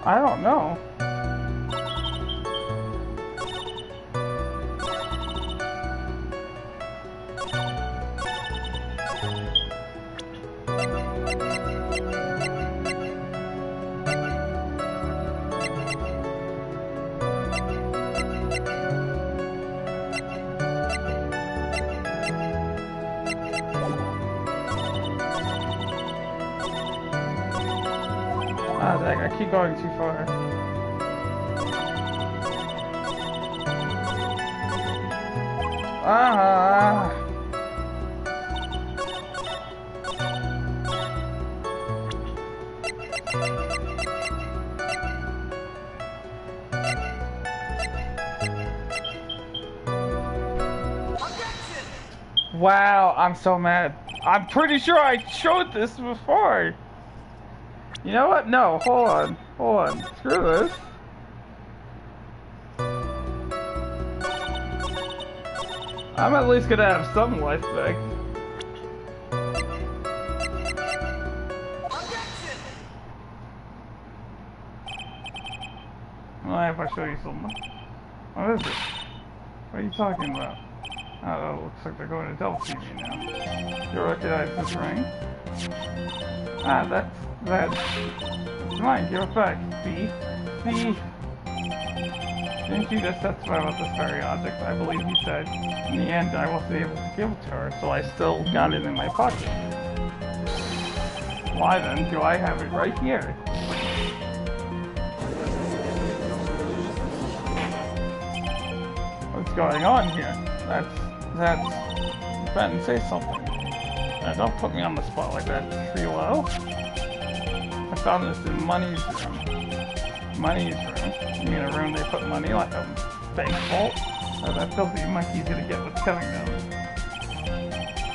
I don't know. Ah, dang, I keep going too far. Ah! Wow, I'm so mad. I'm pretty sure I showed this before. You know what? No, hold on. Hold on. Screw this. I'm at least gonna have some life back. Well, if I show you something. What is it? What are you talking about? Oh, it looks like they're going to double TV now. You recognize this ring? Ah, that's mine. Give it back. Thief. Thief. Didn't you just testify about this very object? I believe you said. In the end, I wasn't able to give it to her, so I still got it in my pocket. Why then do I have it right here? What's going on here? That's... Ben, say something. Don't put me on the spot like that, Trilo. I found this in Money's room. Money's room? You mean a room they put money, like a bank vault? Oh, that filthy monkey's gonna get what's coming to him.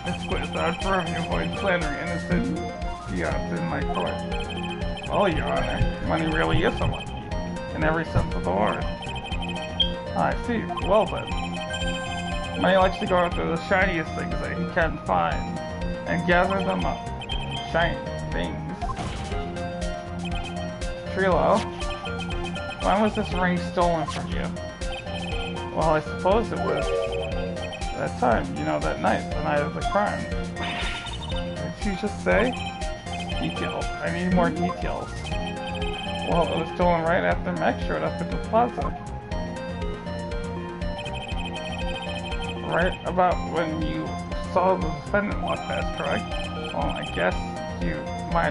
It's quite hard for him to avoid slandering innocent fiats in my court. Well, Your Honor, Money really is a monkey, in every sense of the word. I see. Well then. Money likes to go after the shiniest things that he can find, and gather them up. Shiny things. Trilo, when was this ring stolen from you? Well, I suppose it was that time, you know, that night, the night of the crime. Did you just say? Details. I need more details. Well, it was stolen right after Max showed up at the plaza. Right about when you saw the defendant walk past, correct? Well, I guess you might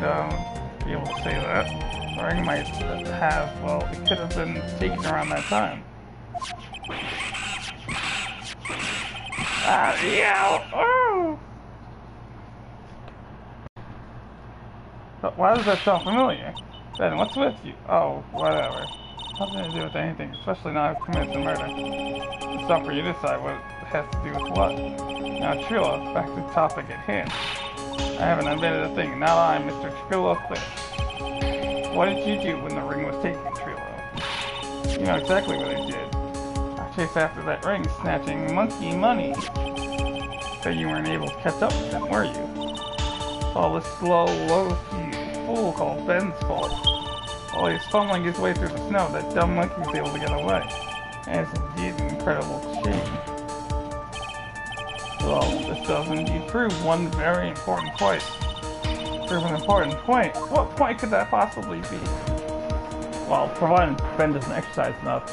be able to say that. The ring might have, well, it could have been taken around that time. Yeah! Oh! But why does that sound familiar? Ben, what's with you? Oh, whatever. Nothing to do with anything, especially now I've committed the murder. It's not for you to decide what it has to do with what. Now, Trilo, back to the topic at hand. I haven't admitted a thing. Now I'm Mr. Trilo Cliff. What did you do when the ring was taken, Trilo? You know exactly what I did. I chased after that ring, snatching monkey money. So you weren't able to catch up with him, were you? It's all this slow, low-key fool called Ben's fault. While he's fumbling his way through the snow, that dumb monkey was able to get away. And it's indeed an incredible shame. Well, this does indeed prove one very important point. Prove an important point? What point could that possibly be? Well, provided Ben doesn't exercise enough,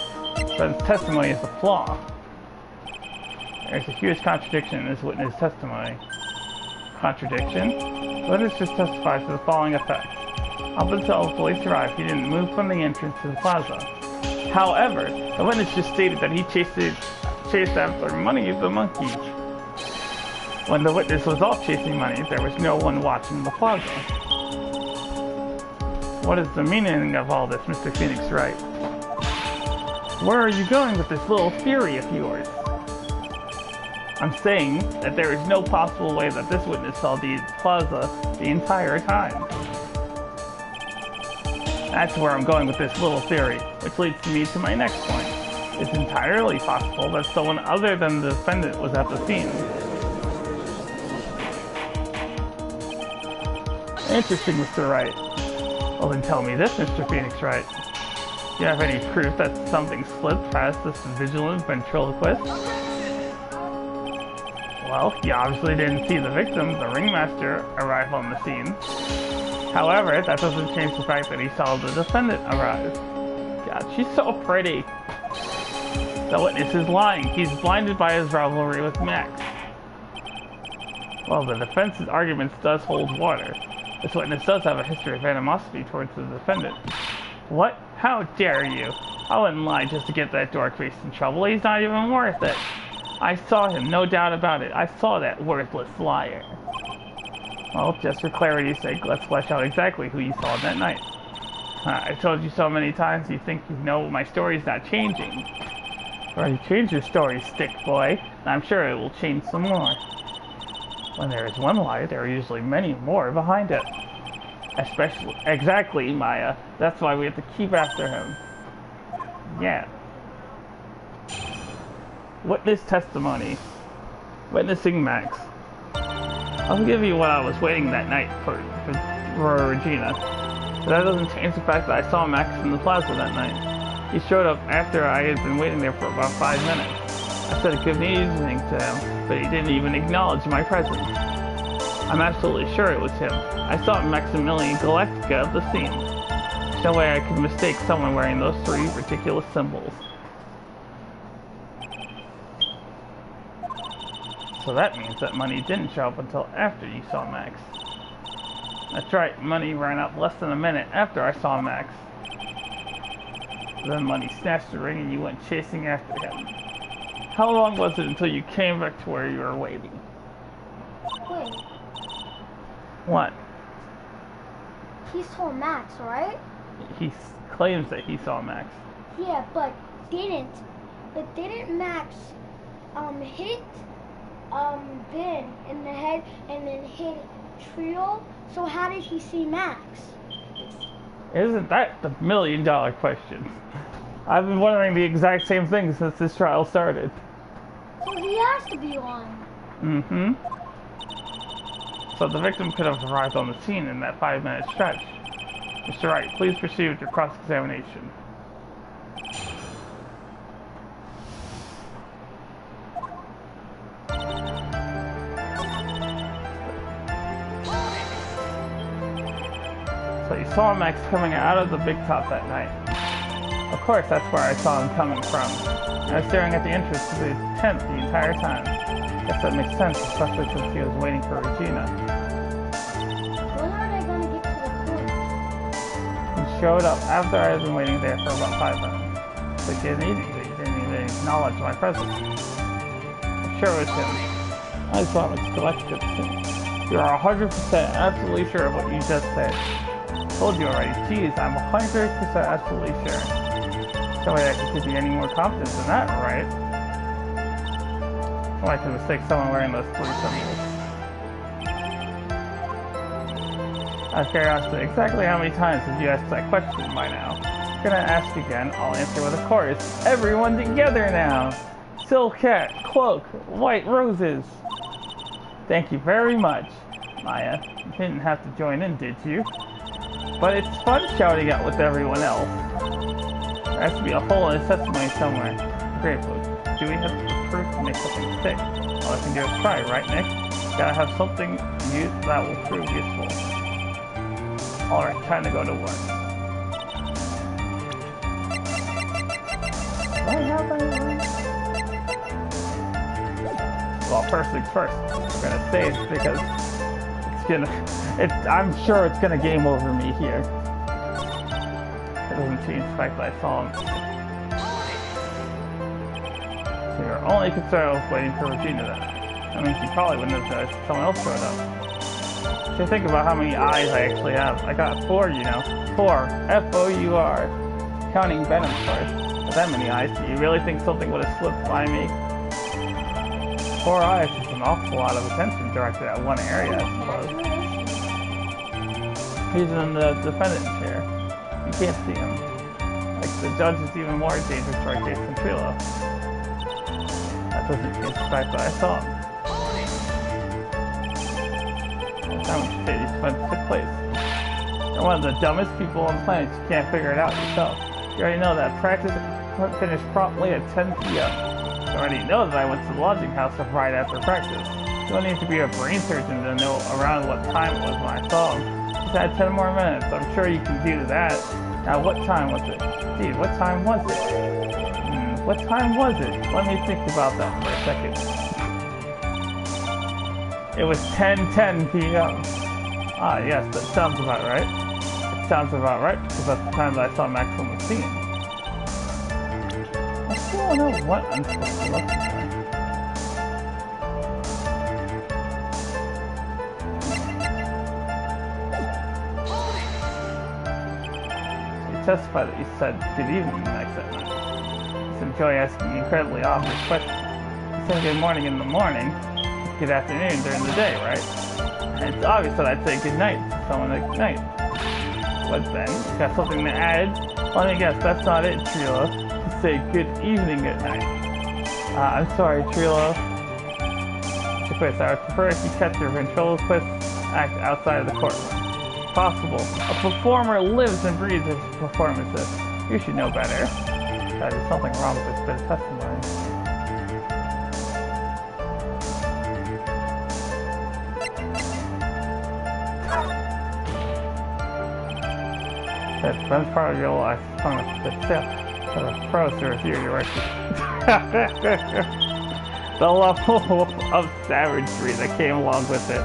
Ben's testimony is a flaw. There's a huge contradiction in his witness testimony. Contradiction? The witness just testifies to the following effect. Up until the police arrived, he didn't move from the entrance to the plaza. However, the witness just stated that he chased after Money the monkey. When the witness was off chasing Money, there was no one watching the plaza. What is the meaning of all this, Mr. Phoenix Wright? Where are you going with this little theory of yours? I'm saying that there is no possible way that this witness saw the plaza the entire time. That's where I'm going with this little theory, which leads me to my next point. It's entirely possible that someone other than the defendant was at the scene. Interesting, Mr. Wright. Well then tell me this, Mr. Phoenix Wright. Do you have any proof that something slipped past this vigilant ventriloquist? Well, he obviously didn't see the victim, the ringmaster, arrive on the scene. However, that doesn't change the fact that he saw the defendant arrive. God, she's so pretty. The witness is lying. He's blinded by his rivalry with Max. Well, the defense's arguments does hold water. This witness does have a history of animosity towards the defendant. What? How dare you? I wouldn't lie just to get that dork face in trouble. He's not even worth it. I saw him, no doubt about it. I saw that worthless liar. Well, just for clarity's sake, let's flesh out exactly who you saw that night. I've told you so many times you think you know my story's not changing. Well, you changed your story, stick boy, and I'm sure it will change some more. When there is one lie, there are usually many more behind it. Especially, exactly, Maya. That's why we have to keep after him. Yeah. Witness testimony. Witnessing Max. I'll give you what I was waiting that night for Regina. But that doesn't change the fact that I saw Max in the plaza that night. He showed up after I had been waiting there for about 5 minutes. I said good evening to him, but he didn't even acknowledge my presence. I'm absolutely sure it was him. I saw Maximilian Galactica at the scene. There's no way I could mistake someone wearing those 3 ridiculous symbols. So that means that Money didn't show up until after you saw Max. That's right, Money ran up less than a minute after I saw Max. Then Money snatched the ring and you went chasing after him. How long was it until you came back to where you were waiting? Wait. What? He saw Max, right? He claims that he saw Max. Yeah, but didn't Max hit Ben in the head and then hit Trio? So how did he see Max? Isn't that the $1 million question? I've been wondering the exact same thing since this trial started. So he has to be on. Mm-hmm. So the victim could have arrived on the scene in that 5-minute stretch. Mr. Wright, please proceed with your cross-examination. So you saw Max coming out of the big top that night. Of course, that's where I saw him coming from. I was staring at the entrance to the tent the entire time. Guess that makes sense, especially since he was waiting for Regina. When are they going to get to the corner? He showed up after I had been waiting there for about 5 minutes. But he didn't even acknowledge my presence. I'm sure it was him. I saw him collected soon. You are 100% absolutely sure of what you just said. I told you already. Jeez, I'm 100% absolutely sure. No way I could be any more confident than that, right? Oh, I could mistake someone wearing those 3 symbols. Out of curiosity, exactly how many times have you asked that question by now? I'm gonna ask again, I'll answer with a chorus. Everyone together now! Silk hat, cloak, white roses! Thank you very much, Maya. You didn't have to join in, did you? But it's fun shouting out with everyone else. There has to be a hole in a testimony somewhere. Great, but do we have the proof to make something stick? All I can do is try, right, Nick? Gotta have something that will prove useful. Alright, time to go to work. Well, first things first. We're gonna save because I'm sure it's gonna game over me here. It doesn't change the fact that I saw him. So you're only concerned with waiting for Regina then. That means you probably wouldn't have noticed if someone else showed up. So think about how many eyes I actually have. I got 4, you know. 4. F-O-U-R. Counting Venom first. With that many eyes, do you really think something would have slipped by me? 4 eyes is an awful lot of attention directed at one area, I suppose. He's in the defendant chair. You can't see him. Like, the judge is even more dangerous for our case than Trilo. That doesn't change the fact that I saw him. How much these events took place. You're one of the dumbest people on the planet. You can't figure it out yourself. You already know that practice finished promptly at 10 p.m. You already know that I went to the lodging house right after practice. You don't need to be a brain surgeon to know around what time it was when I saw him. Just had 10 more minutes. I'm sure you can do that. Now, what time was it? Gee, what time was it? What time was it? Let me think about that for a second. It was 10:10 p.m. Ah, yes, that sounds about right. It sounds about right, because that's the time that I saw Max on the scene. I still don't know what I'm supposed to look for. You testified that you said good evening Max that night. Just enjoy asking incredibly obvious questions. You said good morning in the morning. Good afternoon during the day, right? And it's obvious that I'd say good night to someone at night. What then? You got something to add? Let me guess, that's not it, Trilo. You say good evening at night. I'm sorry, Trilo. Mr. Quiz, I would prefer if you kept your ventriloquist act outside of the courtroom. Possible. A performer lives and breathes his performances. You should know better. There's something wrong with this bit of testimony. That friend's part of your life on a still for the pros to review your work. The level of savagery that came along with it.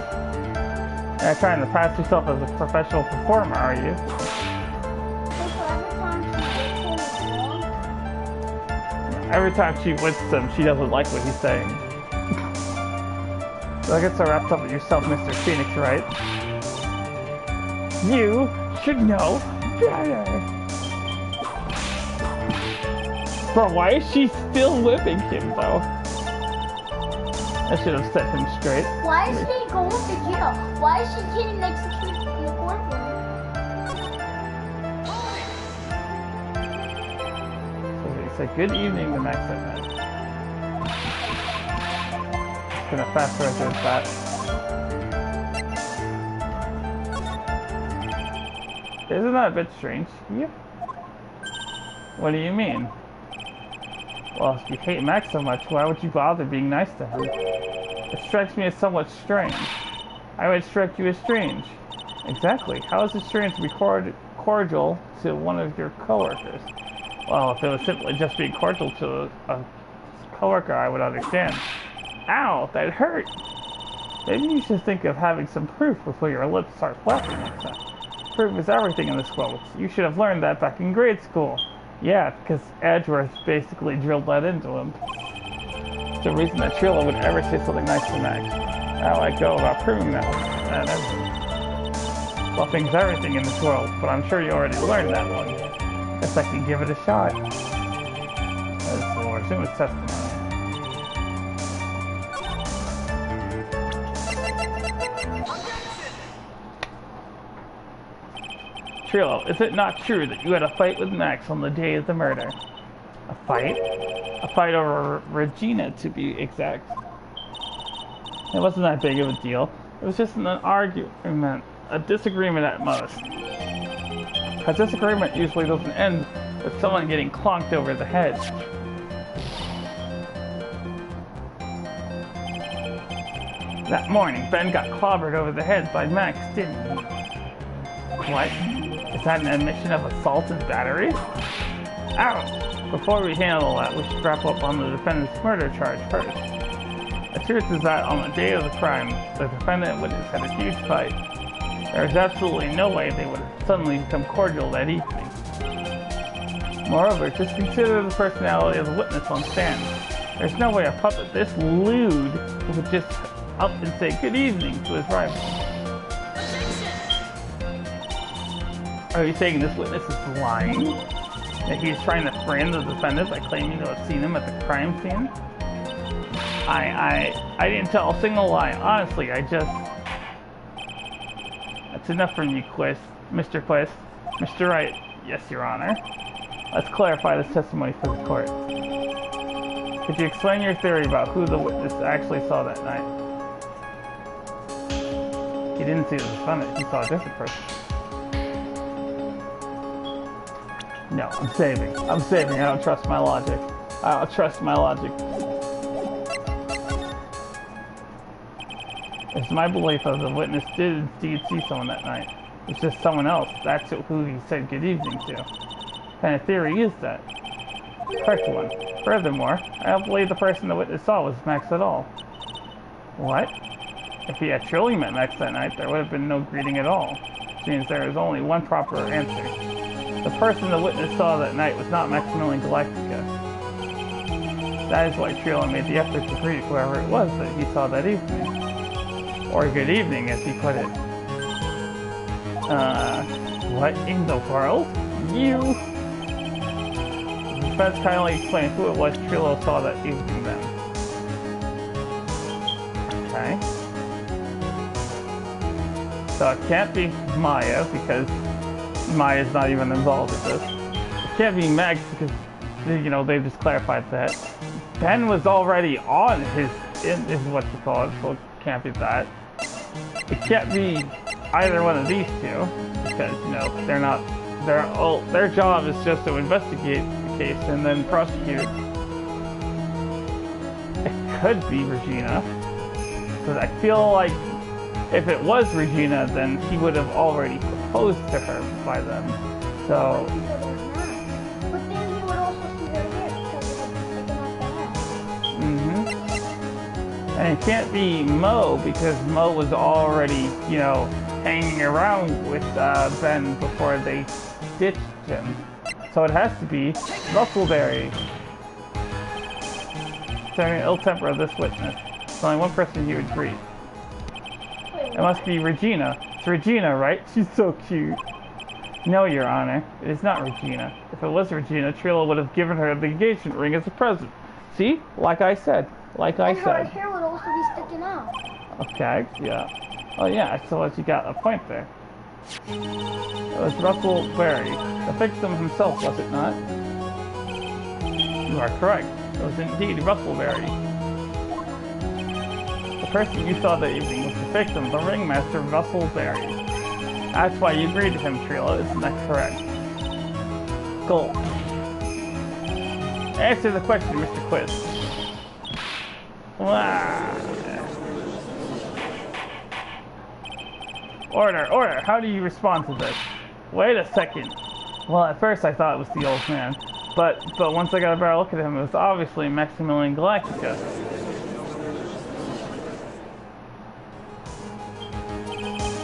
You're trying to pass yourself as a professional performer, are you? Every time she wins him, she doesn't like what he's saying. So I guess I wrapped up with yourself, Mr. Phoenix, right? You should know better. Bro, why is she still whipping him, though? I should have set him straight. Why is he going to jail? Why is she getting executed in the courtroom? So he said, good evening to Max at night. Just gonna fast forward through that. Isn't that a bit strange? Yeah. What do you mean? Well, if you hate Max so much, why would you bother being nice to him? It strikes me as somewhat strange. I would strike you as strange. Exactly. How is it strange to be cordial to one of your coworkers? Well, if it was simply just being cordial to a coworker, I would understand. Ow, that hurt! Maybe you should think of having some proof before your lips start flapping next time. Proof is everything in this world. You should have learned that back in grade school. Yeah, because Edgeworth basically drilled that into him. It's the reason that Trilla would ever say something nice to Max. How I go about proving that and everything. Bluffing's everything in this world, but I'm sure you already learned that one. Guess I can give it a shot. As we'll resume his testimony. Trillo, is it not true that you had a fight with Max on the day of the murder? A fight? A fight over Regina, to be exact. It wasn't that big of a deal. It was just an argument, a disagreement at most. A disagreement usually doesn't end with someone getting clonked over the head. That morning, Ben got clobbered over the head by Max, didn't he? What? Is that an admission of assault and battery? Ow! Before we handle that, we should wrap up on the defendant's murder charge first. The truth is that on the day of the crime, the defendant and witness had a huge fight. There was absolutely no way they would have suddenly become cordial that evening. Moreover, just consider the personality of the witness on stand. There's no way a puppet this lewd would just up and say good evening to his rival. Are you saying this witness is lying? That he's trying to frame the defendant by claiming to have seen him at the crime scene? I didn't tell a single lie. Honestly, I just... That's enough from you, Mr. Quist. Mr. Wright. Yes, Your Honor. Let's clarify this testimony for the court. Could you explain your theory about who the witness actually saw that night? He didn't see the defendant. He saw a different person. No, I'm saving. I don't trust my logic. I don't trust my logic. It's my belief that the witness did indeed see someone that night. It's just someone else. That's who he said good evening to. What kind of theory is that? Correct one. Furthermore, I don't believe the person the witness saw was Max at all. What? If he had truly met Max that night, there would have been no greeting at all. Which means there is only one proper answer. The person the witness saw that night was not Maximilian Galactica. That is why Trillo made the effort to greet whoever it was that he saw that evening. Or good evening, as he put it. What in the world? You? The defense kindly explained who it was Trillo saw that evening then. Okay. So it can't be Maya, because Maya's not even involved with this. It can't be Max, because, you know, they've just clarified that. Ben was already on his is what you call it, so it can't be that. It can't be either one of these two, because, you know, they're not, their job is just to investigate the case and then prosecute. It could be Regina, because I feel like if it was Regina, then he would have already proposed to her by then. So. But then he would also see her here because it would be taken off the head. And it can't be Mo because Mo was already, you know, hanging around with Ben before they ditched him. So it has to be Russellberry. Showing ill temper of this witness. There's only one person he would greet. It must be Regina. It's Regina, right? She's so cute. No, Your Honor. It is not Regina. If it was Regina, Trilla would have given her the engagement ring as a present. See? Like I said. Like I said. And her hair would also be sticking out. Okay, yeah. Oh yeah, so you got a point there. It was Russell Berry. The victim himself, was it not? You are correct. It was indeed Russell Berry. The person you saw that evening was the victim, the ringmaster Russell Berry. That's why you greeted him, Trilla, isn't that correct? Gold. Answer the question, Mr. Quiz. Wow. Order, how do you respond to this? Wait a second. Well, at first I thought it was the old man, but once I got a better look at him, it was obviously Maximilian Galactica.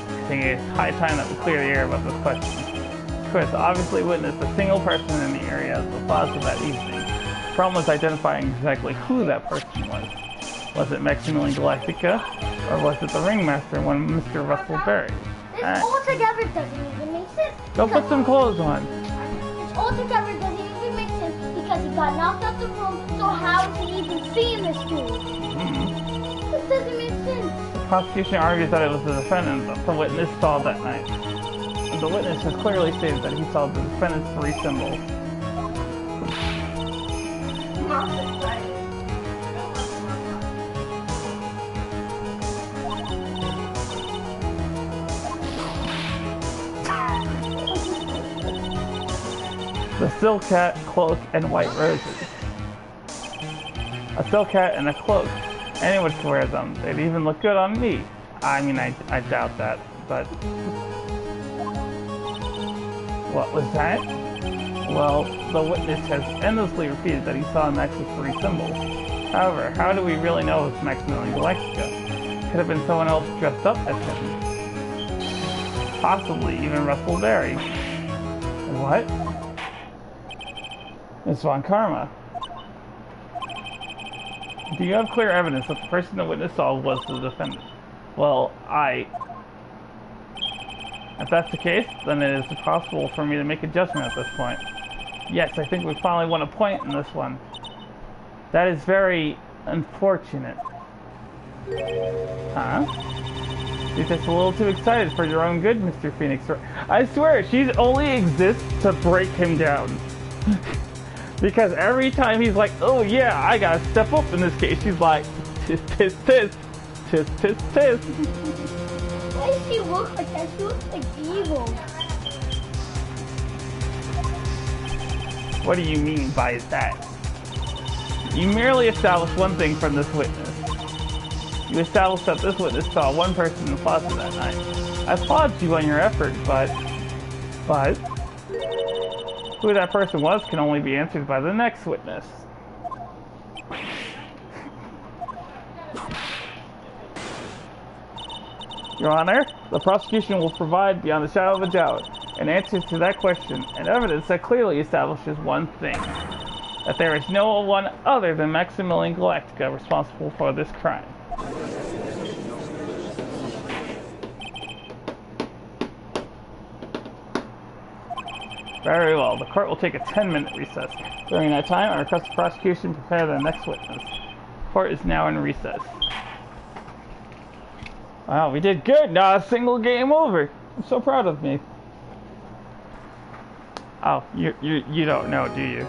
I think it's high time that we clear the air about this question. Chris obviously witnessed a single person in the area of the plaza that evening. The problem was identifying exactly who that person was. Was it Maximilian Galactica, or was it the ringmaster, one Mr. Russell Berry? This altogether doesn't even make sense. Go put some clothes on. This altogether doesn't even make sense because he got knocked out the room, so how is he even seeing this dude? This doesn't make sense. The prosecution argues that it was the defendant that the witness saw that night. And the witness has clearly stated that he saw the defendant's 3 symbols. The silk hat, cloak, and white roses. A silk hat and a cloak. Anyone could wear them. They'd even look good on me. I mean, I doubt that, but... What was that? Well, the witness has endlessly repeated that he saw Max's 3 symbols. However, how do we really know it's Maximilian Galactica? Could have been someone else dressed up as him. Possibly even Russell Berry. What? Miss Von Karma. Do you have clear evidence that the person the witness saw was the defendant? Well, if that's the case, then it is impossible for me to make a judgment at this point. Yes, I think we finally won a point in this one. That is very unfortunate. Huh? You're just a little too excited for your own good, Mr. Phoenix. I swear, she only exists to break him down. Because every time he's like, oh yeah, I gotta step up in this case, she's like, tisk tisk tisk, tisk tisk tisk. Why does she look like that? She looks like evil. What do you mean by that? You merely established one thing from this witness. You established that this witness saw one person in the plaza that night. I applaud you on your effort, but... Who that person was can only be answered by the next witness. Your Honor, the prosecution will provide, beyond the shadow of a doubt, an answer to that question and evidence that clearly establishes one thing. That there is no one other than Maximilian Galactica responsible for this crime. Very well. The court will take a 10-minute recess. During that time, I request the prosecution prepare the next witness. The court is now in recess. Wow, we did good. Not a single game over. I'm so proud of me. Oh, you don't know, do you?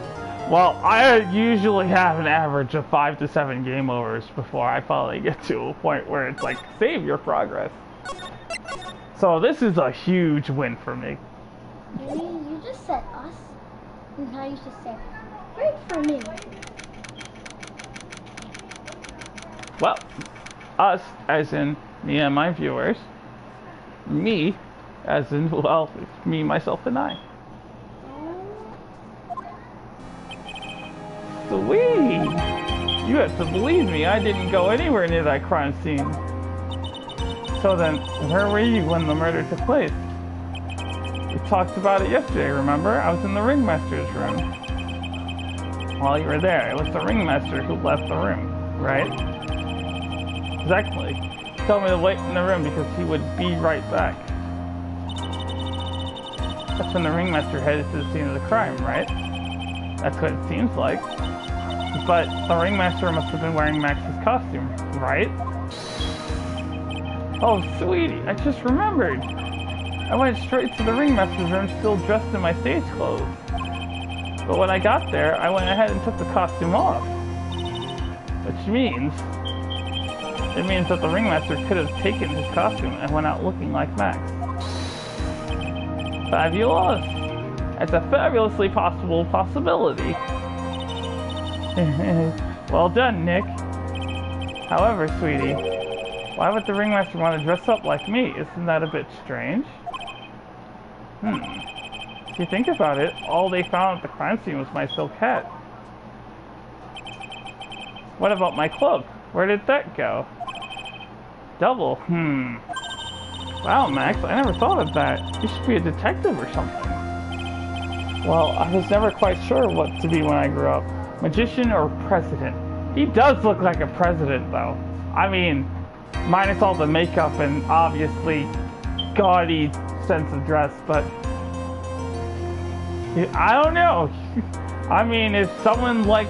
Well, I usually have an average of 5 to 7 game overs before I finally get to a point where it's like, save your progress. So this is a huge win for me. You just said us, and now you should say, great for me. Well, us, as in me and my viewers. Me, as in, well, it's me, myself, and I. Sweet! You have to believe me, I didn't go anywhere near that crime scene. So then, where were you when the murder took place? We talked about it yesterday, remember? I was in the ringmaster's room. While you were there, it was the ringmaster who left the room, right? Exactly. He told me to wait in the room because he would be right back. That's when the ringmaster headed to the scene of the crime, right? That's what it seems like. But the ringmaster must have been wearing Max's costume, right? Oh, sweetie, I just remembered. I went straight to the ringmaster's room still dressed in my stage clothes. But when I got there, I went ahead and took the costume off. Which means... it means that the ringmaster could have taken his costume and went out looking like Max. Fabulous! That's a fabulously possible possibility. Well done, Nick. However, sweetie, why would the ringmaster want to dress up like me? Isn't that a bit strange? If you think about it, all they found at the crime scene was my silk hat. What about my cloak? Where did that go? Double, Wow, Max, I never thought of that. You should be a detective or something. Well, I was never quite sure what to be when I grew up. Magician or president? He does look like a president, though. I mean, minus all the makeup and obviously gaudy sense of dress, but I don't know. I mean, if someone like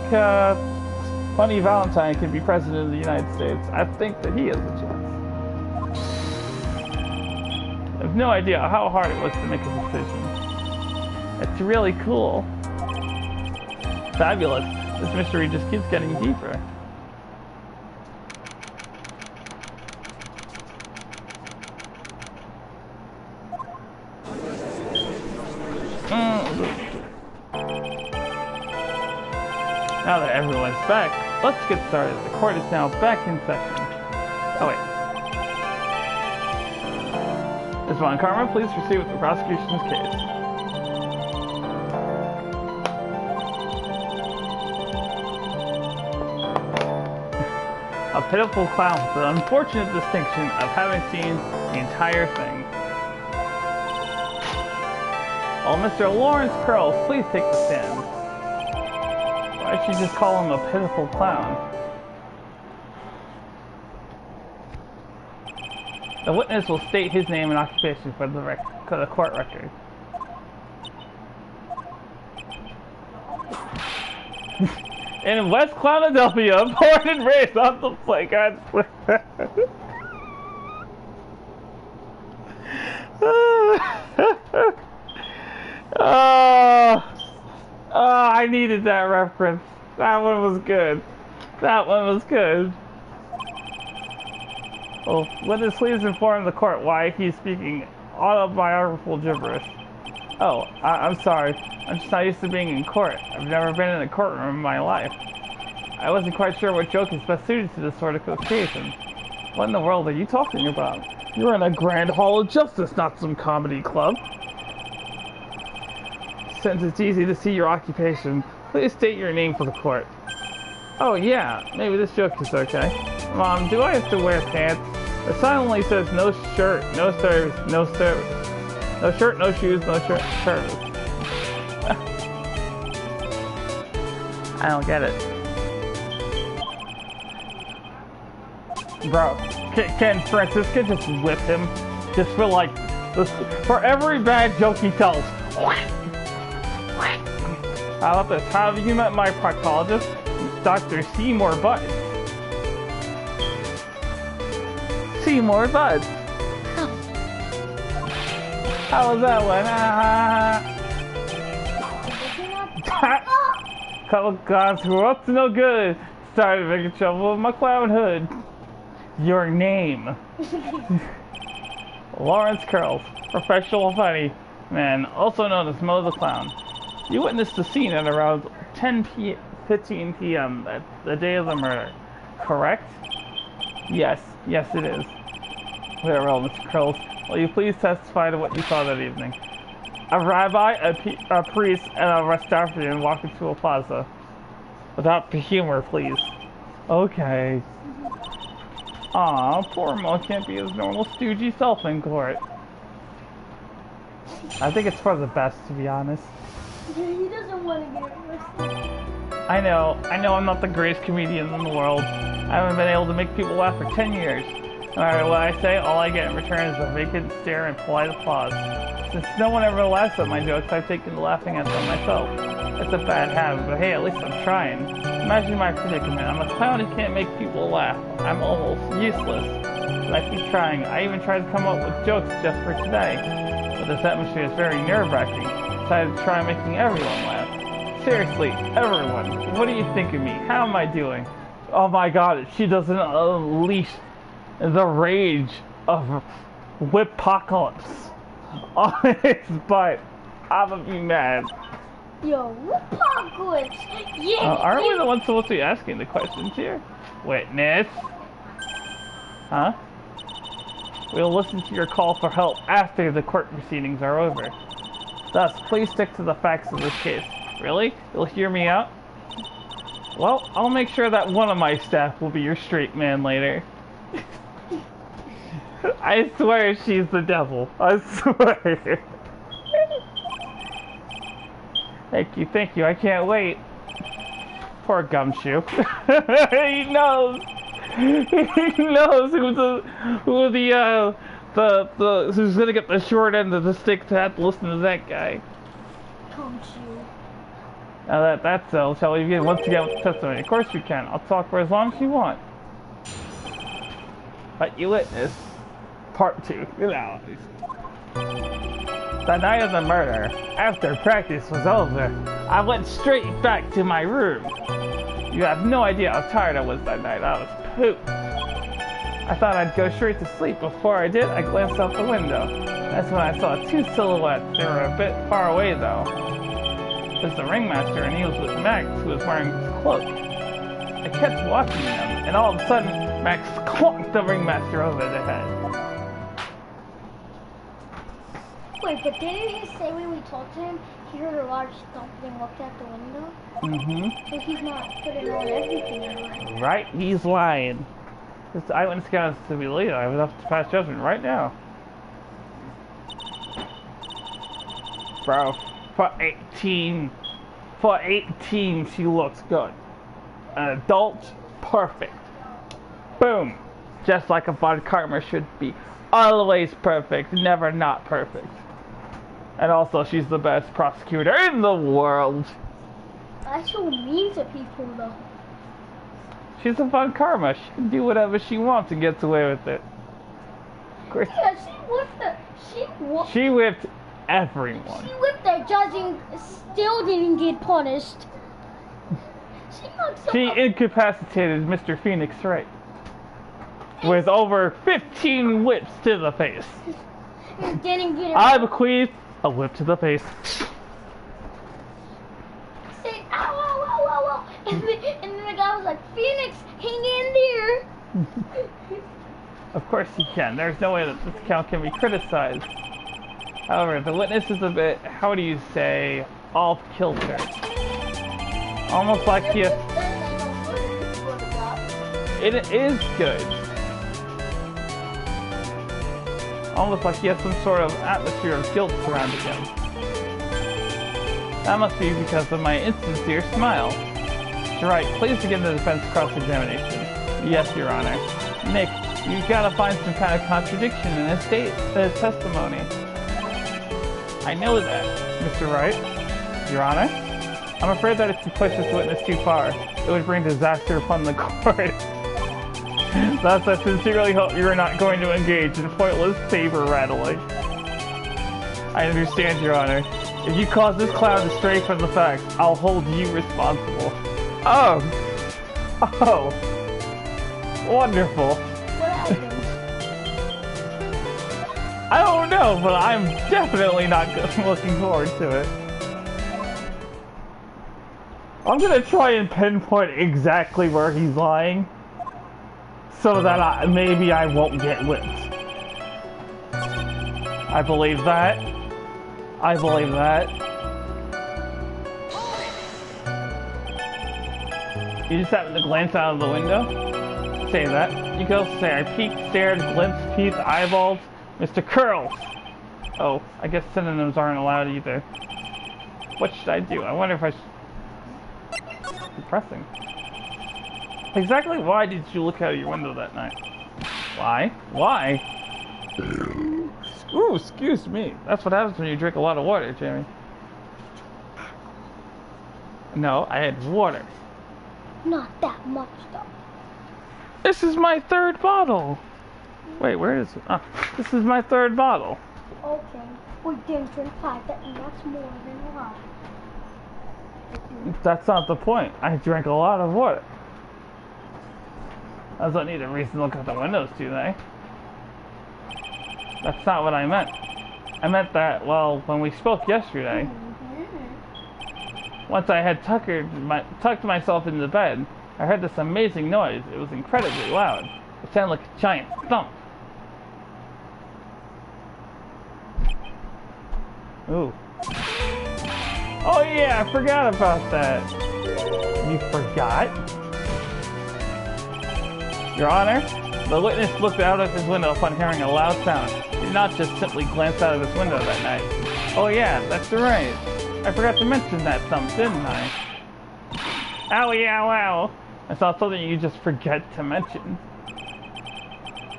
Funny Valentine could be president of the United States, I think that he has a chance. I have no idea how hard it was to make a decision. It's really cool. Fabulous. This mystery just keeps getting deeper. Now that everyone's back, let's get started. The court is now back in session. Oh wait. Ms. Von Karma, please proceed with the prosecution's case. A pitiful clown with the unfortunate distinction of having seen the entire thing. Oh, Mr. Lawrence Curls, please take the stand. Why should you just call him a pitiful clown? The witness will state his name and occupation for the court record. In West Clownadelphia, born and raised on the playground. I needed that reference. That one was good. That one was good. Well, witness, please inform the court why he's speaking autobiographical gibberish. Oh, I'm sorry. I'm just not used to being in court. I've never been in a courtroom in my life. I wasn't quite sure what joke is best suited to this sort of occasion. What in the world are you talking about? You're in a grand hall of justice, not some comedy club. Since it's easy to see your occupation, please state your name for the court. Oh yeah, maybe this joke is okay. Mom, do I have to wear pants? The sign only says no shirt, no service, no service. No shirt, no shoes, no shirt, service. I don't get it. Bro, can Francisca just whip him? Just for like, for every bad joke he tells. How about this? How have you met my proctologist? Dr. Seymour Butts. Seymour Butts. How was that one? Oh God, we're up to no good. Started making trouble with my clown hood. Your name. Lawrence Curls, professional funny man, also known as Mo the Clown. You witnessed the scene at around 15 p.m. the day of the murder, correct? Yes, it is. Very well, Mr. Curls. Will you please testify to what you saw that evening? A rabbi, a priest, and a Rastafarian walk into a plaza. Without the humor, please. Okay. Aw, poor Mo can't be his normal stoogey self in court. I think it's for the best, to be honest. He doesn't want to get arrested. I know I'm not the greatest comedian in the world. I haven't been able to make people laugh for 10 years. No matter what I say, all I get in return is a vacant stare and polite applause. Since no one ever laughs at my jokes, I've taken to laughing at them myself. It's a bad habit, but hey, at least I'm trying. Imagine my predicament. I'm a clown who can't make people laugh. I'm almost useless. But I keep trying. I even tried to come up with jokes just for today. But this atmosphere is very nerve-wracking. Decided to try making everyone laugh. Seriously, everyone. What do you think of me? How am I doing? Oh my God, she doesn't unleash the rage of Whipocalypse on his butt. I'm gonna be mad. Yo, Whipocalypse! Yeah! Aren't we the ones supposed to be asking the questions here? Witness? Huh? We'll listen to your call for help after the court proceedings are over. Thus, please stick to the facts of this case. Really? You'll hear me out? Well, I'll make sure that one of my staff will be your straight man later. I swear she's the devil. I swear. Thank you. I can't wait. Poor Gumshoe. He knows. He knows who's gonna get the short end of the stick to have to listen to that guy. Gumshoe. Now that's so. Shall we begin once again with the testimony? Of course we can. I'll talk for as long as you want. But you witness. Part 2. The night of the murder, after practice was over, I went straight back to my room. You have no idea how tired I was that night. I was pooped. I thought I'd go straight to sleep. Before I did, I glanced out the window. That's when I saw 2 silhouettes. They were a bit far away, though. It was the ringmaster, and he was with Max, who was wearing his cloak. I kept watching them, and all of a sudden, Max clonked the ringmaster over the head. Wait, but didn't he say when we talked to him, he heard a large thump and looked out the window? Mm-hmm. So he's not putting on everything. Right, he's lying. This eyewitness account is to be later. I have enough to pass judgment right now. Bro, for 18, she looks good. An adult, perfect. Boom. Just like a Von Karma should be. Always perfect, never not perfect. And also, she's the best prosecutor in the world. That's so mean to people, though. She's a Von Karma. She can do whatever she wants and gets away with it. Of course. Yeah, She whipped everyone. She whipped the judge and still didn't get punished. She incapacitated Mr. Phoenix Wright with over 15 whips to the face. Didn't get it. I bequeath a whip to the face. Said, ow, ow, ow, ow, ow. And then the guy was like, Phoenix, hang in there. Of course he can. There's no way that this account can be criticized. However, the witness is a bit, how do you say, off-kilter. Almost like he... It is good. Almost like he has some sort of atmosphere of guilt surrounding him. That must be because of my insincere smile. You're right, please begin the defense cross-examination. Yes, Your Honor. Nick, you gotta find some kind of contradiction in his testimony. I know that, Mr. Wright. Your Honor? I'm afraid that if you push this witness too far, it would bring disaster upon the court. Thus, I sincerely hope you are not going to engage in pointless saber rattling. I understand, Your Honor. If you cause this clown to stray from the facts, I'll hold you responsible. Oh! Oh! Wonderful. What happened? I don't know, but I'm definitely not looking forward to it. I'm gonna try and pinpoint exactly where he's lying, so that maybe I won't get whipped. I believe that. I believe that. You just happen to glance out of the window? Say that. You go say, I peeked, stared, glimpsed, peeped, eyeballed, Mr. Curls! Oh, I guess synonyms aren't allowed either. What should I do? I wonder if I should... Depressing. Exactly why did you look out of your window that night? Why? Why? Ooh, excuse me. That's what happens when you drink a lot of water, Jamie. No, I had water. Not that much, though. This is my third bottle. Wait, where is it? Oh, this is my third bottle. Okay, we didn't drink 5, and that's more than a lot. That's not the point. I drank a lot of water. I don't need a reason to look out the windows, do they? That's not what I meant. I meant that, well, when we spoke yesterday, once I had tucked myself into bed, I heard this amazing noise. It was incredibly loud. It sounded like a giant thump. Ooh. Oh yeah, I forgot about that. You forgot? Your Honor, the witness looked out of his window upon hearing a loud sound. He did not just simply glance out of his window that night. Oh yeah, that's right. I forgot to mention that thump, didn't I? Owie, ow, ow. I saw something you just forget to mention.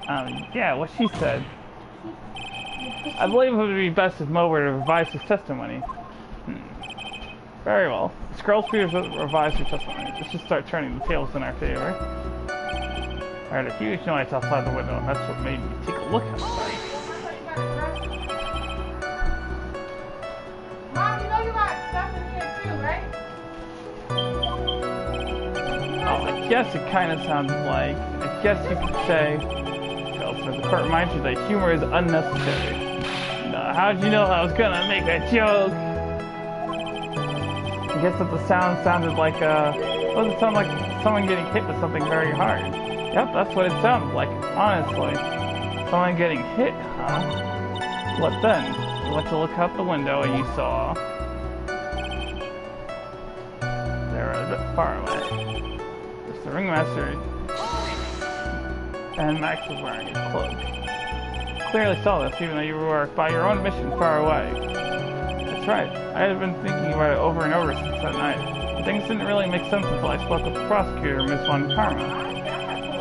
Yeah, what she said. I believe it would be best if Mo were to revise his testimony. Very well. Scroll through to revise your testimony. This should start turning the tables in our favor. I heard a huge noise outside the window, and that's what made me take a look outside. Mom, you know you got stuff in here too, right? Oh, I guess it kind of sounded like... I guess you could say... Well, so the court reminds you that humor is unnecessary. How'd you know I was gonna make a joke? I guess that the sound sounded like, doesn't it sound like someone getting hit with something very hard? Yep, that's what it sounded like, honestly. Someone getting hit, huh? What then? You went to look out the window and you saw... They were a bit far away. There's the ringmaster. And Max was wearing his cloak. Clearly saw this, even though you were by your own mission far away. That's right. I had been thinking about it over and over since that night. But things didn't really make sense until I spoke with the prosecutor, Miss Von Karma.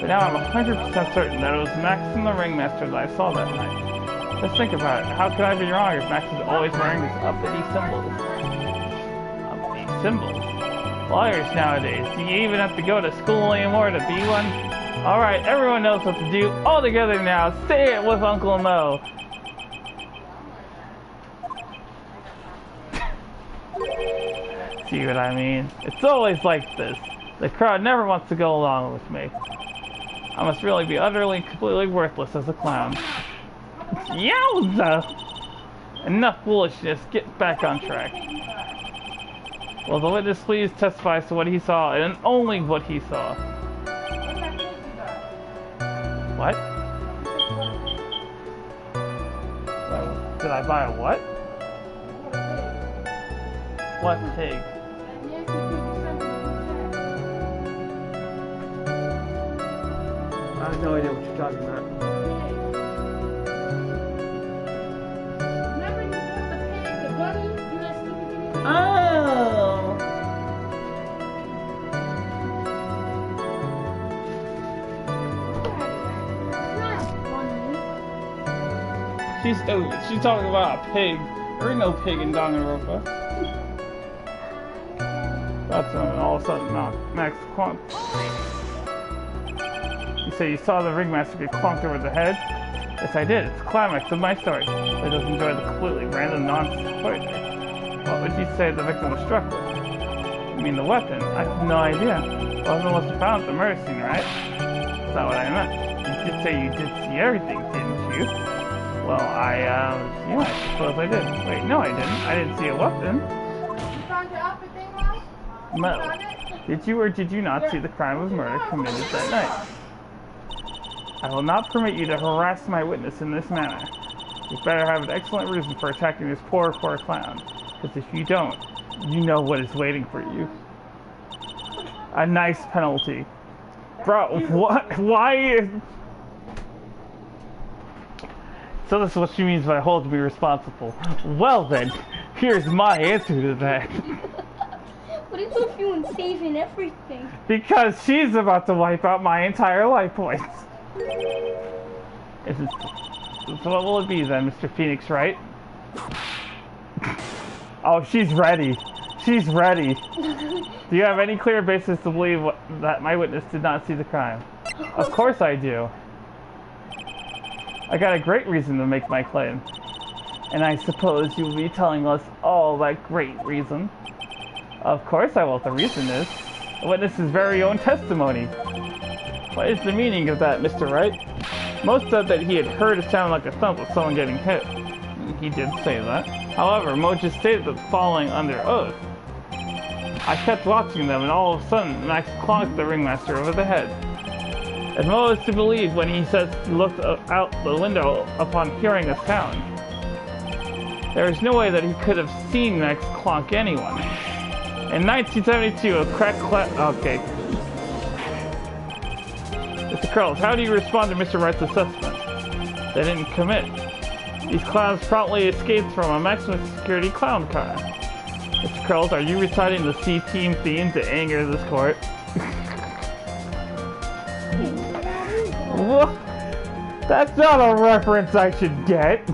But now I'm 100% certain that it was Max and the ringmaster that I saw that night. Just think about it. How could I be wrong if Max is always wearing these uppity symbols? Uppity symbols? Lawyers nowadays, do you even have to go to school anymore to be one? Alright, everyone knows what to do. All together now, say it with Uncle Mo. See what I mean? It's always like this. The crowd never wants to go along with me. I must really be utterly, completely worthless as a clown. Yowza! Enough foolishness, get back on track. Will the witness please testify to what he saw, and only what he saw? What? Did I buy a what? What pig? I have no idea what you're talking about. Remember you put the pig, the bunny, you guys stick it in? Oh! She's stupid. She's talking about a pig. There ain't no pig in Danganronpa. That's when all of a sudden Max clunked. You say you saw the ringmaster get clunked over the head? Yes, I did. It's the climax of my story. I just enjoy the completely random nonsense further. What would you say the victim was struck with? You mean the weapon? I have no idea. Wasn't what you found at the murder scene, right? That's not what I meant. You did say you did see everything, didn't you? Well, yeah, I suppose I did. Wait, no I didn't. I didn't see a weapon. You found your outfit thing, Ross? No. You found it? Did you or did you not see the crime of murder committed that night? I will not permit you to harass my witness in this manner. You better have an excellent reason for attacking this poor clown. Because if you don't, you know what is waiting for you. A nice penalty. Bro, what? Why? So this is what she means by holding me responsible. Well then, here's my answer to that. What is with you and saving everything? Because she's about to wipe out my entire life points. So what will it be then, Mr. Phoenix, right? Oh, she's ready. She's ready. Do you have any clear basis to believe that my witness did not see the crime? Of course I do. I got a great reason to make my claim. And I suppose you will be telling us all that great reason. Of course I will. The reason is the witness's very own testimony. What is the meaning of that, Mr. Wright? Most said that he had heard a sound like a thump of someone getting hit. He did say that. However, Mo just stated the following under oath. I kept watching them, and all of a sudden, Max clonked the ringmaster over the head. And Mo is to believe when he says he looked out the window upon hearing a sound. There is no way that he could have seen Max clonk anyone. In 1972, a okay. Mr. Curls, how do you respond to Mr. Wright's assessment? They didn't commit. These clowns promptly escaped from a maximum security clown car. Mr. Curls, are you reciting the C-Team theme to anger this court? What? That's not a reference I should get.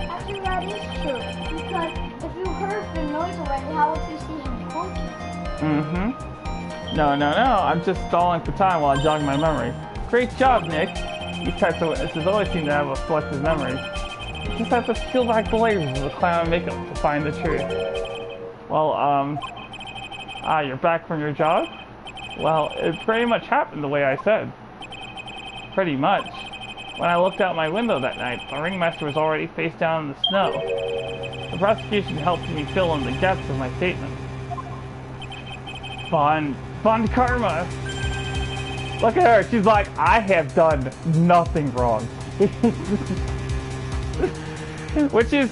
Actually, that is true. Because if you heard the noise already, how would you see him funky? Mm-hmm. No. I'm just stalling for time while I jog my memory. Great job, Nick. These types of witnesses always seem to have a selective memory. You just have to peel back the layers of the clown makeup to find the truth. Well, you're back from your jog? Well, it pretty much happened the way I said. Pretty much. When I looked out my window that night, the ringmaster was already face down in the snow. The prosecution helped me fill in the gaps of my statement. Fun karma! Look at her, she's like, I have done nothing wrong. which is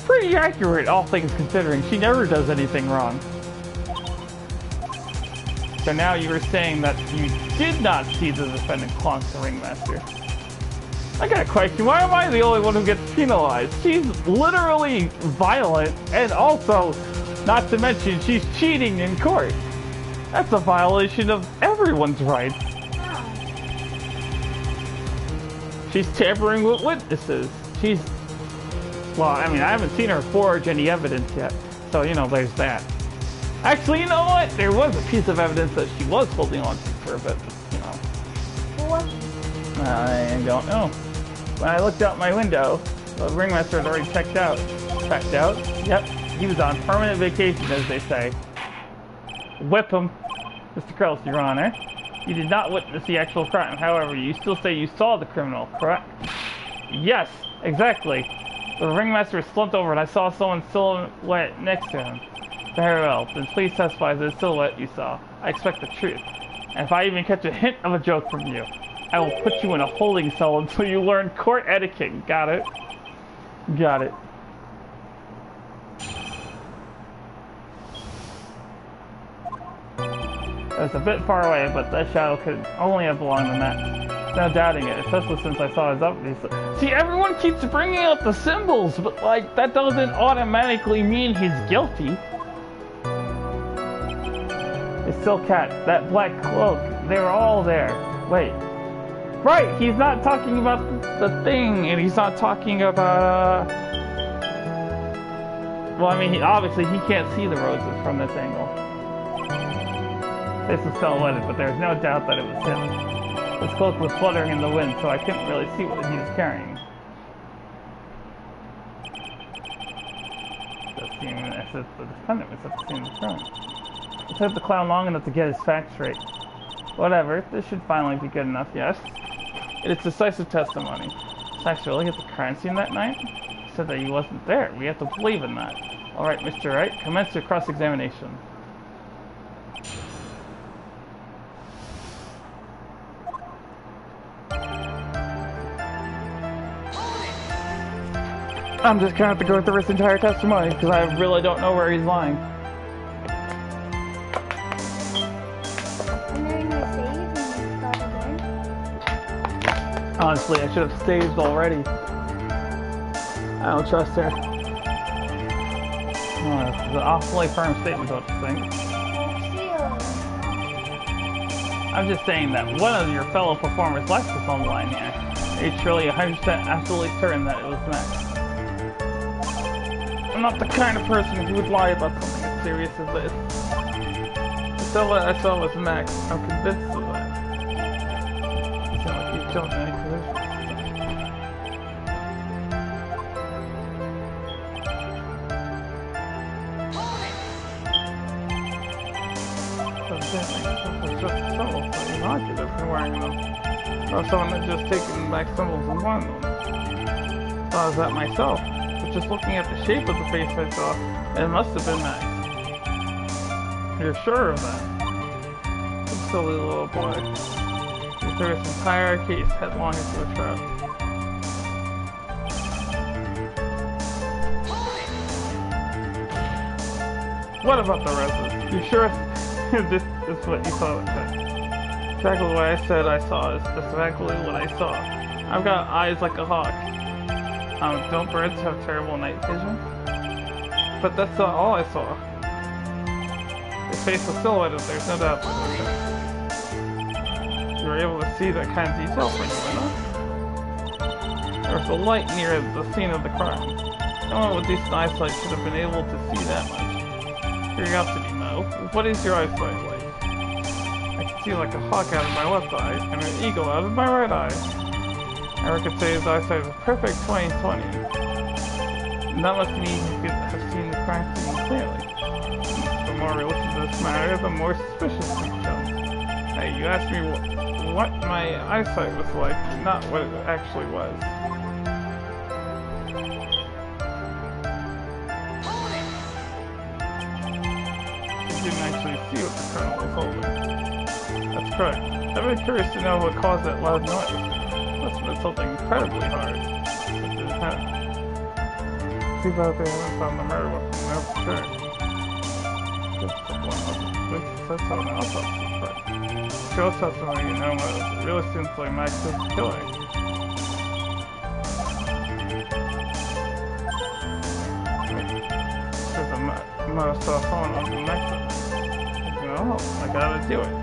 pretty accurate, all things considering. She never does anything wrong. So now you were saying that you did not see the defendant clonk the ringmaster. I got a question. Why am I the only one who gets penalized? She's literally violent, and also, not to mention, she's cheating in court. That's a violation of everyone's rights. She's tampering with witnesses. Well, I mean, I haven't seen her forge any evidence yet. So, there's that. Actually, you know what? There was a piece of evidence that she was holding on to for a bit, What? I don't know. When I looked out my window, the ringmaster had already checked out. Checked out? Yep. He was on permanent vacation, as they say. Whip him. Mr. Curls, Your Honor. You did not witness the actual crime. However, you still say you saw the criminal, correct? Yes, exactly. The ringmaster was slumped over and I saw someone's silhouette next to him. Very well, then please testify to the silhouette you saw. I expect the truth. And if I even catch a hint of a joke from you, I will put you in a holding cell until you learn court etiquette. Got it? Got it. It was a bit far away, but that shadow could only have belonged to Matt. No doubting it, especially since I saw his updates. See, everyone keeps bringing up the symbols, but that doesn't automatically mean he's guilty. It's still Cat, that black cloak, they were all there. Wait. Right, he's not talking about the thing, and he's not talking about, well, I mean, obviously he can't see the roses from this angle. This is silhouetted, but there's no doubt that it was him. His cloak was fluttering in the wind, so I couldn't really see what he was carrying. asking if the defendant was at the scene of the crime. It took the clown long enough to get his facts straight. Whatever, this should finally be good enough, yes? It's decisive testimony. Sachs really at the crime scene that night? He said that he wasn't there. We have to believe in that. Alright, Mr. Wright, commence your cross-examination. I'm just gonna have to go through his entire testimony because I really don't know where he's lying. And then you save and you start again. Honestly, I should have saved already. I don't trust her. Oh, this is an awfully firm statement, don't you think? I'm just saying that one of your fellow performers left us on the line here. Are you truly 100% absolutely certain that it was Max? I'm not the kind of person who would lie about something as serious as this. The fella I saw was Max. I'm convinced of that. You sound like you've jumped any collision. Just symbols, but innocuous and wearing them. Or someone had just taken back symbols and worn them. I was that myself. But just looking at the shape of the face I saw, it must have been Max. You're sure of that? You silly little boy. You threw his entire case headlong into a trap. What about the roses? You sure this is what you saw? Exactly what I said I saw is exactly what I saw. I've got eyes like a hawk. Don't birds have terrible night vision? But that's not all I saw. His face was silhouetted, there's no doubt about that. You were able to see that kind of detail from your window? There was a light near the scene of the crime. No one with decent eyesight should have been able to see that much. Curiosity, Mo. What is your eyesight like? I can see like a hawk out of my left eye, and an eagle out of my right eye. I could say his eyesight was perfect 20/20. And that must mean he could have seen the crime scene clearly. The more we look into this matter, the more suspicious it becomes. Hey, you asked me what my eyesight was like, not what it actually was. You didn't actually see what the colonel was holding. That's correct. I'm very curious to know what caused that loud noise. Must have been something incredibly hard. People out there haven't found the murder weapon, no for sure. That's someone else off the front. Show us how someone you know it really seems like Max's killing. There's a mouse phone on the next one. No, I gotta do it.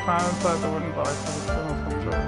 Found inside the wooden box with the criminal's control.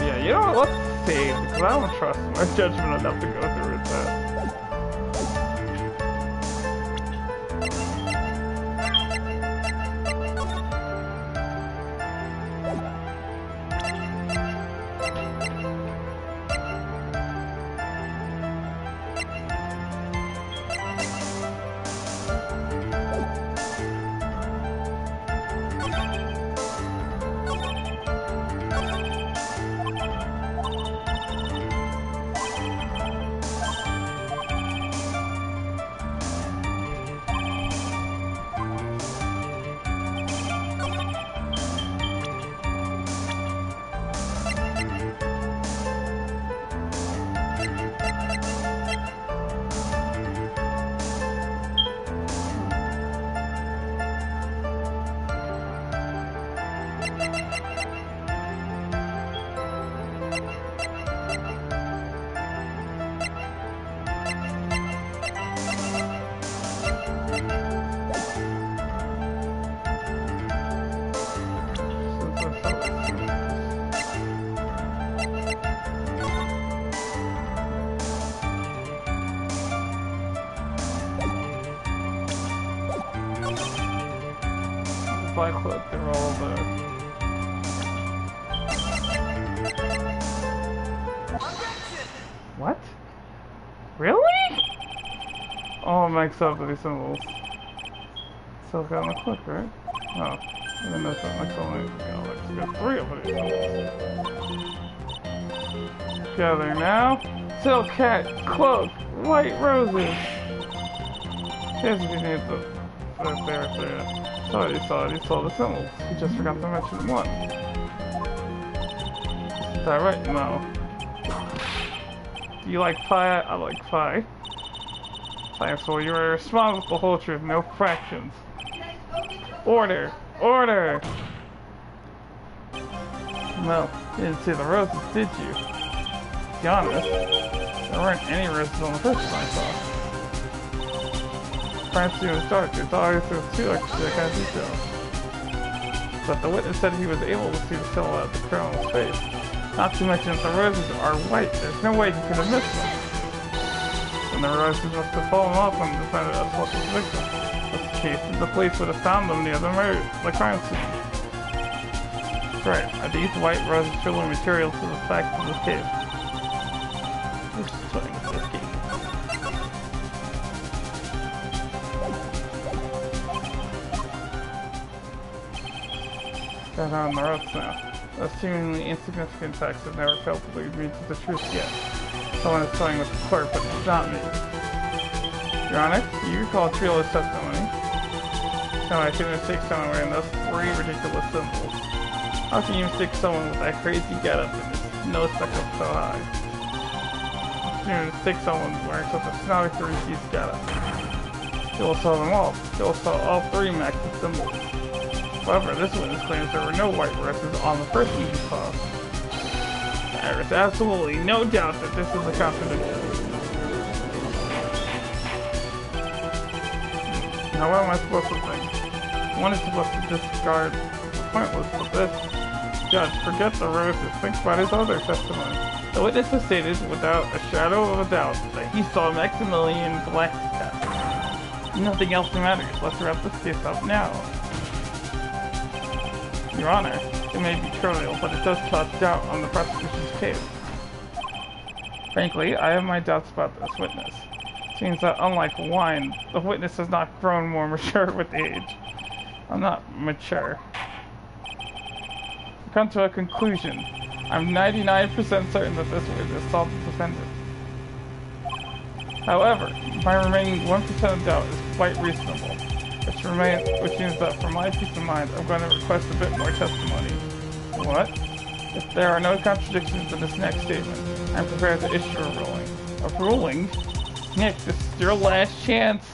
Yeah, you know what? Let's save, because I don't trust my judgment enough to go through with that. If I click, they're all there. What? Really? Oh, it makes up these symbols. Still got my click, right? Oh, I didn't know that makes only, we got 3 of these symbols. Gather now. Silk cat, cloak, white roses. Here's what you need to. Right there. Oh, you saw the symbols. You just forgot to mention one. Is that right? No. Do you like pie? I like pie. Thankful you were respond with the whole truth, no fractions. Order! Order! No, you didn't see the roses, did you? To be honest, there weren't any roses on the first one I saw. Francine was dark, it's always with too extra kind of detail. But the witness said he was able to see the silhouette of the criminal's face. Not to mention that the roses are white, there's no way he could have missed them. And the roses must have fallen off when he decided to assault his victim. If that's the case, the police would have found them near the crime scene. Right, are these white roses truly material to the facts of this case? Who's playing with this game? Got on the ropes now. Those seemingly insignificant facts have never failed to lead me to the truth yet. Someone is playing with the court, but it's not me. Your Honor, do you recall Triola's testimony? No, I couldn't mistake someone wearing those 3 ridiculous symbols. How can you mistake someone with that crazy getup and his nose stuck up so high? How can you mistake someone wearing such a snobby 3-piece getup? You'll saw them all. You'll saw all 3 matching symbols. However, this witness claims there were no white roses on the first evening class. There is absolutely no doubt that this is a contradiction. Now what am I supposed to think? One is supposed to discard pointless, but this... Judge, forget the roses, think about his other testimony. The witness has stated, without a shadow of a doubt, that he saw Maximilian Galactica. Nothing else matters, let's wrap this case up now. Your Honor, it may be trivial, but it does cast doubt on the prosecution's case. Frankly, I have my doubts about this witness. It seems that unlike wine, the witness has not grown more mature with age. I'm not mature. To come to a conclusion, I'm 99% certain that this witness saw the defendant. However, my remaining 1% of doubt is quite reasonable. Which means that for my peace of mind, I'm going to request a bit more testimony. What? If there are no contradictions in this next statement, I'm prepared to issue a ruling. A ruling? Nick, this is your last chance!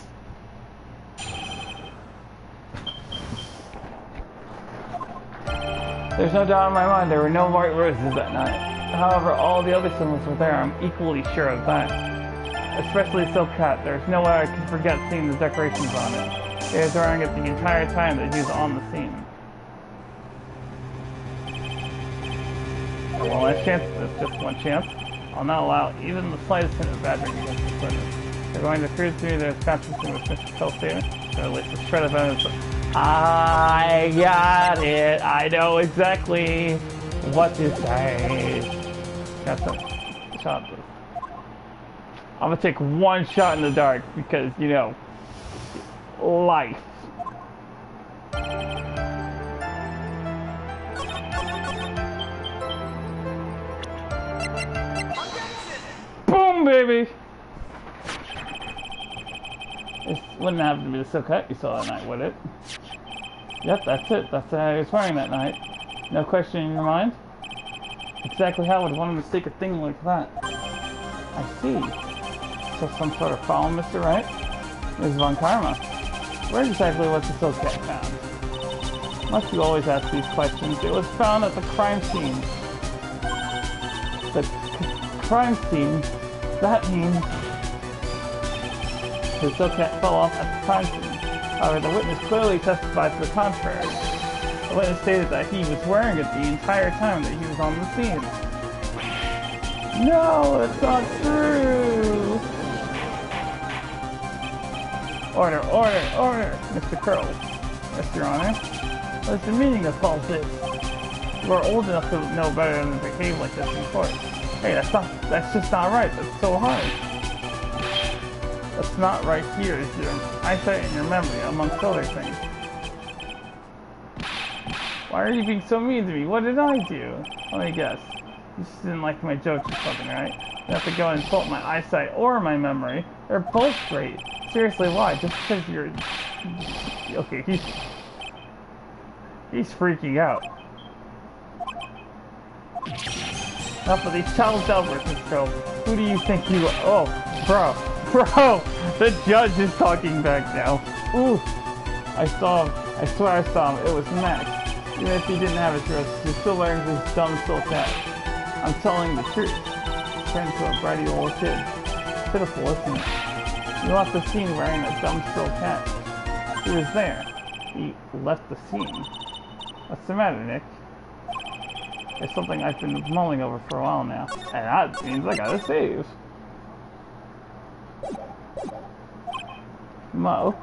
There's no doubt in my mind there were no white roses that night. However, all the other symbols were there, I'm equally sure of that. Especially Silk Cat, there's no way I could forget seeing the decorations on it. He was wearing it the entire time that he was on the scene. One last chance at this, just one chance. I'll not allow even the slightest hint of badgering against this witness. They're going to prove to me there's consciousness in this Mr. Phil statement, or at least a shred of evidence. I got it. I know exactly what to say. Got some shots. I'm gonna take one shot in the dark because, you know, life. Boom, baby! This wouldn't happen to be the silk hat you saw that night, would it? Yep, that's it. That's how he was wearing that night. No question in your mind? Exactly how would one mistake a thing like that? I see. So some sort of foul, Mr. Wright? Ms. Von Karma. Where exactly was the silk hat found? Must you always ask these questions? It was found at the crime scene. The crime scene? That means the silk hat fell off at the crime scene. However, the witness clearly testified to the contrary. The witness stated that he was wearing it the entire time that he was on the scene. No, it's not true! Order, order, order, Mr. Curls. Yes, Your Honor. What is the meaning of all this? You are old enough to know better than to behave like this in court. Hey, that's just not right. That's so hard. What's not right here is your eyesight and your memory, amongst other things. Why are you being so mean to me? What did I do? Let me guess. You just didn't like my jokes or something, right? You have to go and insult my eyesight or my memory. They're both great. Seriously, why? Just because you're... Okay, he's freaking out. Enough of these childish outbursts, Mr. Cole. Who do you think you are? Oh, bro. Bro! The judge is talking back now. Ooh! I saw him. I swear I saw him. It was Max. Even if he didn't have his dress, he's still wearing his dumb silk hat. I'm telling the truth. He turned into a bratty old kid. Pitiful, isn't it? You left the scene wearing a dumb silk hat. He was there. He left the scene. What's the matter, Nick? It's something I've been mulling over for a while now. And that means I gotta save. Mo?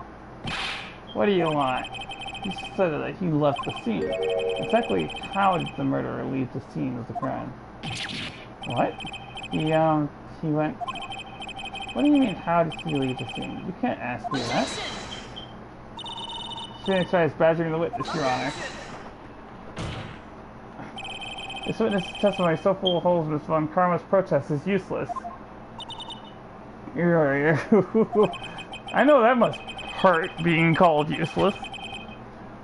What do you want? You said that he left the scene. Exactly how did the murderer leave the scene of the crime? What? He went... What do you mean, how did he leave the scene? You can't ask me that. Phoenix tries badgering the witness, Your Honor. This witness' testimony so full of holes, Ms. Von Karma's protest is useless. I know that must hurt, being called useless.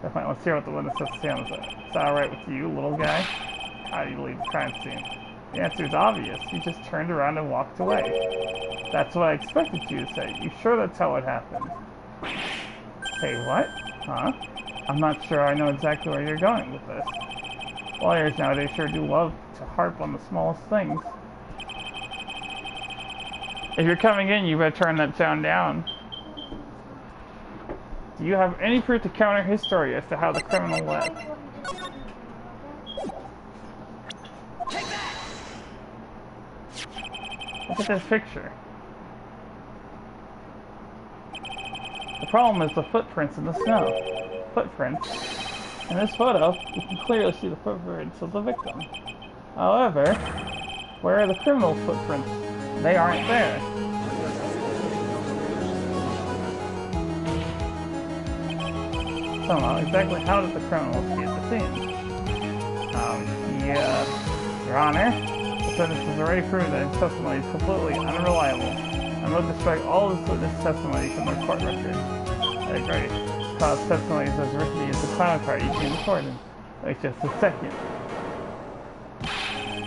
Definitely let's hear what the witness has to say on this. Is that alright with you, little guy? How do you leave the crime scene? The answer is obvious. You just turned around and walked away. That's what I expected you to say. You sure that's how it happened? Hey, what? Huh? I'm not sure I know exactly where you're going with this. Lawyers nowadays sure do love to harp on the smallest things. If you're coming in, you better turn that sound down. Do you have any proof to counter his story as to how the criminal left? Look at this picture. The problem is the footprints in the snow. Footprints? In this photo, you can clearly see the footprints of the victim. However, where are the criminal's footprints? They aren't there. So, exactly how did the criminal escape the scene? Your Honor, the witness has already proven that his testimony is completely unreliable. I must strike all of this witness testimony from their court records. I agree. Cause testimony is as risky as the clown car you can recorded. Wait just a second.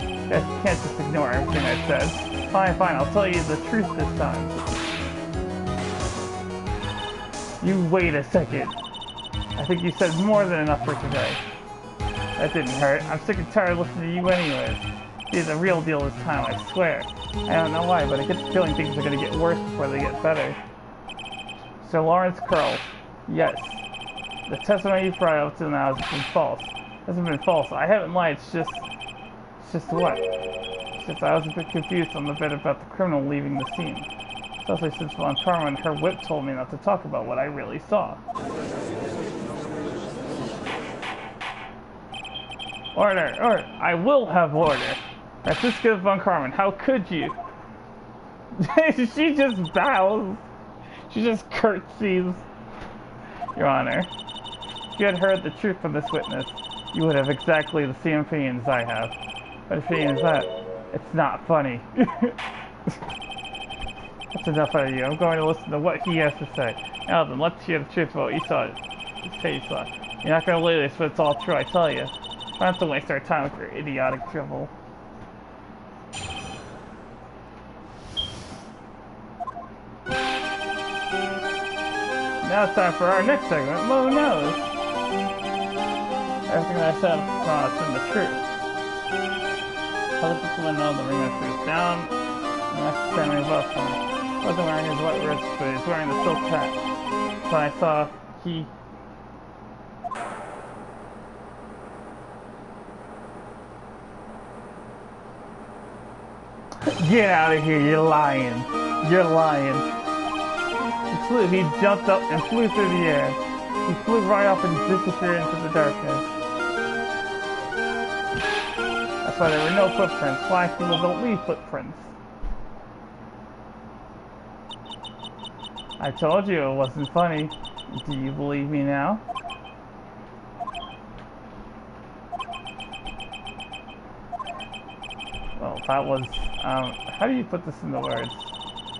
You guys can't just ignore everything I said. Fine, fine, I'll tell you the truth this time. You wait a second. I think you said more than enough for today. That didn't hurt. I'm sick and tired of listening to you anyways. It's the real deal this time, I swear. I don't know why, but I get the feeling things are going to get worse before they get better. Sir Lawrence Curl. Yes. The testimony you brought up to now has been false. It hasn't been false. I haven't lied, it's just It's just what? Since I was a bit confused on the bit about the criminal leaving the scene. Especially since Von Karma and her whip told me not to talk about what I really saw. Order! Order! I will have order! Franziska von Karman, how could you? She just bows. She just curtsies. Your Honor, if you had heard the truth from this witness, you would have exactly the same opinions I have. What opinion is that? It's not funny. That's enough out of you. I'm going to listen to what he has to say. Now then, let's hear the truth about what you saw. Say you saw. You're not going to believe this, but it's all true, I tell you. I don't have to waste our time with your idiotic drivel. Now it's time for our next segment, Mo Knows. Everything that I said is in the truth. Other people that know the ringmaster is down, and that's standing above him. He wasn't wearing his white wrist, but he was wearing the silk hat. So I saw he... Get out of here, you're lying. You're lying. He jumped up and flew through the air. He flew right up and disappeared into the darkness. That's why there were no footprints. Flying people don't leave footprints. I told you it wasn't funny. Do you believe me now? Well, that was, how do you put this into words?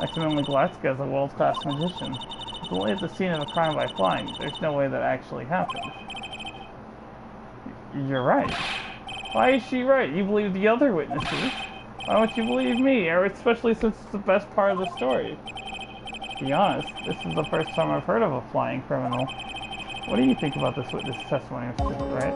Accidentally Galatzka is a world-class magician. If you only at the scene of a crime by flying, there's no way that actually happened. You're right. Why is she right? You believe the other witnesses. Why don't you believe me? Or especially since it's the best part of the story. To be honest, this is the first time I've heard of a flying criminal. What do you think about this witness testimony, right?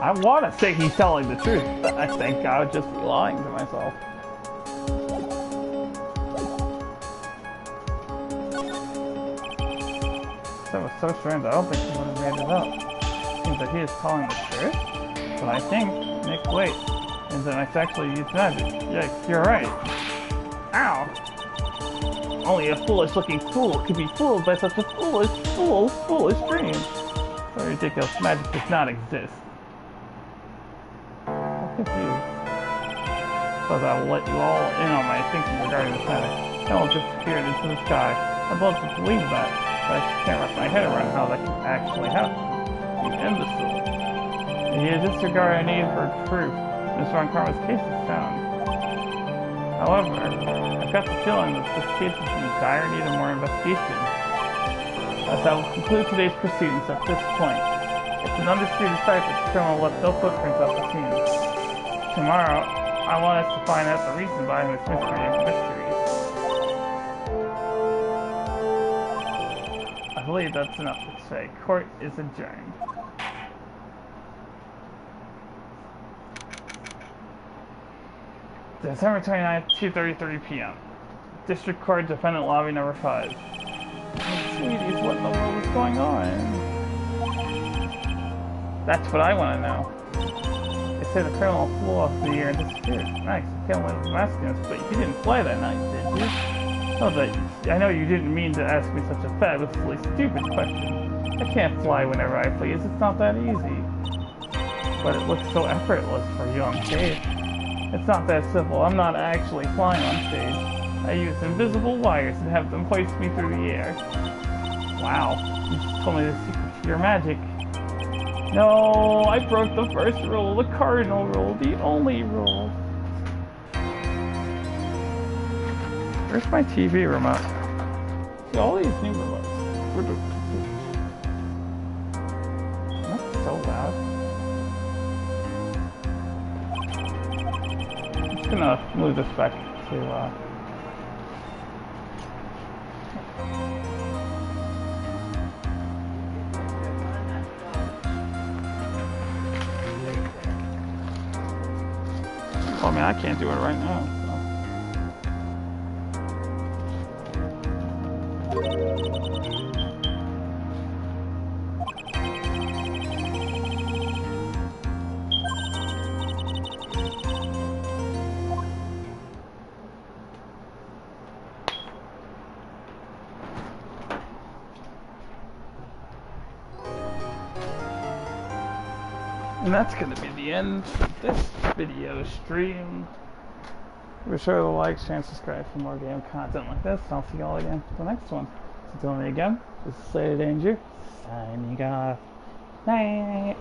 I want to say he's telling the truth, but I think I would just be lying to myself. That was so strange, I don't think he would have made it up. Seems that he is telling the truth? But I think, Nick, wait. And then it's actually used magic. Yeah, you're right. Ow! Only a foolish-looking fool could be fooled by such a foolish dream. So ridiculous, magic does not exist. Confused. But I will let you all in on my thinking regarding this matter. Hell disappeared into the sky. I'd love to believe that, but I just can't wrap my head around how that can actually happen. You imbecile. You disregard our need for proof. Mr. Von Karma's case is sound. However, I've got the feeling that this case is in dire need of more investigation. Thus, I will conclude today's proceedings at this point. It's an undisputed fact that the criminal left no footprints at the scene. Tomorrow, I want us to find out the reason behind this mystery of mysteries. I believe that's enough to say. Court is adjourned. December 29th, 2:33 p.m. District Court, Defendant Lobby Number 5. Sweeties, what in the world is going on? That's what I want to know. They say the criminal flew off the air and disappeared. Nice. Can't let him ask us, but you didn't fly that night, did you? Oh, I know you didn't mean to ask me such a fabulously stupid question. I can't fly whenever I please. It's not that easy. But it looks so effortless for you on stage. It's not that simple. I'm not actually flying on stage. I use invisible wires and have them hoist me through the air. Wow. You just told me the secret to your magic. No, I broke the first rule, the cardinal rule, the only rule. Where's my TV remote? See, all these new remotes. That's so bad. I'm just gonna move this back to, I mean, I can't do it right now. So. And that's going to be the end of this video stream. Be sure to like, share, and subscribe for more game content like this. And I'll see you all again for the next one. So until me again, this is Slater Danger, signing off. Night.